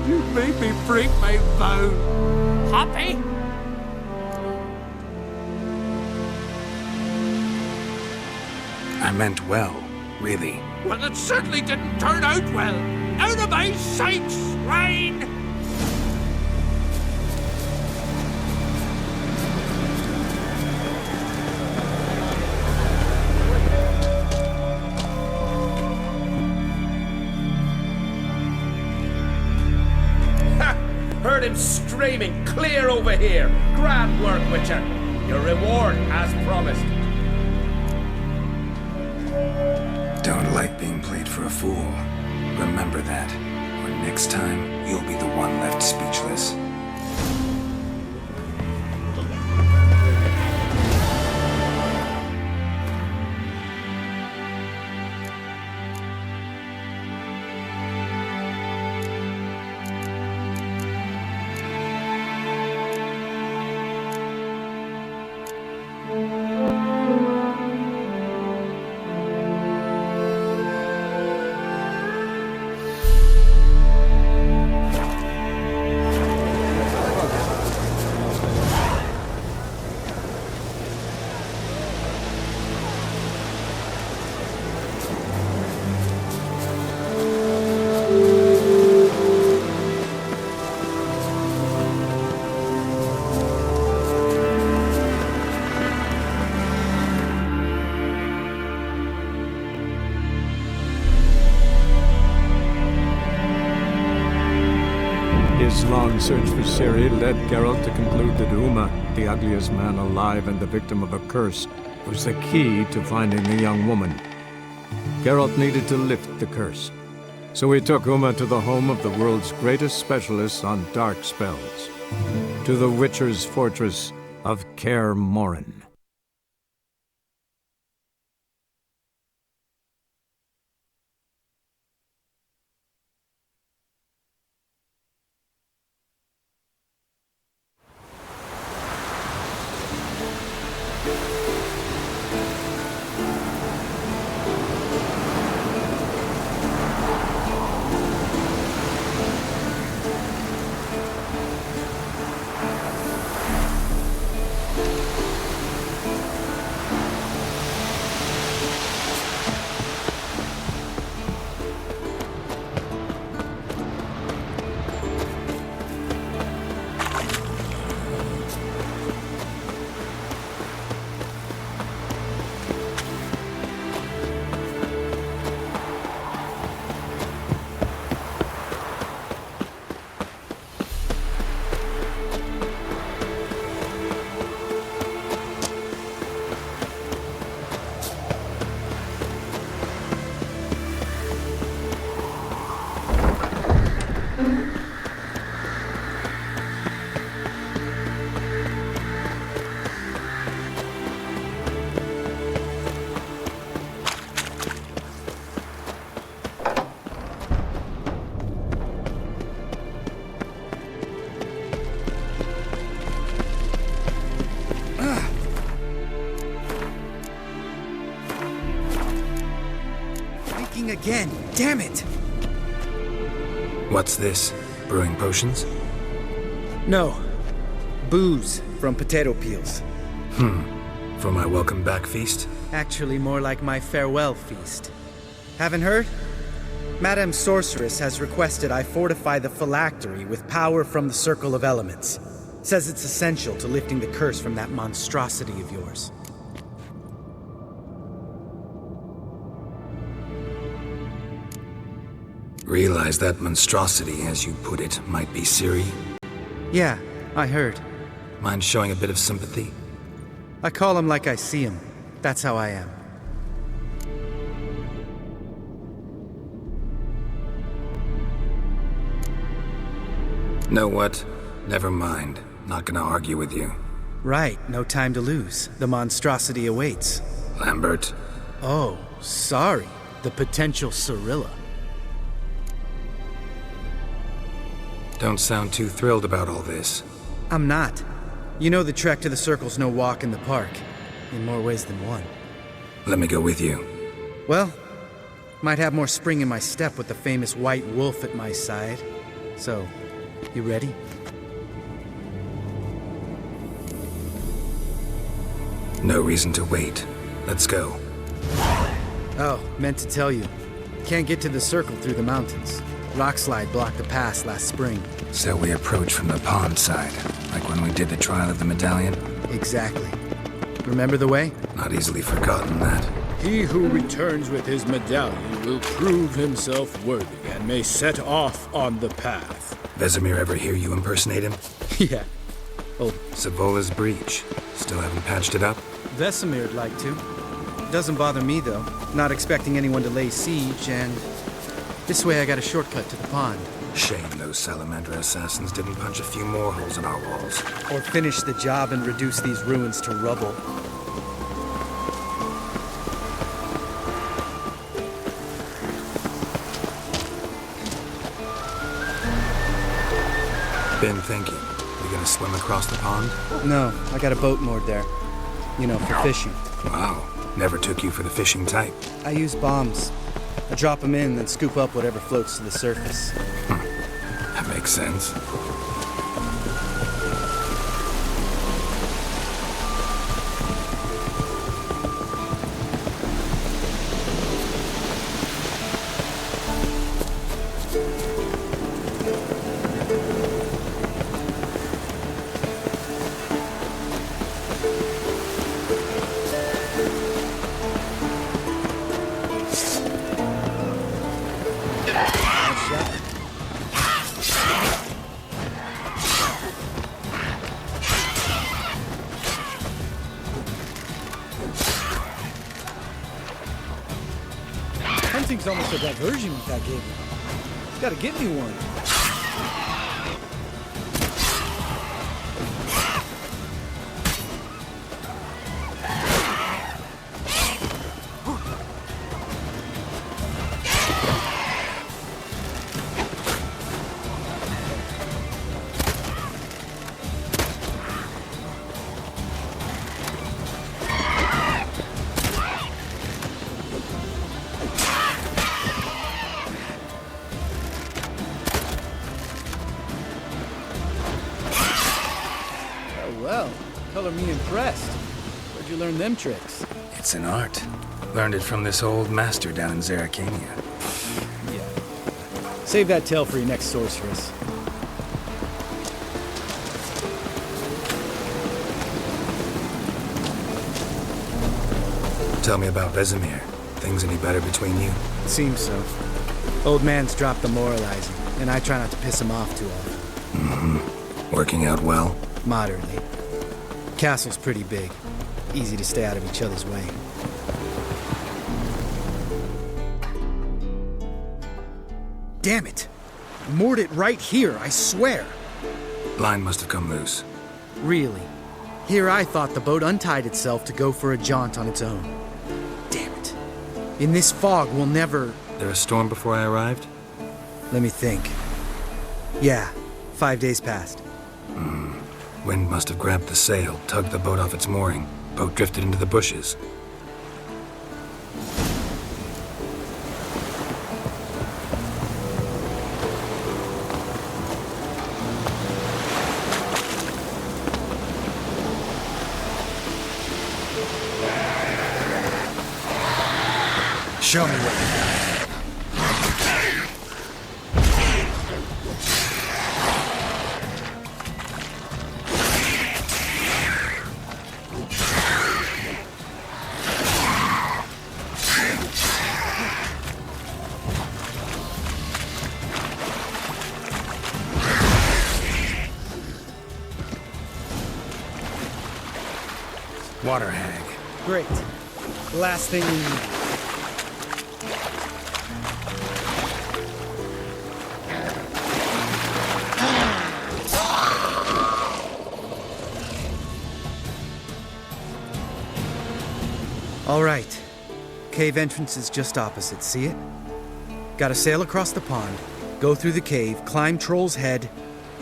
You made me break my vow. Happy? meant well, really. Well, it certainly didn't turn out well. Out of my sight, swine! Heard him screaming, clear over here. Grand work, Witcher. Your reward as promised. Don't like being played for a fool. Remember that. Or next time, you'll be the one left speechless. His long search for Ciri led Geralt to conclude that Uma, the ugliest man alive and the victim of a curse, was the key to finding the young woman. Geralt needed to lift the curse, so he took Uma to the home of the world's greatest specialist on dark spells, to the Witcher's fortress of Kaer Morhen. Again, damn it! What's this? Brewing potions? No. Booze from potato peels. For my welcome back feast? Actually, more like my farewell feast. Haven't heard? Madame Sorceress has requested I fortify the phylactery with power from the Circle of Elements. Says it's essential to lifting the curse from that monstrosity of yours. Realize that monstrosity, as you put it, might be Ciri? Yeah, I heard. Mind showing a bit of sympathy? I call him like I see him. That's how I am. Know what? Never mind. Not gonna argue with you. Right, no time to lose. The monstrosity awaits. Lambert. Oh, sorry. The potential Cirilla. Don't sound too thrilled about all this. I'm not. You know the trek to the Circle's no walk in the park. In more ways than one. Let me go with you. Well, might have more spring in my step with the famous White Wolf at my side. So, you ready? No reason to wait. Let's go. Oh, meant to tell you. Can't get to the circle through the mountains. Rockslide blocked the pass last spring. So we approach from the pond side, like when we did the trial of the medallion? Exactly. Remember the way? Not easily forgotten, that. He who returns with his medallion will prove himself worthy and may set off on the path. Vesemir ever hear you impersonate him? Yeah. Oh. Savola's breach. Still haven't patched it up? Vesemir'd like to. Doesn't bother me, though. Not expecting anyone to lay siege, and this way I got a shortcut to the pond. Shame those Salamandra assassins didn't punch a few more holes in our walls. Or finish the job and reduce these ruins to rubble. Been thinking. You gonna swim across the pond? No, I got a boat moored there. You know, for fishing. Wow. Never took you for the fishing type. I use bombs. I drop them in, then scoop up whatever floats to the surface. That makes sense. Hunting's almost a diversion with that game. Gotta get me one. Well, color me impressed. Where'd you learn them tricks? It's an art. Learned it from this old master down in Zerrikania. Yeah. Save that tale for your next sorceress. Tell me about Vesemir. Things any better between you? Seems so. Old man's dropped the moralizing, and I try not to piss him off too often. Mm-hmm. Working out well? Moderately. Castle's pretty big. Easy to stay out of each other's way. Damn it! Moored it right here, I swear! Line must have come loose. Really? Here I thought the boat untied itself to go for a jaunt on its own. Damn it. In this fog, we'll never... There a storm before I arrived? Let me think. Yeah, 5 days passed. Wind must have grabbed the sail, tugged the boat off its mooring. Boat drifted into the bushes. Show me what you got. Water hag. Great. The last thing we need. All right. Cave entrance is just opposite, see it? Gotta sail across the pond, go through the cave, climb Troll's Head,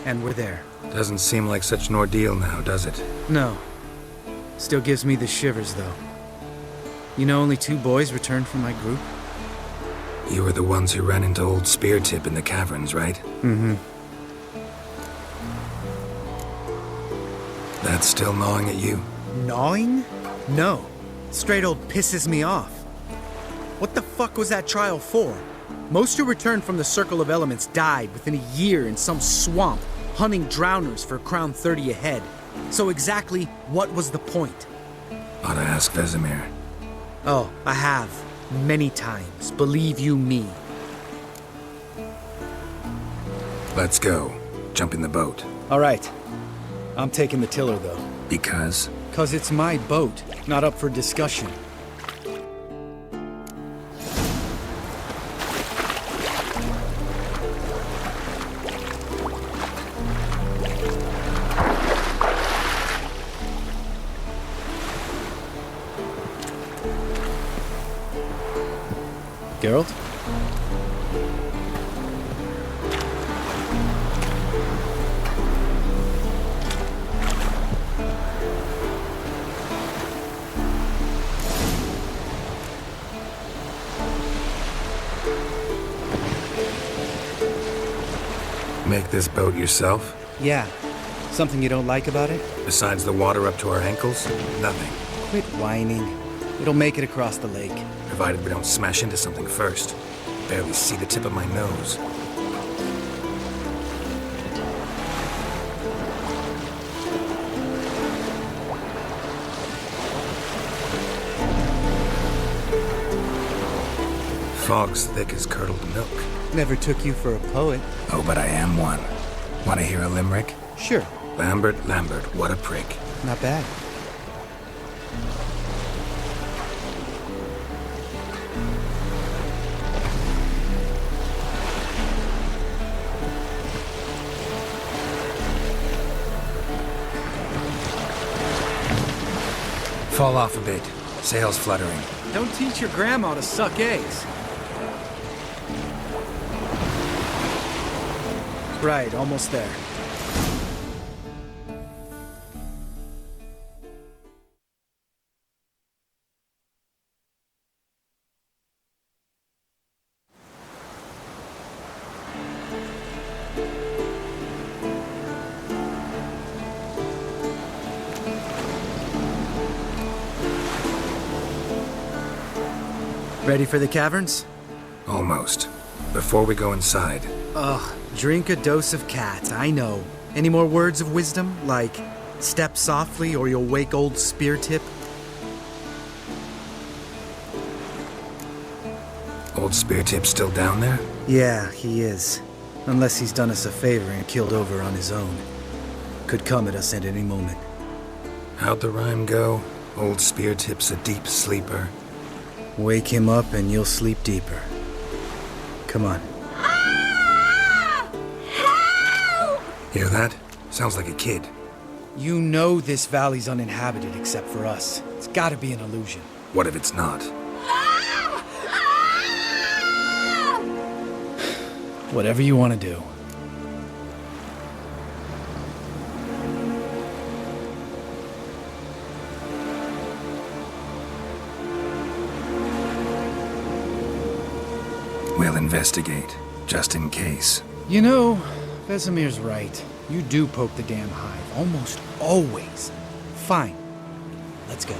and we're there. Doesn't seem like such an ordeal now, does it? No. Still gives me the shivers, though. You know only 2 boys returned from my group? You were the ones who ran into old Speartip in the caverns, right? Mm-hmm. That's still gnawing at you? Gnawing? No. Straight old pisses me off. What the fuck was that trial for? Most who returned from the Circle of Elements died within a year in some swamp, hunting drowners for Crown 30 a head. So exactly what was the point? Ought to ask Vesemir. Oh, I have. Many times, believe you me. Let's go. Jump in the boat. All right. I'm taking the tiller, though. Because? 'Cause it's my boat, not up for discussion. Geralt? Make this boat yourself? Yeah. Something you don't like about it? Besides the water up to our ankles? Nothing. Quit whining. It'll make it across the lake. Provided we don't smash into something first. Barely see the tip of my nose. Fog's thick as curdled milk. Never took you for a poet. Oh, but I am one. Want to hear a limerick? Sure. Lambert, what a prick. Not bad. Fall off a bit. Sails fluttering. Don't teach your grandma to suck eggs. Right, almost there. Ready for the caverns? Almost. Before we go inside. Ugh, drink a dose of cat, I know. Any more words of wisdom, like step softly or you'll wake old Spear Tip? Old Spear Tip's still down there? Yeah, he is. Unless he's done us a favor and killed over on his own. Could come at us at any moment. How'd the rhyme go? Old Spear Tip's a deep sleeper. Wake him up and you'll sleep deeper. Come on. Hear that? Sounds like a kid. You know this valley's uninhabited except for us. It's gotta be an illusion. What if it's not? Whatever you want to do. We'll investigate, just in case. You know, Vesemir's right. You do poke the damn hive, almost always. Fine. Let's go.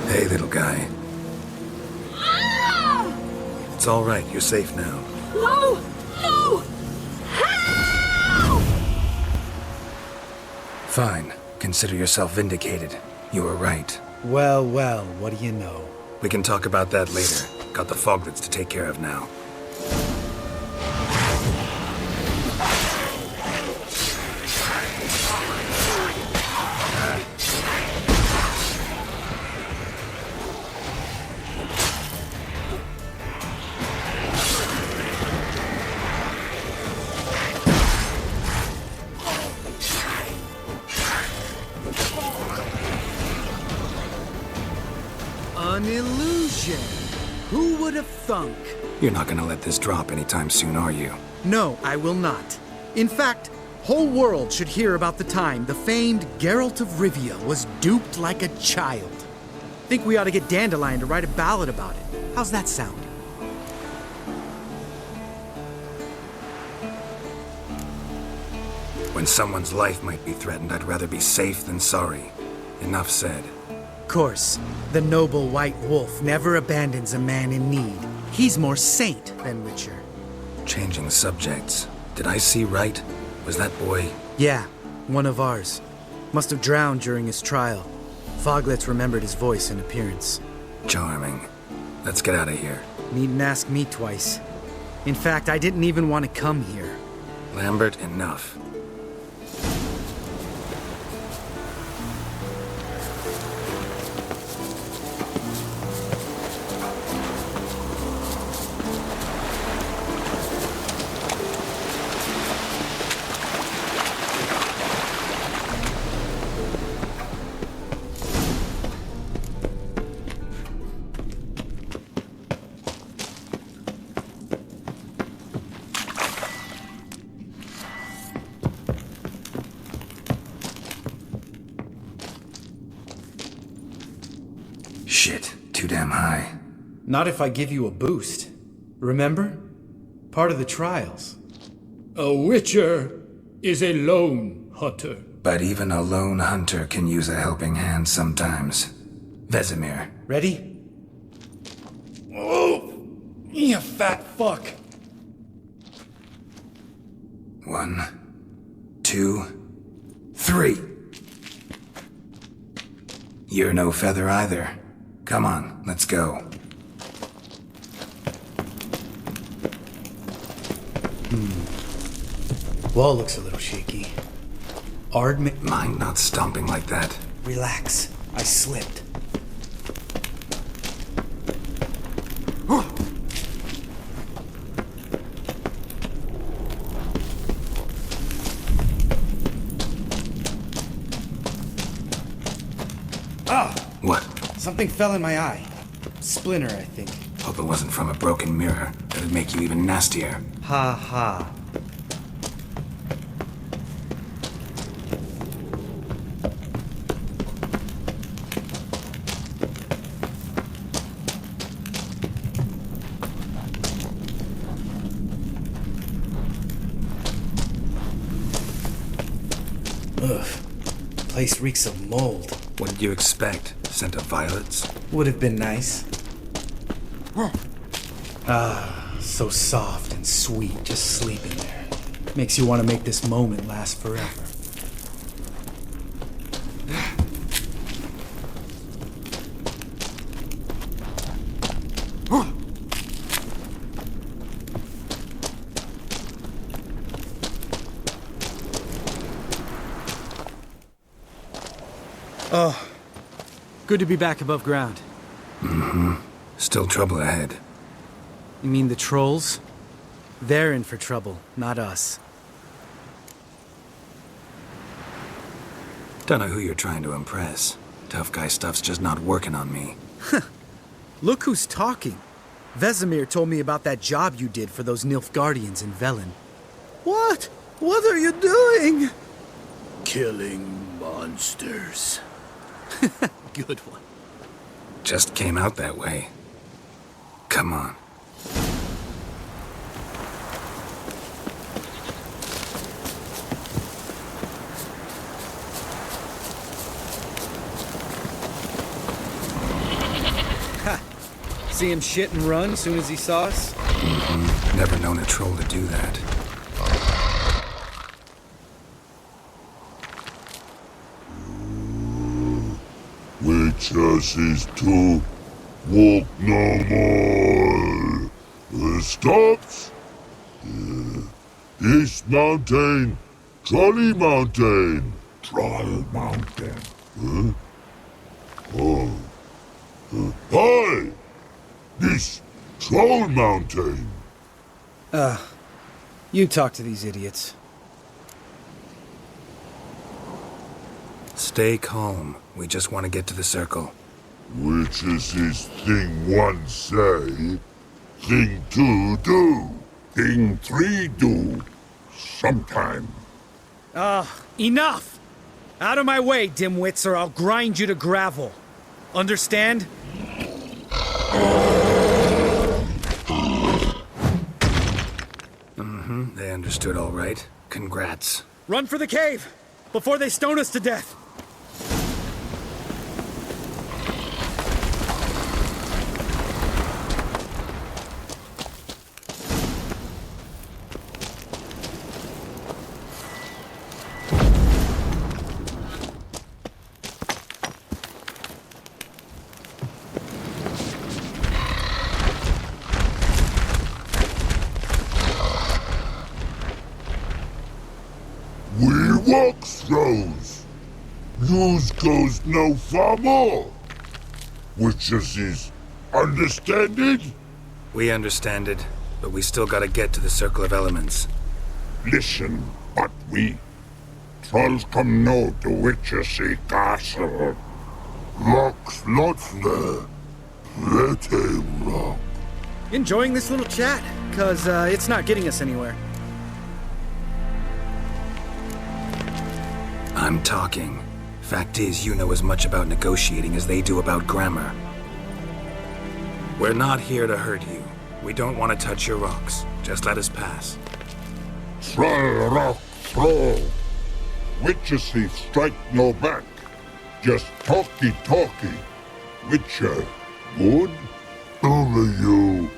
Hey, little guy. It's all right. You're safe now. No! No! Help! Fine. Consider yourself vindicated. You were right. Well, well, what do you know? We can talk about that later. Got the foglets to take care of now. An illusion. Who would have thunk? You're not gonna let this drop anytime soon, are you? No, I will not. In fact, whole world should hear about the time the famed Geralt of Rivia was duped like a child. think we ought to get Dandelion to write a ballad about it. How's that sound? When someone's life might be threatened, I'd rather be safe than sorry. Enough said. Of course, the noble white wolf never abandons a man in need. He's more saint than Witcher. Changing subjects. Did I see right? Was that boy? Yeah, one of ours. Must have drowned during his trial. Foglets remembered his voice and appearance. Charming. Let's get out of here. Needn't ask me twice. In fact, I didn't even want to come here. Lambert, enough. Shit, too damn high. Not if I give you a boost. Remember? Part of the trials. A Witcher is a lone hunter. But even a lone hunter can use a helping hand sometimes. Vesemir. Ready? Oh, you fat fuck. 1, 2, 3. You're no feather either. Come on, let's go. Wall looks a little shaky. Mind not stomping like that. Relax. I slipped. What? Something fell in my eye. Splinter, I think. Hope it wasn't from a broken mirror. That'd make you even nastier. Ha ha. Ugh. The place reeks of mold. What did you expect? Scent of violets? Would have been nice. Ah, so soft and sweet just sleeping there. Makes you want to make this moment last forever. Oh, good to be back above ground. Mm-hmm. Still trouble ahead. You mean the trolls? They're in for trouble, not us. Don't know who you're trying to impress. Tough guy stuff's just not working on me. Look who's talking. Vesemir told me about that job you did for those Nilfgaardians in Velen. What? What are you doing? Killing monsters. Good one. Just came out that way. Come on. Ha! See him shit and run soon as he saw us? Mm-hmm. Never known a troll to do that. Witcher is to walk no more. Stops? East Mountain, Trolley Mountain. Troll Mountain. Huh? Oh. Hi! This Troll Mountain. You talk to these idiots. Stay calm. We just want to get to the circle. Which is his thing one say, thing two do, thing three do, sometime. Enough! Out of my way, dimwits, or I'll grind you to gravel. Understand? Mm-hmm. They understood all right. Congrats. Run for the cave! Before they stone us to death! We walk throws. News goes no far more. Witches is understanded? We understand it, but we still gotta get to the Circle of Elements. Listen, but we trolls come no to Witchessy Castle. Rocks lots there. Pretty rock. Enjoying this little chat? Cause it's not getting us anywhere. I'm talking. Fact is, you know as much about negotiating as they do about grammar. We're not here to hurt you. We don't want to touch your rocks. Just let us pass. Troll rock throw. Witchessy strike no back. Just talky. Witcher, good? Only you.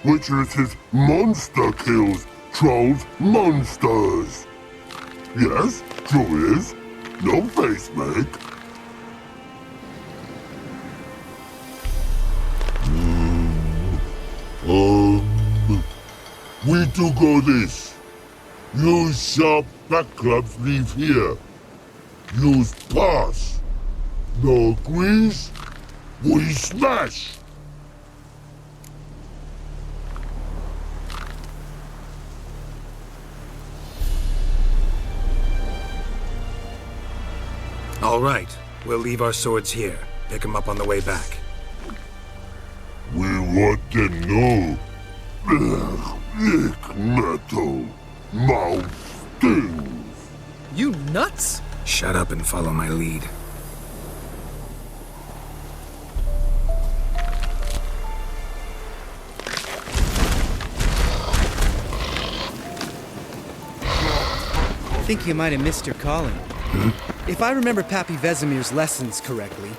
Witchess's monster kills trolls monsters. Yes, true is. No face make. We do go this. Use sharp back clubs leave here. Use pass. No agrees? We smash. All right. We'll leave our swords here. Pick them up on the way back. We want to know. Lick metal. Mouth stings. You nuts? Shut up and follow my lead. I think you might have missed your calling. If I remember Pappy Vesemir's lessons correctly,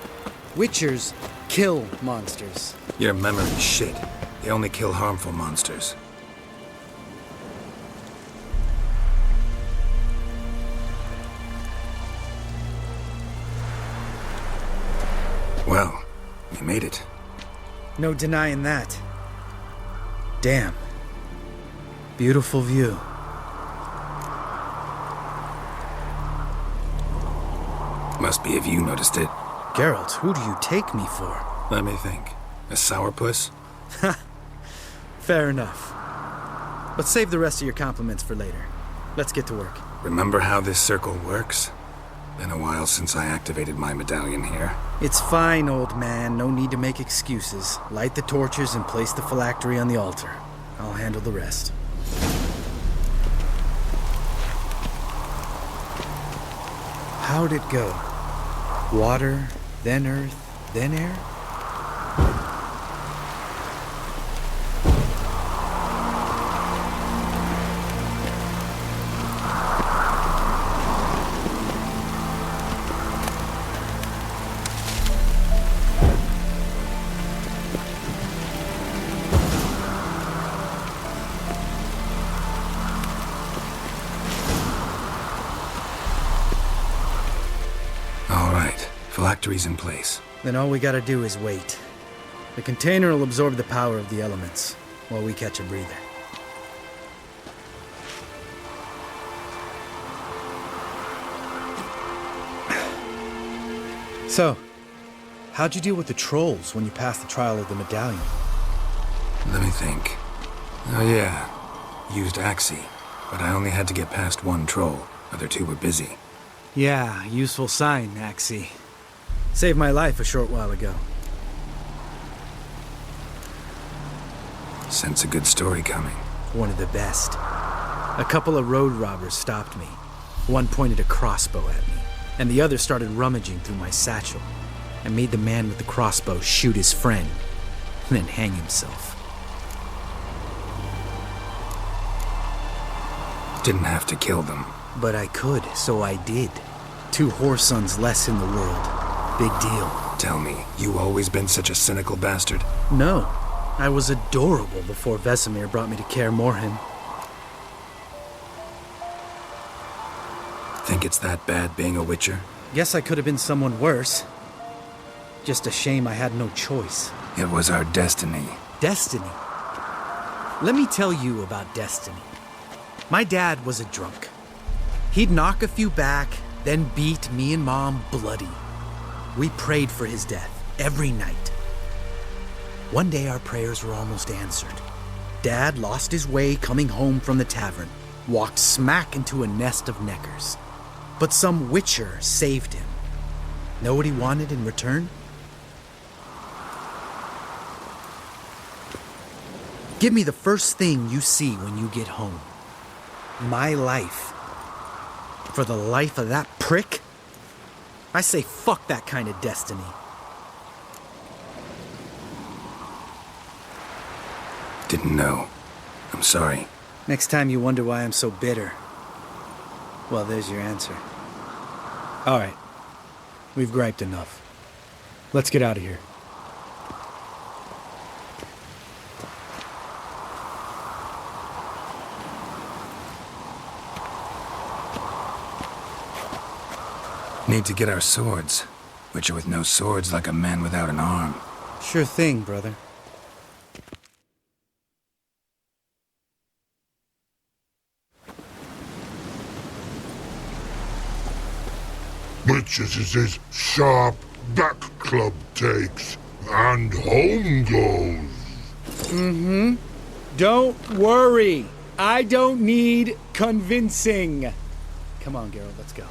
Witchers kill monsters. Your memory's shit. They only kill harmful monsters. Well, you made it. No denying that. Damn. Beautiful view. Must be if you noticed it. Geralt, who do you take me for? Let me think. A sourpuss? Fair enough. But save the rest of your compliments for later. Let's get to work. Remember how this circle works? Been a while since I activated my medallion here. It's fine, old man. No need to make excuses. Light the torches and place the phylactery on the altar. I'll handle the rest. How'd it go? Water, then earth, then air? Phylactery's in place. Then all we gotta do is wait. The container will absorb the power of the elements, while we catch a breather. So, how'd you deal with the trolls when you passed the trial of the medallion? Let me think. Oh yeah, used Axii, but I only had to get past one troll. Other two were busy. Yeah, useful sign, Axii. Saved my life a short while ago. Sense a good story coming. One of the best. A couple of road robbers stopped me. One pointed a crossbow at me, and the other started rummaging through my satchel. and made the man with the crossbow shoot his friend, and then hang himself. Didn't have to kill them. But I could, so I did. 2 whoresons less in the world. Big deal. Tell me, you always been such a cynical bastard? No. I was adorable before Vesemir brought me to Kaer Morhen. Think it's that bad being a Witcher? Guess I could have been someone worse. Just a shame I had no choice. It was our destiny. Destiny? Let me tell you about destiny. My dad was a drunk. He'd knock a few back, then beat me and Mom bloody. We prayed for his death every night. One day our prayers were almost answered. Dad lost his way coming home from the tavern, walked smack into a nest of neckers. But some Witcher saved him. Know what he wanted in return? Give me the first thing you see when you get home. My life. For the life of that prick? I say fuck that kind of destiny. Didn't know. I'm sorry. Next time you wonder why I'm so bitter, well, there's your answer. All right. We've griped enough. Let's get out of here. Need to get our swords. Witcher with no swords like a man without an arm. Sure thing, brother. Much as his sharp back club takes, and home goes. Mm-hmm. Don't worry. I don't need convincing. Come on, Geralt, let's go.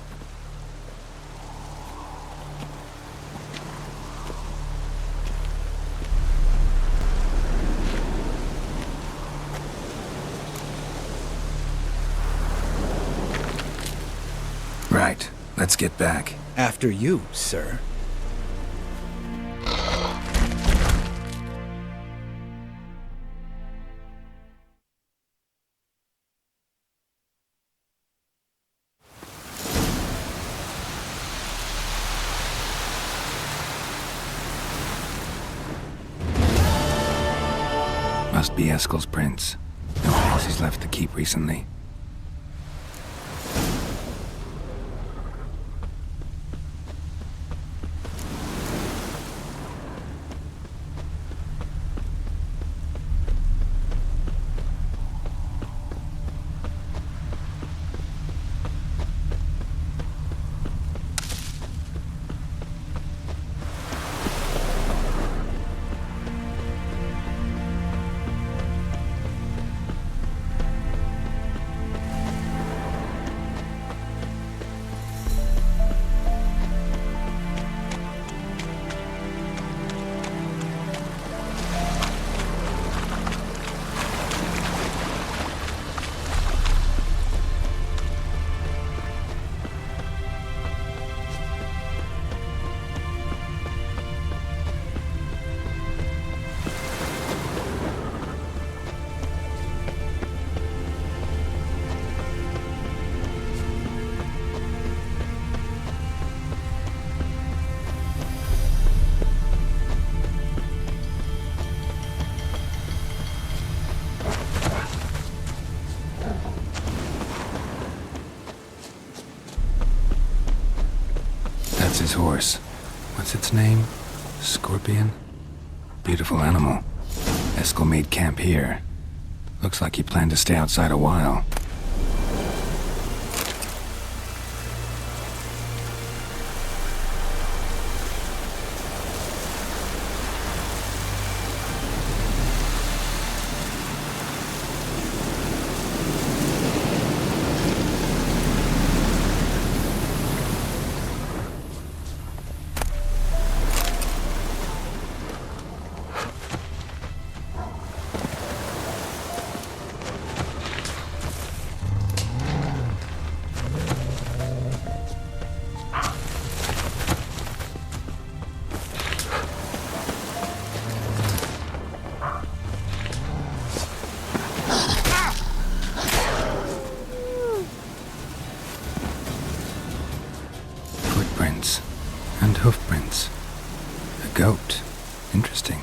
Right. Let's get back. After you, sir. Must be Eskel's prince. No place he's left the keep recently. That's his horse. What's its name? Scorpion? Beautiful animal. Eskel made camp here. Looks like he planned to stay outside a while. And hoofprints. A goat. Interesting.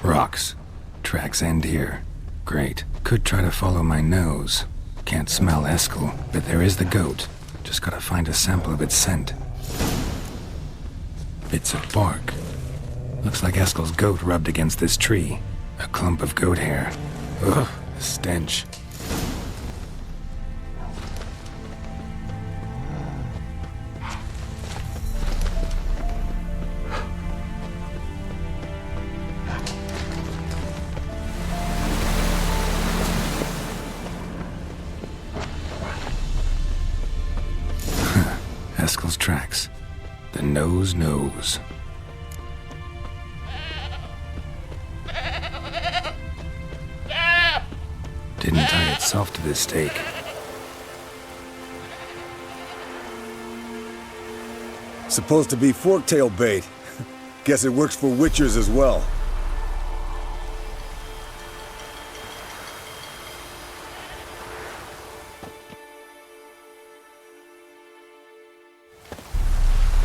Rocks. Tracks end here. Great. Could try to follow my nose. Can't smell Eskel, but there is the goat. Just gotta find a sample of its scent. Bits of bark. Looks like Eskel's goat rubbed against this tree. A clump of goat hair. Ugh, the stench. Eskel's tracks. The nose knows. Didn't tie itself to this stake. Supposed to be forktail bait. Guess it works for witchers as well.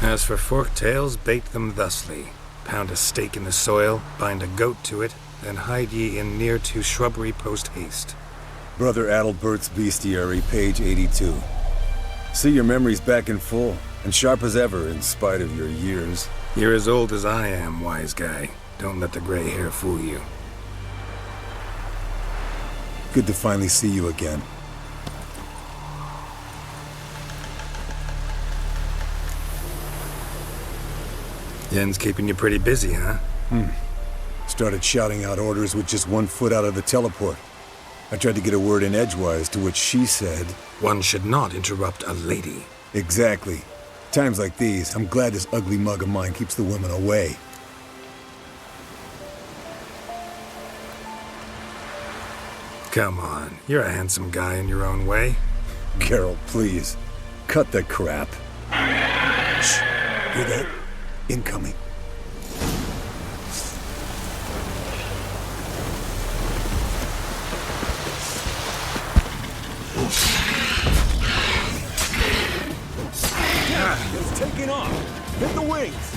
As for forktails, bait them thusly. Pound a stake in the soil, bind a goat to it, then hide ye in near to shrubbery post haste. Brother Adalbert's Bestiary, page 82. See, your memory's back in full, and sharp as ever in spite of your years. You're as old as I am, wise guy. Don't let the gray hair fool you. Good to finally see you again. Yen's keeping you pretty busy, huh? Started shouting out orders with just 1 foot out of the teleport. I tried to get a word in edgewise, to which she said... One should not interrupt a lady. Exactly. Times like these, I'm glad this ugly mug of mine keeps the women away. Come on, you're a handsome guy in your own way. Geralt, please. Cut the crap. Shh. Hear that? Incoming. It's taking off. Hit the wings.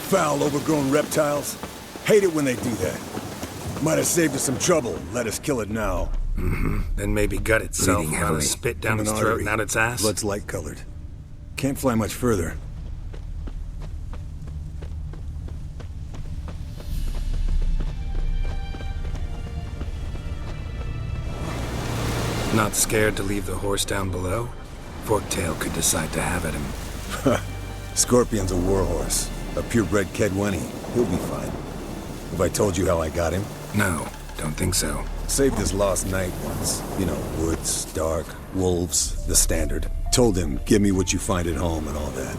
Foul, overgrown reptiles. Hate it when they do that. Might have saved us some trouble. Let us kill it now. Then maybe gut itself, Bleeding out heavily. of spit down From its an throat artery. and out its ass. Blood's light-colored. Can't fly much further. Not scared to leave the horse down below? Forktail could decide to have at him. Scorpion's a warhorse. A purebred Kedwenny. He'll be fine. Have I told you how I got him? No, don't think so. Saved his lost night once. You know, woods, dark, wolves, the standard. Told him, give me what you find at home and all that.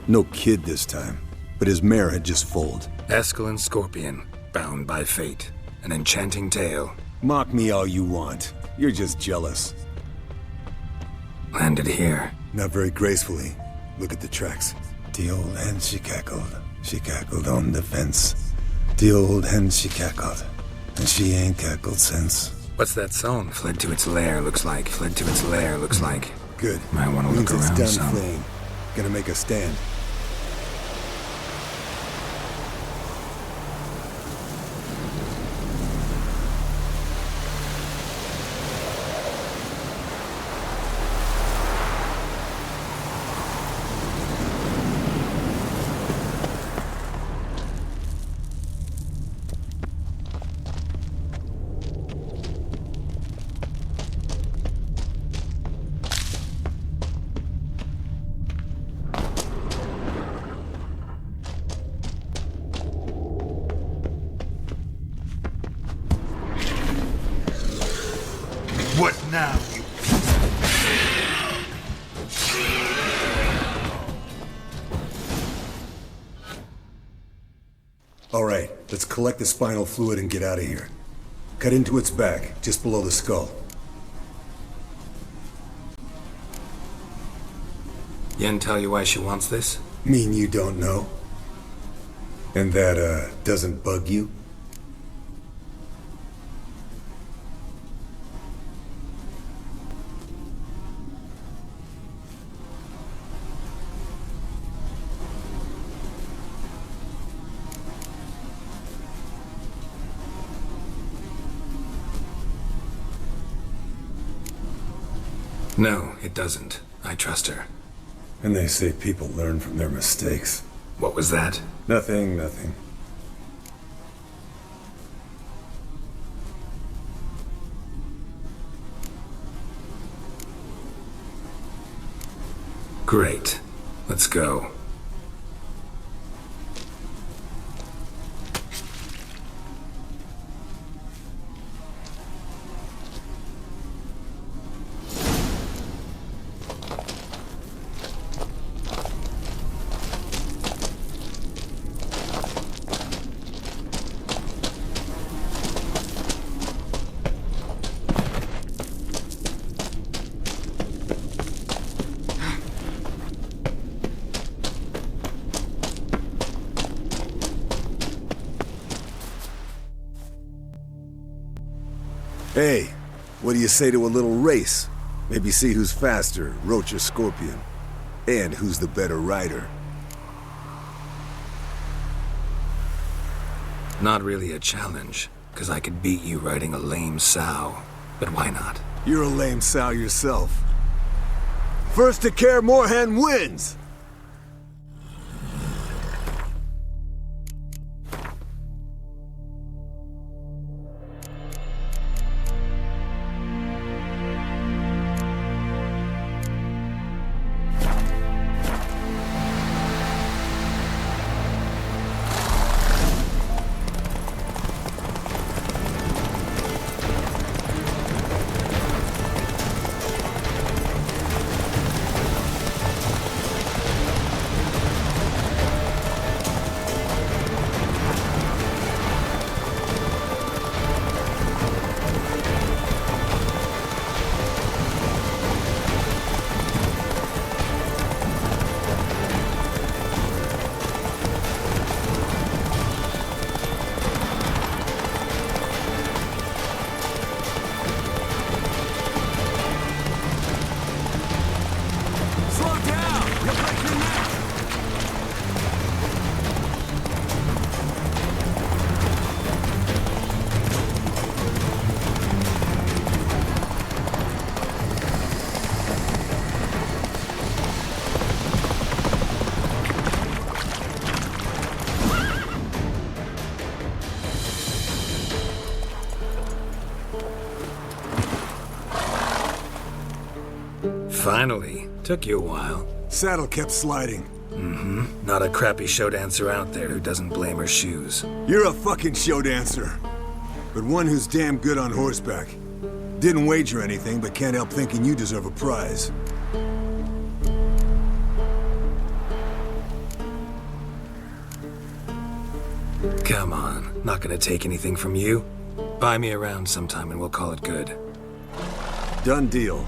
No kid this time, but his mare had just foaled. Eskel and Scorpion, bound by fate. An enchanting tale. Mock me all you want. You're just jealous. Landed here. Not very gracefully. Look at the tracks. The old hen, she cackled. She cackled on the fence. The old hen, she cackled. And she ain't cackled since. What's that song? Fled to its lair, looks like. Fled to its lair, looks like. Good. Might want to look Means around it's done some. fleeing. Gonna make a stand. What now, you All right, let's collect the spinal fluid and get out of here. Cut into its back, just below the skull. Yen tell you why she wants this? Mean you don't know? And that, doesn't bug you? No, it doesn't. I trust her. And they say people learn from their mistakes. What was that? Nothing, nothing. Great. Let's go. Hey, what do you say to a little race? Maybe see who's faster, Roach or Scorpion. And who's the better rider. Not really a challenge, because I could beat you riding a lame sow. But why not? You're a lame sow yourself. First to Kaer Morhen wins! Finally. Took you a while. Saddle kept sliding. Mm-hmm. Not a crappy show dancer out there who doesn't blame her shoes. You're a fucking show dancer. But one who's damn good on horseback. Didn't wager anything, but can't help thinking you deserve a prize. Come on. Not gonna take anything from you. Buy me around sometime and we'll call it good. Done deal.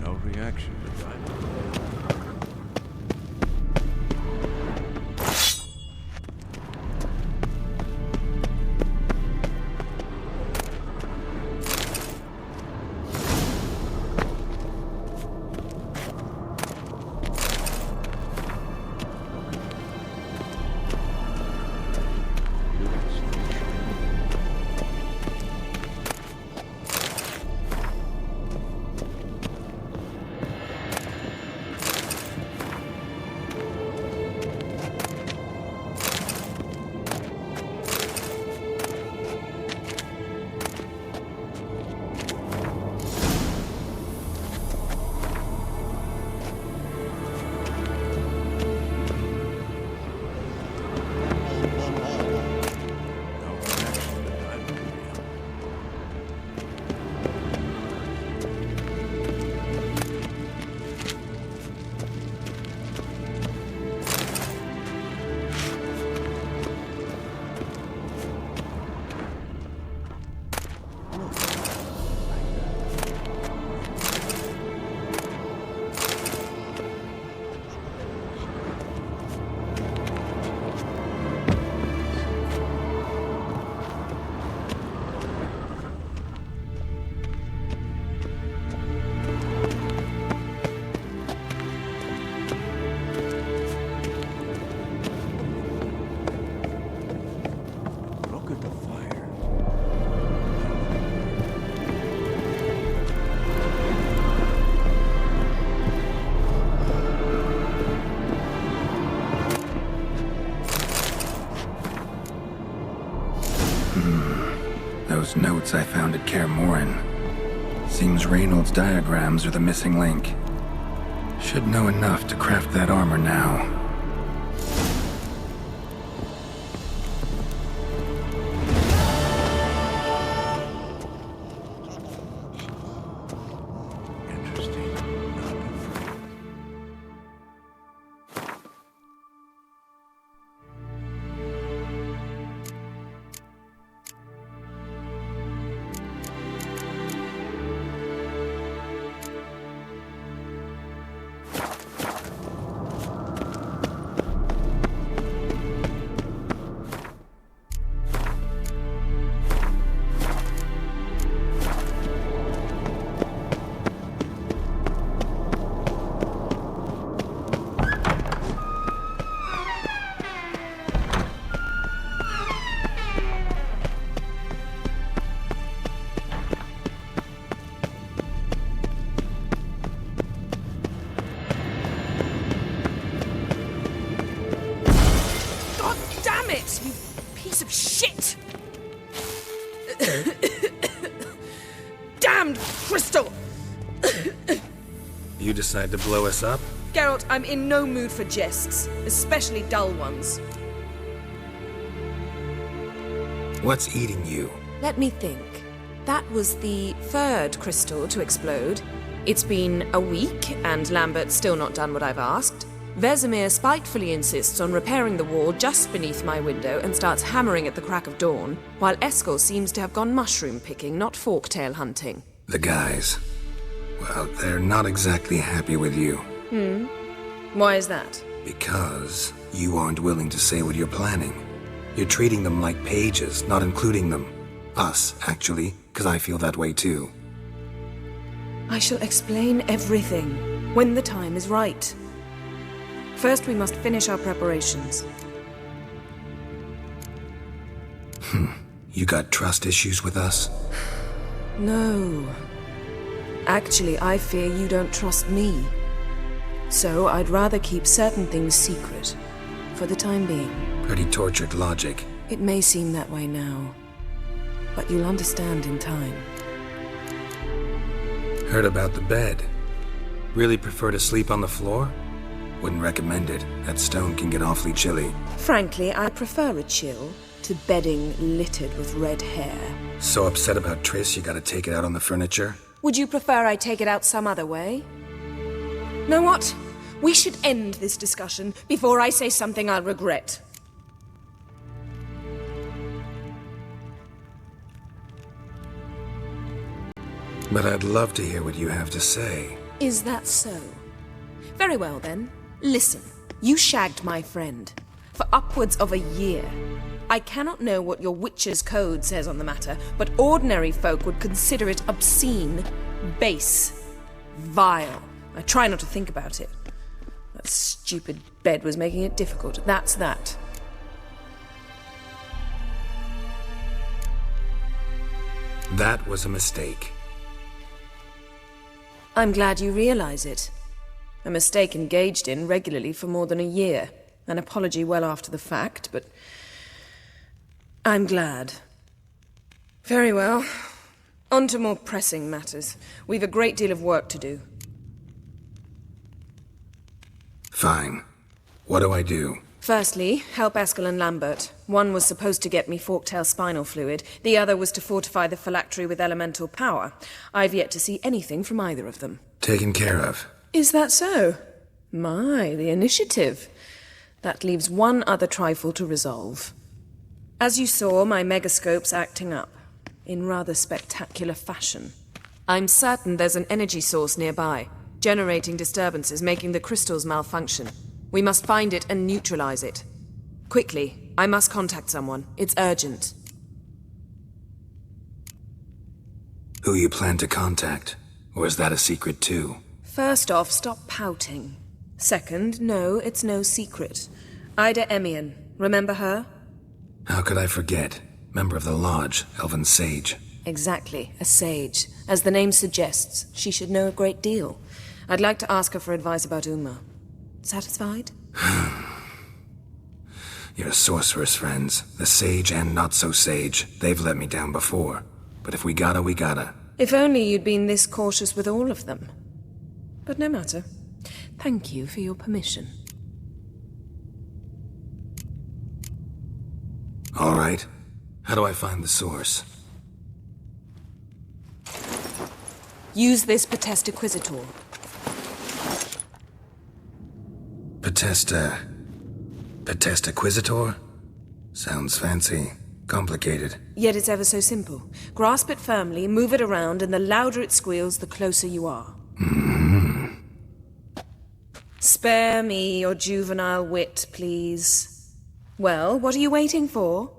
No reaction to that. Those notes I found at Kaer Morhen. Seems Reynolds' diagrams are the missing link. Should know enough to craft that armor now. You decide to blow us up? Geralt, I'm in no mood for jests, especially dull ones. What's eating you? Let me think. That was the third crystal to explode. It's been a week, and Lambert's still not done what I've asked. Vesemir spitefully insists on repairing the wall just beneath my window and starts hammering at the crack of dawn, while Eskel seems to have gone mushroom picking, not forktail hunting. The guys. Well, they're not exactly happy with you. Why is that? Because you aren't willing to say what you're planning. You're treating them like pages, not including them. Us, actually, because I feel that way too. I shall explain everything when the time is right. First, we must finish our preparations. You got trust issues with us? No. Actually, I fear you don't trust me. So I'd rather keep certain things secret, for the time being. Pretty tortured logic. It may seem that way now, but you'll understand in time. Heard about the bed. Really prefer to sleep on the floor? Wouldn't recommend it. That stone can get awfully chilly. Frankly, I prefer a chill to bedding littered with red hair. So upset about Triss you gotta take it out on the furniture? Would you prefer I take it out some other way? Know what? We should end this discussion before I say something I'll regret. But I'd love to hear what you have to say. Is that so? Very well then. Listen, you shagged my friend for upwards of a year. I cannot know what your Witcher's Code says on the matter, but ordinary folk would consider it obscene, base, vile. I try not to think about it. That stupid bed was making it difficult. That's that. That was a mistake. I'm glad you realize it. A mistake engaged in regularly for more than a year. An apology well after the fact, but I'm glad. Very well. On to more pressing matters. We've a great deal of work to do. Fine. What do I do? Firstly, help Eskel and Lambert. One was supposed to get me forktail spinal fluid. The other was to fortify the phylactery with elemental power. I've yet to see anything from either of them. Taken care of. Is that so? My, the initiative. That leaves one other trifle to resolve. As you saw, my megascope's acting up. In rather spectacular fashion. I'm certain there's an energy source nearby, generating disturbances, making the crystals malfunction. We must find it and neutralize it. Quickly, I must contact someone. It's urgent. Who you plan to contact? Or is that a secret too? First off, stop pouting. Second, no, it's no secret. Ida Emian. Remember her? How could I forget? Member of the Lodge, Elven Sage. Exactly, a sage. As the name suggests, she should know a great deal. I'd like to ask her for advice about Uma. Satisfied? Your sorceress friends, the sage and not-so-sage, they've let me down before. But if we gotta, we gotta. If only you'd been this cautious with all of them. But no matter. Thank you for your permission. All right. How do I find the source? Use this Potesta Quisitor. Potesta Quisitor? Sounds fancy. Complicated. Yet it's ever so simple. Grasp it firmly, move it around, and the louder it squeals, the closer you are. Mm-hmm. Spare me your juvenile wit, please. Well, what are you waiting for?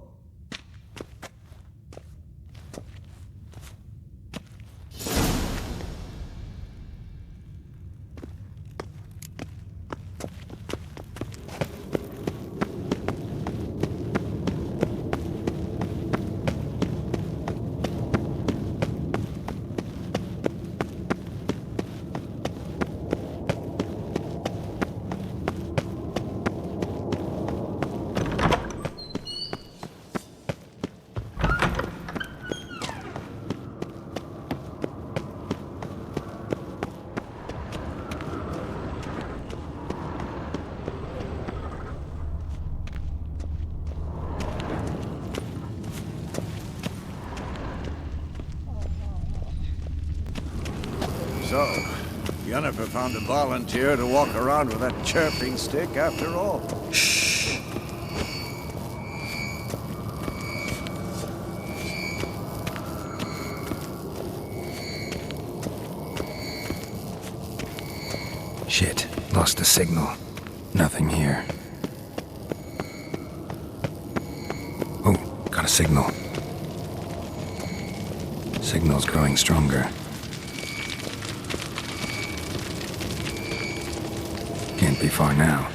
So, Yennefer found a volunteer to walk around with that chirping stick after all. Shh. Shit. Lost the signal. Nothing here. Oh, got a signal. Signal's growing stronger. Can't be far now.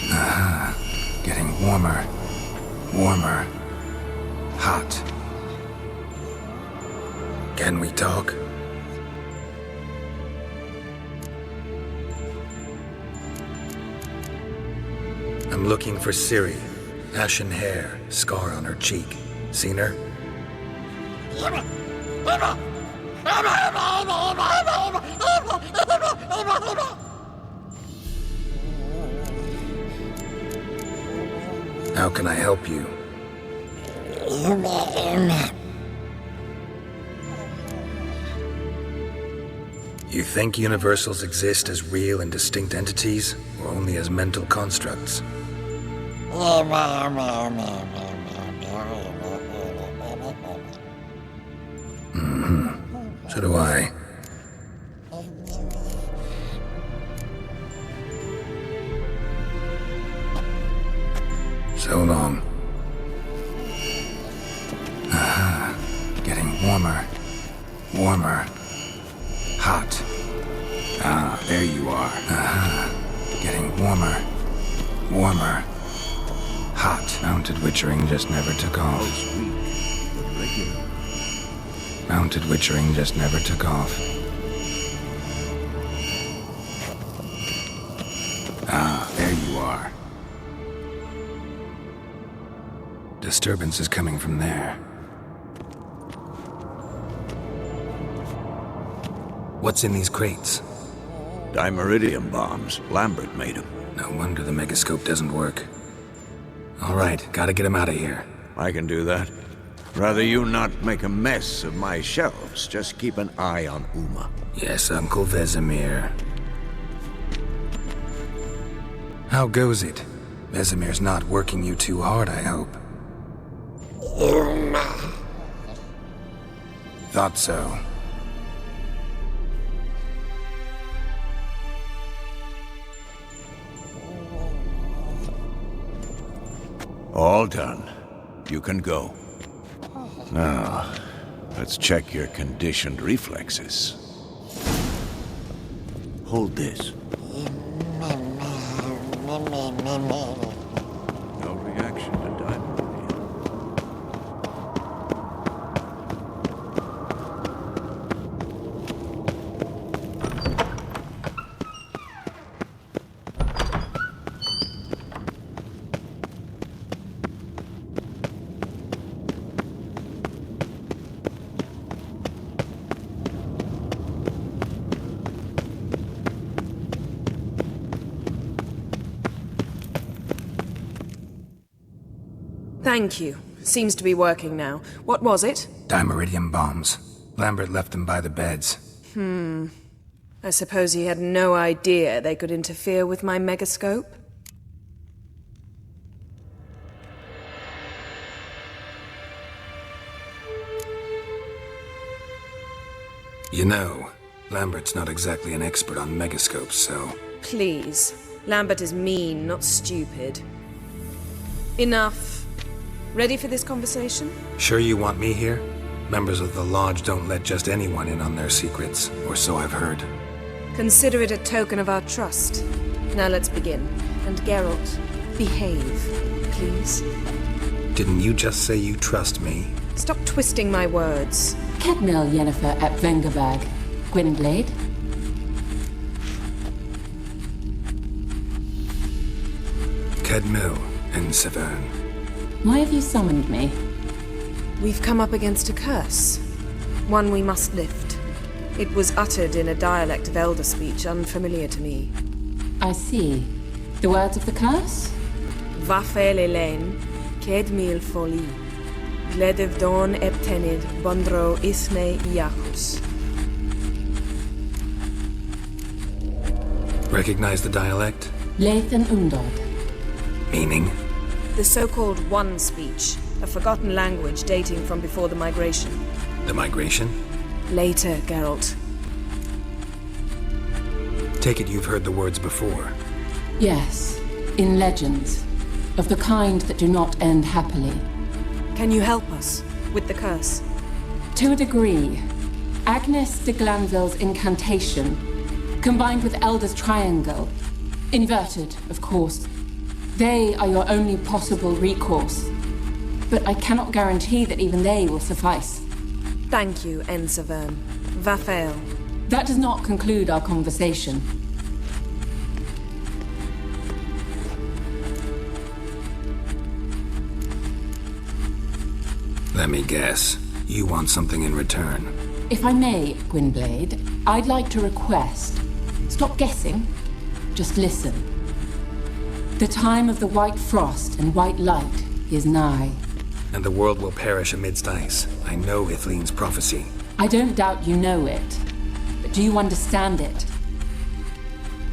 Aha. Getting warmer. Warmer. Hot. Can we talk? I'm looking for Ciri. Ashen hair, scar on her cheek. Seen her? How can I help you? You think universals exist as real and distinct entities, or only as mental constructs? So do I. So long. Getting warmer. Warmer. Hot. Ah, there you are. Getting warmer. Warmer. Hot. Mounted witchering just never took off. Mounted witchering just never took off. Ah, there you are. Disturbance is coming from there. What's in these crates? Dimeridium bombs. Lambert made them. No wonder the megascope doesn't work. All right, gotta get him out of here. I can do that. Rather you not make a mess of my shelves. Just keep an eye on Uma. Yes, Uncle Vesemir. How goes it? Vesemir's not working you too hard, I hope. Uma. Thought so. All done. You can go. Now, let's check your conditioned reflexes. Hold this. No reaction to diamond. Thank you. Seems to be working now. What was it? Dimeridium bombs. Lambert left them by the beds. I suppose he had no idea they could interfere with my megascope? You know, Lambert's not exactly an expert on megascopes, so... Please. Lambert is mean, not stupid. Enough. Ready for this conversation? Sure you want me here? Members of the Lodge don't let just anyone in on their secrets, or so I've heard. Consider it a token of our trust. Now let's begin. And Geralt, behave, please. Didn't you just say you trust me? Stop twisting my words. Kedmil Yennefer at Vengerberg. Gwynblade. Kedmil and Severn. Why have you summoned me? We've come up against a curse. One we must lift. It was uttered in a dialect of Elder speech unfamiliar to me. I see. The words of the curse? Vafel Elaine, Kedmil Foli, Gledev Don Eptenid, Bondro Isne Iachus. Recognize the dialect? Leith and Undod. Meaning? The so-called One speech, a forgotten language dating from before the migration. The migration? Later, Geralt. Take it you've heard the words before. Yes, in legends. Of the kind that do not end happily. Can you help us with the curse? To a degree. Agnes de Glanville's incantation, combined with Elder's triangle, inverted, of course. They are your only possible recourse. But I cannot guarantee that even they will suffice. Thank you, Ensevern. Vafel. That does not conclude our conversation. Let me guess. You want something in return. If I may, Gwynblade, I'd like to request. Stop guessing. Just listen. The time of the white frost and white light is nigh. And the world will perish amidst ice. I know Ithleen's prophecy. I don't doubt you know it. But Do you understand it?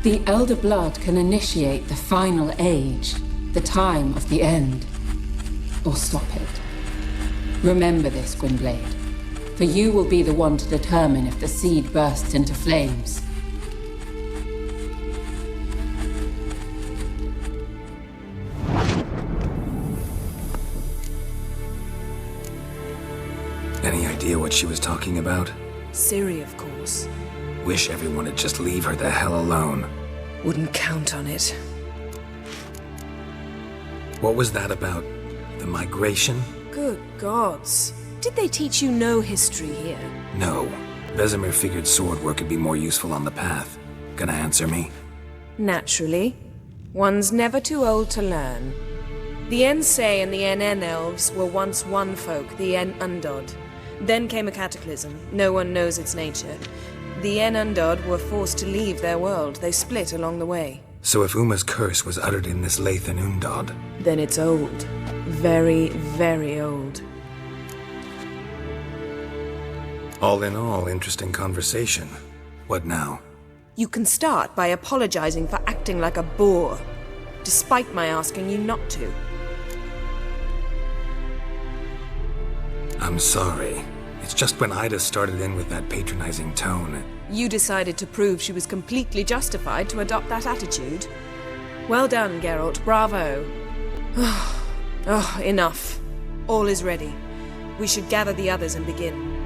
The Elder Blood can initiate the final age, the time of the end, or stop it. Remember this, Gwynblade, for you will be the one to determine if the seed bursts into flames. Any idea what she was talking about? Ciri, of course. Wish everyone would just leave her the hell alone. Wouldn't count on it. What was that about? The migration? Good gods. Did they teach you no history here? No. Vesemir figured sword work would be more useful on the path. Gonna answer me? Naturally. One's never too old to learn. The Ensei and the NN elves were once one folk, the En Undod. Then came a cataclysm. No one knows its nature. The En Undod were forced to leave their world. They split along the way. So if Uma's curse was uttered in this Lathan Undod, then it's old. Very, very old. All in all, interesting conversation. What now? You can start by apologizing for acting like a boor, despite my asking you not to. I'm sorry. It's just when Ida started in with that patronizing tone. You decided to prove she was completely justified to adopt that attitude. Well done, Geralt. Bravo. Oh, enough. All is ready. We should gather the others and begin.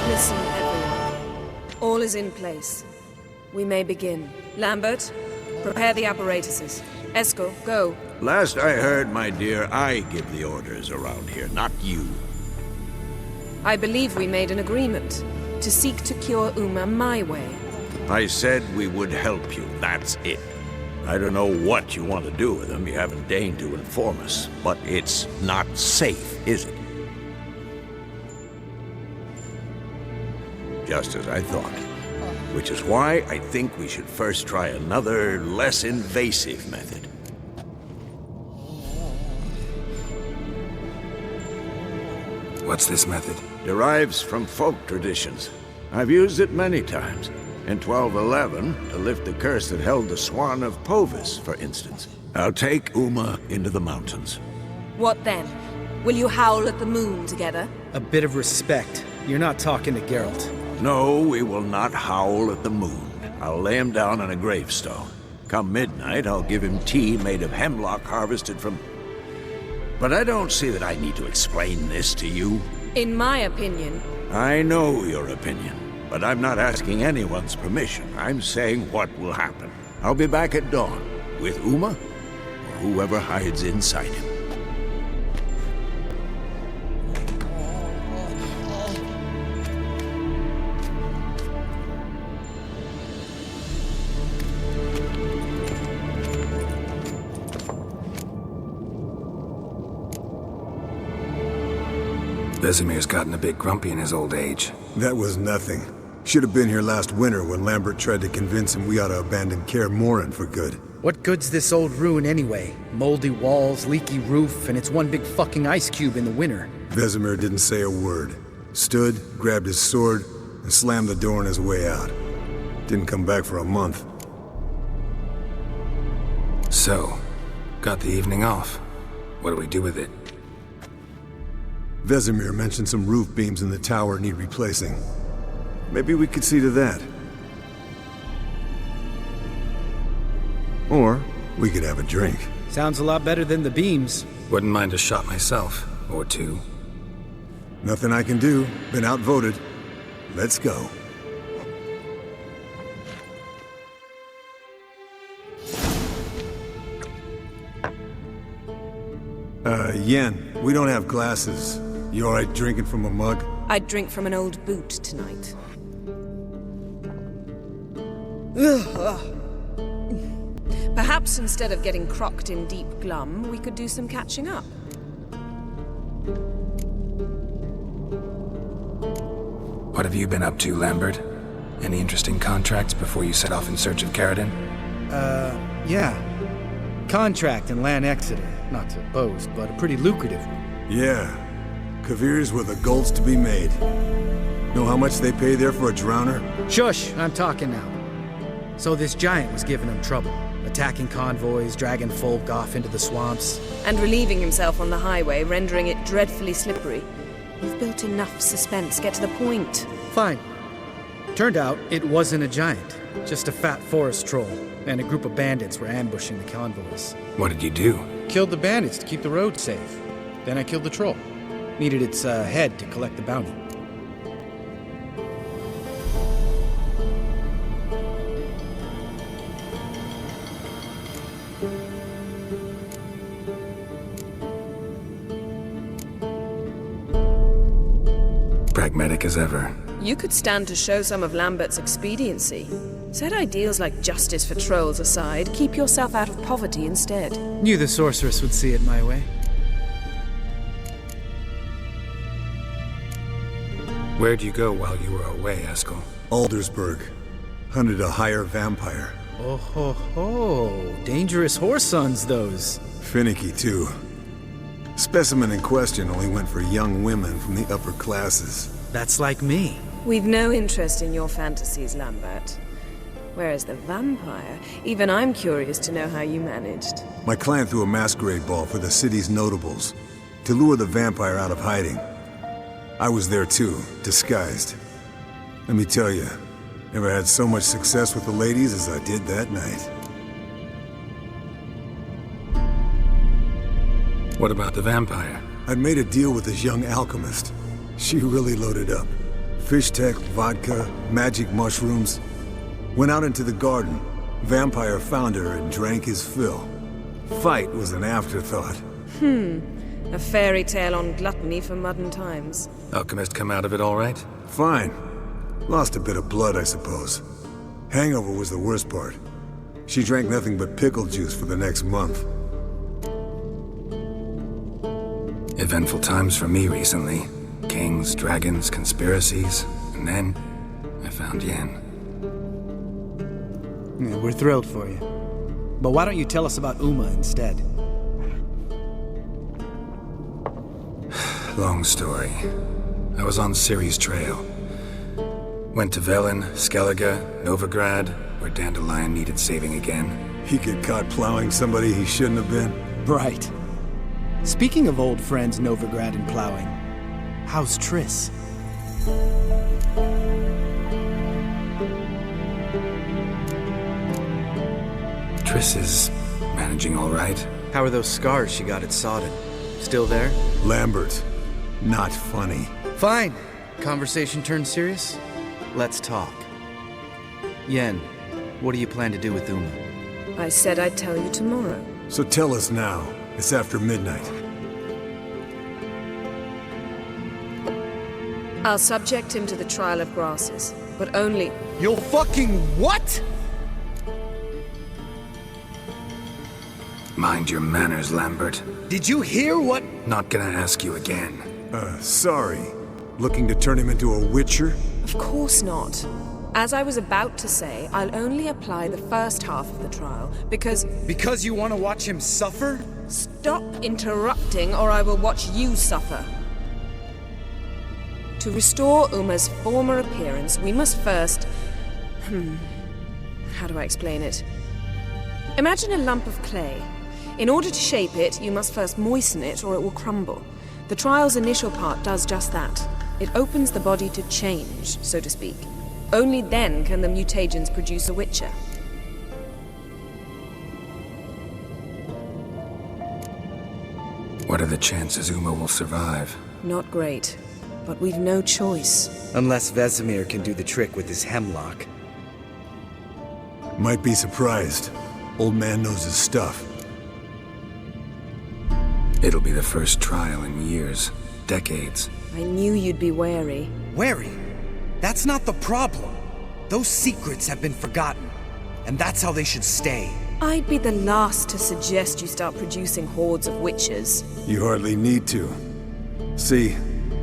Listen, everyone. All is in place. We may begin. Lambert, prepare the apparatuses. Eskel, go. Last I heard, my dear, I give the orders around here, not you. I believe we made an agreement to seek to cure Uma my way. I said we would help you, that's it. I don't know what you want to do with them, you haven't deigned to inform us, but it's not safe, is it? Just as I thought. Which is why I think we should first try another, less invasive method. What's this method? Derives from folk traditions. I've used it many times. In 1211, to lift the curse that held the Swan of Povis, for instance. I'll take Uma into the mountains. What then? Will you howl at the moon together? A bit of respect. You're not talking to Geralt. No, we will not howl at the moon. I'll lay him down on a gravestone. Come midnight, I'll give him tea made of hemlock harvested from... But I don't see that I need to explain this to you. In my opinion... I know your opinion, but I'm not asking anyone's permission. I'm saying what will happen. I'll be back at dawn, with Uma, or whoever hides inside him. Vesemir's gotten a bit grumpy in his old age. That was nothing. Should have been here last winter when Lambert tried to convince him we ought to abandon Kaer Morhen for good. What good's this old ruin anyway? Moldy walls, leaky roof, and it's one big fucking ice cube in the winter. Vesemir didn't say a word. Stood, grabbed his sword, and slammed the door on his way out. Didn't come back for a month. So, got the evening off. What do we do with it? Vesemir mentioned some roof beams in the tower need replacing. Maybe we could see to that. Or we could have a drink. Sounds a lot better than the beams. Wouldn't mind a shot myself, or two. Nothing I can do. Been outvoted. Let's go. Yen, we don't have glasses. You alright drinking from a mug? I'd drink from an old boot tonight. Perhaps instead of getting crocked in deep glum, we could do some catching up. What have you been up to, Lambert? Any interesting contracts before you set off in search of Caridin? Yeah. Contract in Lan Exeter. Not to boast, but a pretty lucrative one. Yeah. Kavir's were the golds to be made. Know how much they pay there for a drowner? Shush, I'm talking now. So this giant was giving him trouble. Attacking convoys, dragging folk off into the swamps. And relieving himself on the highway, rendering it dreadfully slippery. You've built enough suspense. Get to the point. Fine. Turned out it wasn't a giant. Just a fat forest troll. And a group of bandits were ambushing the convoys. What did you do? Killed the bandits to keep the road safe. Then I killed the troll. Needed its head to collect the bounty. Pragmatic as ever. You could stand to show some of Lambert's expediency. Set ideals like justice for trolls aside, keep yourself out of poverty instead. Knew the sorceress would see it my way. Where'd you go while you were away, Eskel? Aldersburg. Hunted a higher vampire. Oh ho ho. Dangerous whoresons, those. Finicky, too. Specimen in question only went for young women from the upper classes. That's like me. We've no interest in your fantasies, Lambert. Whereas the vampire, even I'm curious to know how you managed. My clan threw a masquerade ball for the city's notables, to lure the vampire out of hiding. I was there too, disguised. Let me tell you, never had so much success with the ladies as I did that night. What about the vampire? I'd made a deal with this young alchemist. She really loaded up. Fish tech, vodka, magic mushrooms. Went out into the garden. Vampire found her and drank his fill. Fight was an afterthought. A fairy tale on gluttony for modern times. Alchemist come out of it all right? Fine. Lost a bit of blood, I suppose. Hangover was the worst part. She drank nothing but pickle juice for the next month. Eventful times for me recently. Kings, dragons, conspiracies, and then I found Yen. Yeah, we're thrilled for you. But why don't you tell us about Uma instead? Long story. I was on Ciri's trail. Went to Velen, Skellige, Novigrad, where Dandelion needed saving again. He get caught plowing somebody he shouldn't have been? Right. Speaking of old friends Novigrad and plowing, how's Triss? Triss is managing all right. How are those scars she got at Sodden? Still there? Lambert. Not funny. Fine. Conversation turned serious? Let's talk. Yen, what do you plan to do with Uma? I said I'd tell you tomorrow. So tell us now. It's after midnight. I'll subject him to the trial of grasses, but only... You'll fucking what? Mind your manners, Lambert. Did you hear what? Not gonna ask you again. Sorry. Looking to turn him into a witcher? Of course not. As I was about to say, I'll only apply the first half of the trial, because... Because you want to watch him suffer? Stop interrupting, or I will watch you suffer. To restore Uma's former appearance, we must first... How do I explain it? Imagine a lump of clay. In order to shape it, you must first moisten it, or it will crumble. The trial's initial part does just that. It opens the body to change, so to speak. Only then can the mutagens produce a witcher. What are the chances Uma will survive? Not great, but we've no choice. Unless Vesemir can do the trick with his hemlock. Might be surprised. Old man knows his stuff. It'll be the first trial in years. Decades. I knew you'd be wary. Wary? That's not the problem. Those secrets have been forgotten. And that's how they should stay. I'd be the last to suggest you start producing hordes of witches. You hardly need to. See,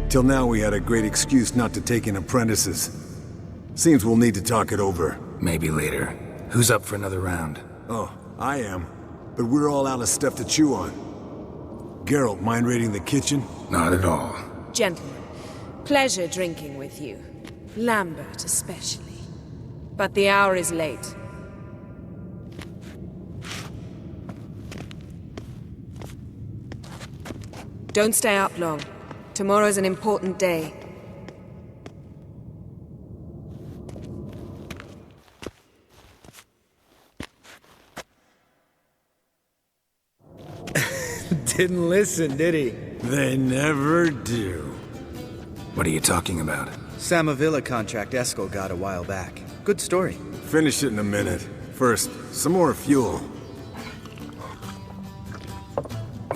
till now we had a great excuse not to take in apprentices. Seems we'll need to talk it over. Maybe later. Who's up for another round? Oh, I am. But we're all out of stuff to chew on. Geralt, mind raiding the kitchen? Not at all. Gentlemen, pleasure drinking with you. Lambert especially. But the hour is late. Don't stay up long. Tomorrow's an important day. Didn't listen, did he? They never do. What are you talking about? Samavilla contract Eskel got a while back. Good story. Finish it in a minute. First, some more fuel.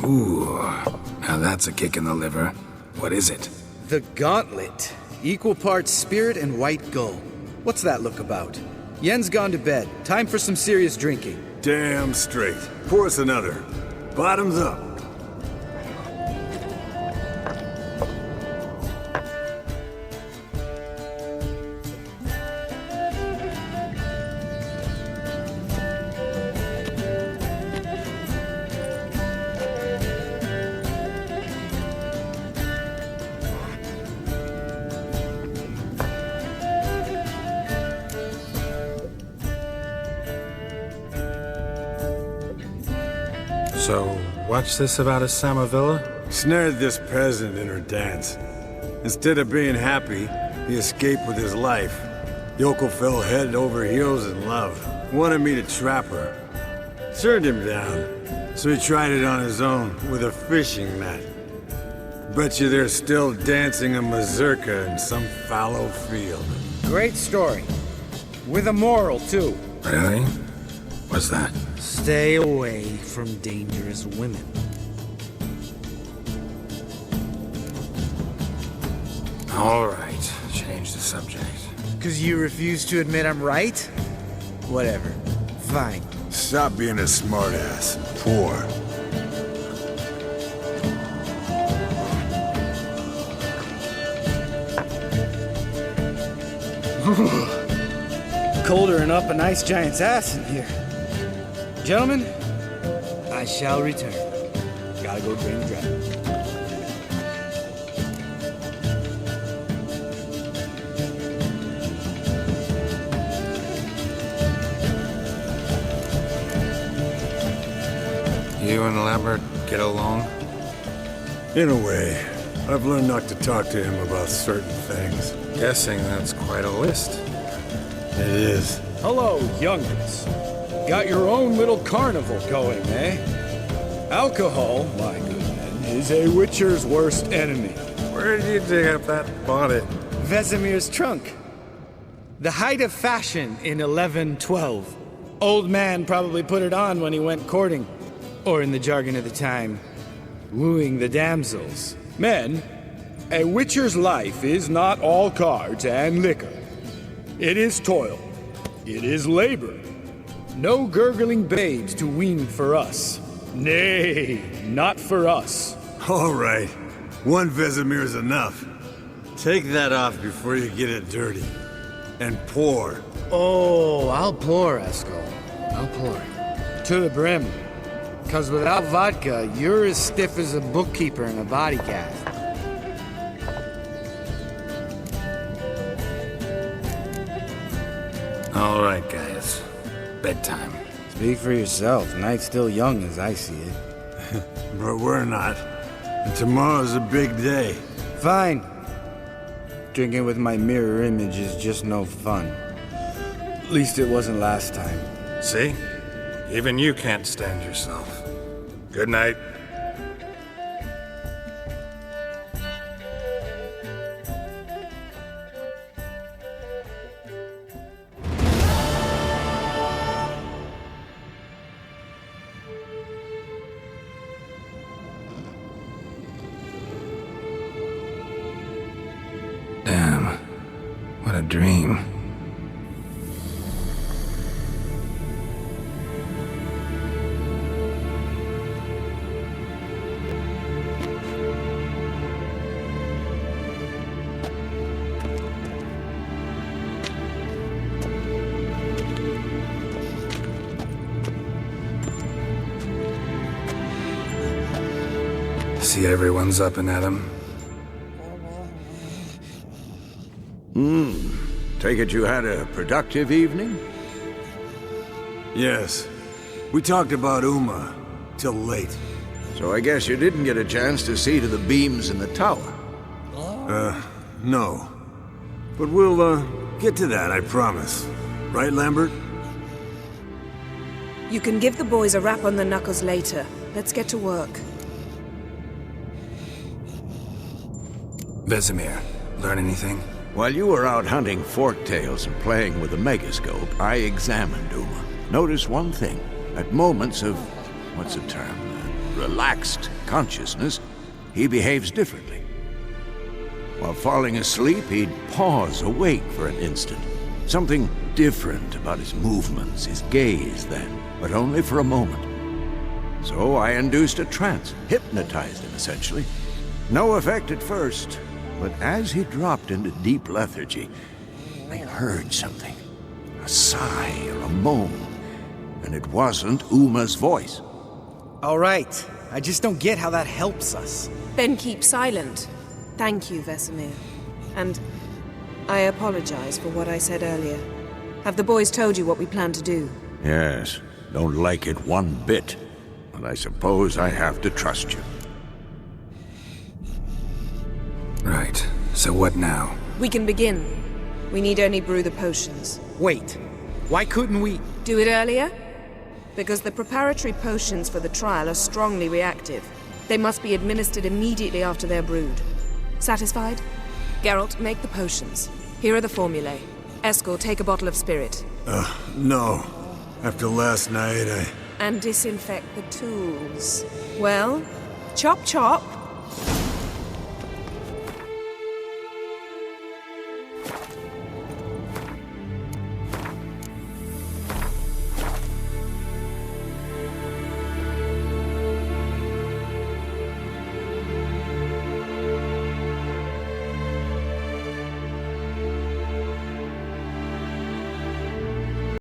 Ooh, now that's a kick in the liver. What is it? The Gauntlet. Equal parts spirit and white gull. What's that look about? Yen's gone to bed. Time for some serious drinking. Damn straight. Pour us another. Bottoms up. So, what's this about a Samavilla? Snared this peasant in her dance. Instead of being happy, he escaped with his life. Yoko fell head over heels in love. Wanted me to trap her. Turned him down, so he tried it on his own with a fishing net. Bet you they're still dancing a mazurka in some fallow field. Great story. With a moral, too. Really? What's that? Stay away from dangerous women. All right, change the subject. Because you refuse to admit I'm right? Whatever. Fine. Stop being a smartass. Poor. Colder and up a nice giant's ass in here. Gentlemen, I shall return. Gotta go drain the dragon. You and Lambert get along? In a way. I've learned not to talk to him about certain things. Guessing that's quite a list. It is. Hello, youngins. Got your own little carnival going, eh? Alcohol, my good men, is a witcher's worst enemy. Where did you dig up that bonnet? Vesemir's trunk. The height of fashion in 1112. Old man probably put it on when he went courting. Or in the jargon of the time, wooing the damsels. Men, a witcher's life is not all cards and liquor. It is toil. It is labor. No gurgling babes to wean for us. Nay, not for us. All right. One Vesemir's enough. Take that off before you get it dirty. And pour. Oh, I'll pour, Eskel. I'll pour. To the brim. Because without vodka, you're as stiff as a bookkeeper in a body cast. All right, guys. Bedtime. Speak for yourself. Night's still young as I see it. But we're not. And tomorrow's a big day. Fine. Drinking with my mirror image is just no fun. At least it wasn't last time. See? Even you can't stand yourself. Good night. Damn. What a dream. see everyone's up and at 'em. Take it you had a productive evening? Yes. We talked about Uma till late. So I guess you didn't get a chance to see to the beams in the tower. No. But we'll, get to that, I promise. Right, Lambert? You can give the boys a rap on the knuckles later. Let's get to work. Vesemir, learn anything? While you were out hunting forktails and playing with the megascope, I examined Uma. Notice one thing. At moments of, what's the term, relaxed consciousness, he behaves differently. While falling asleep, he'd pause awake for an instant. Something different about his movements, his gaze then, but only for a moment. So I induced a trance, hypnotized him essentially. No effect at first, but as he dropped into deep lethargy, I heard something. A sigh or a moan, and it wasn't Uma's voice. All right. I just don't get how that helps us. Then keep silent. Thank you, Vesemir. And I apologize for what I said earlier. Have the boys told you what we plan to do? Yes, don't like it one bit, but I suppose I have to trust you. Right. So what now? We can begin. We need only brew the potions. Wait. Why couldn't we... Do it earlier? Because the preparatory potions for the trial are strongly reactive. They must be administered immediately after they're brewed. Satisfied? Geralt, make the potions. Here are the formulae. Eskel, take a bottle of spirit. No. After last night, And disinfect the tools. Well, chop chop.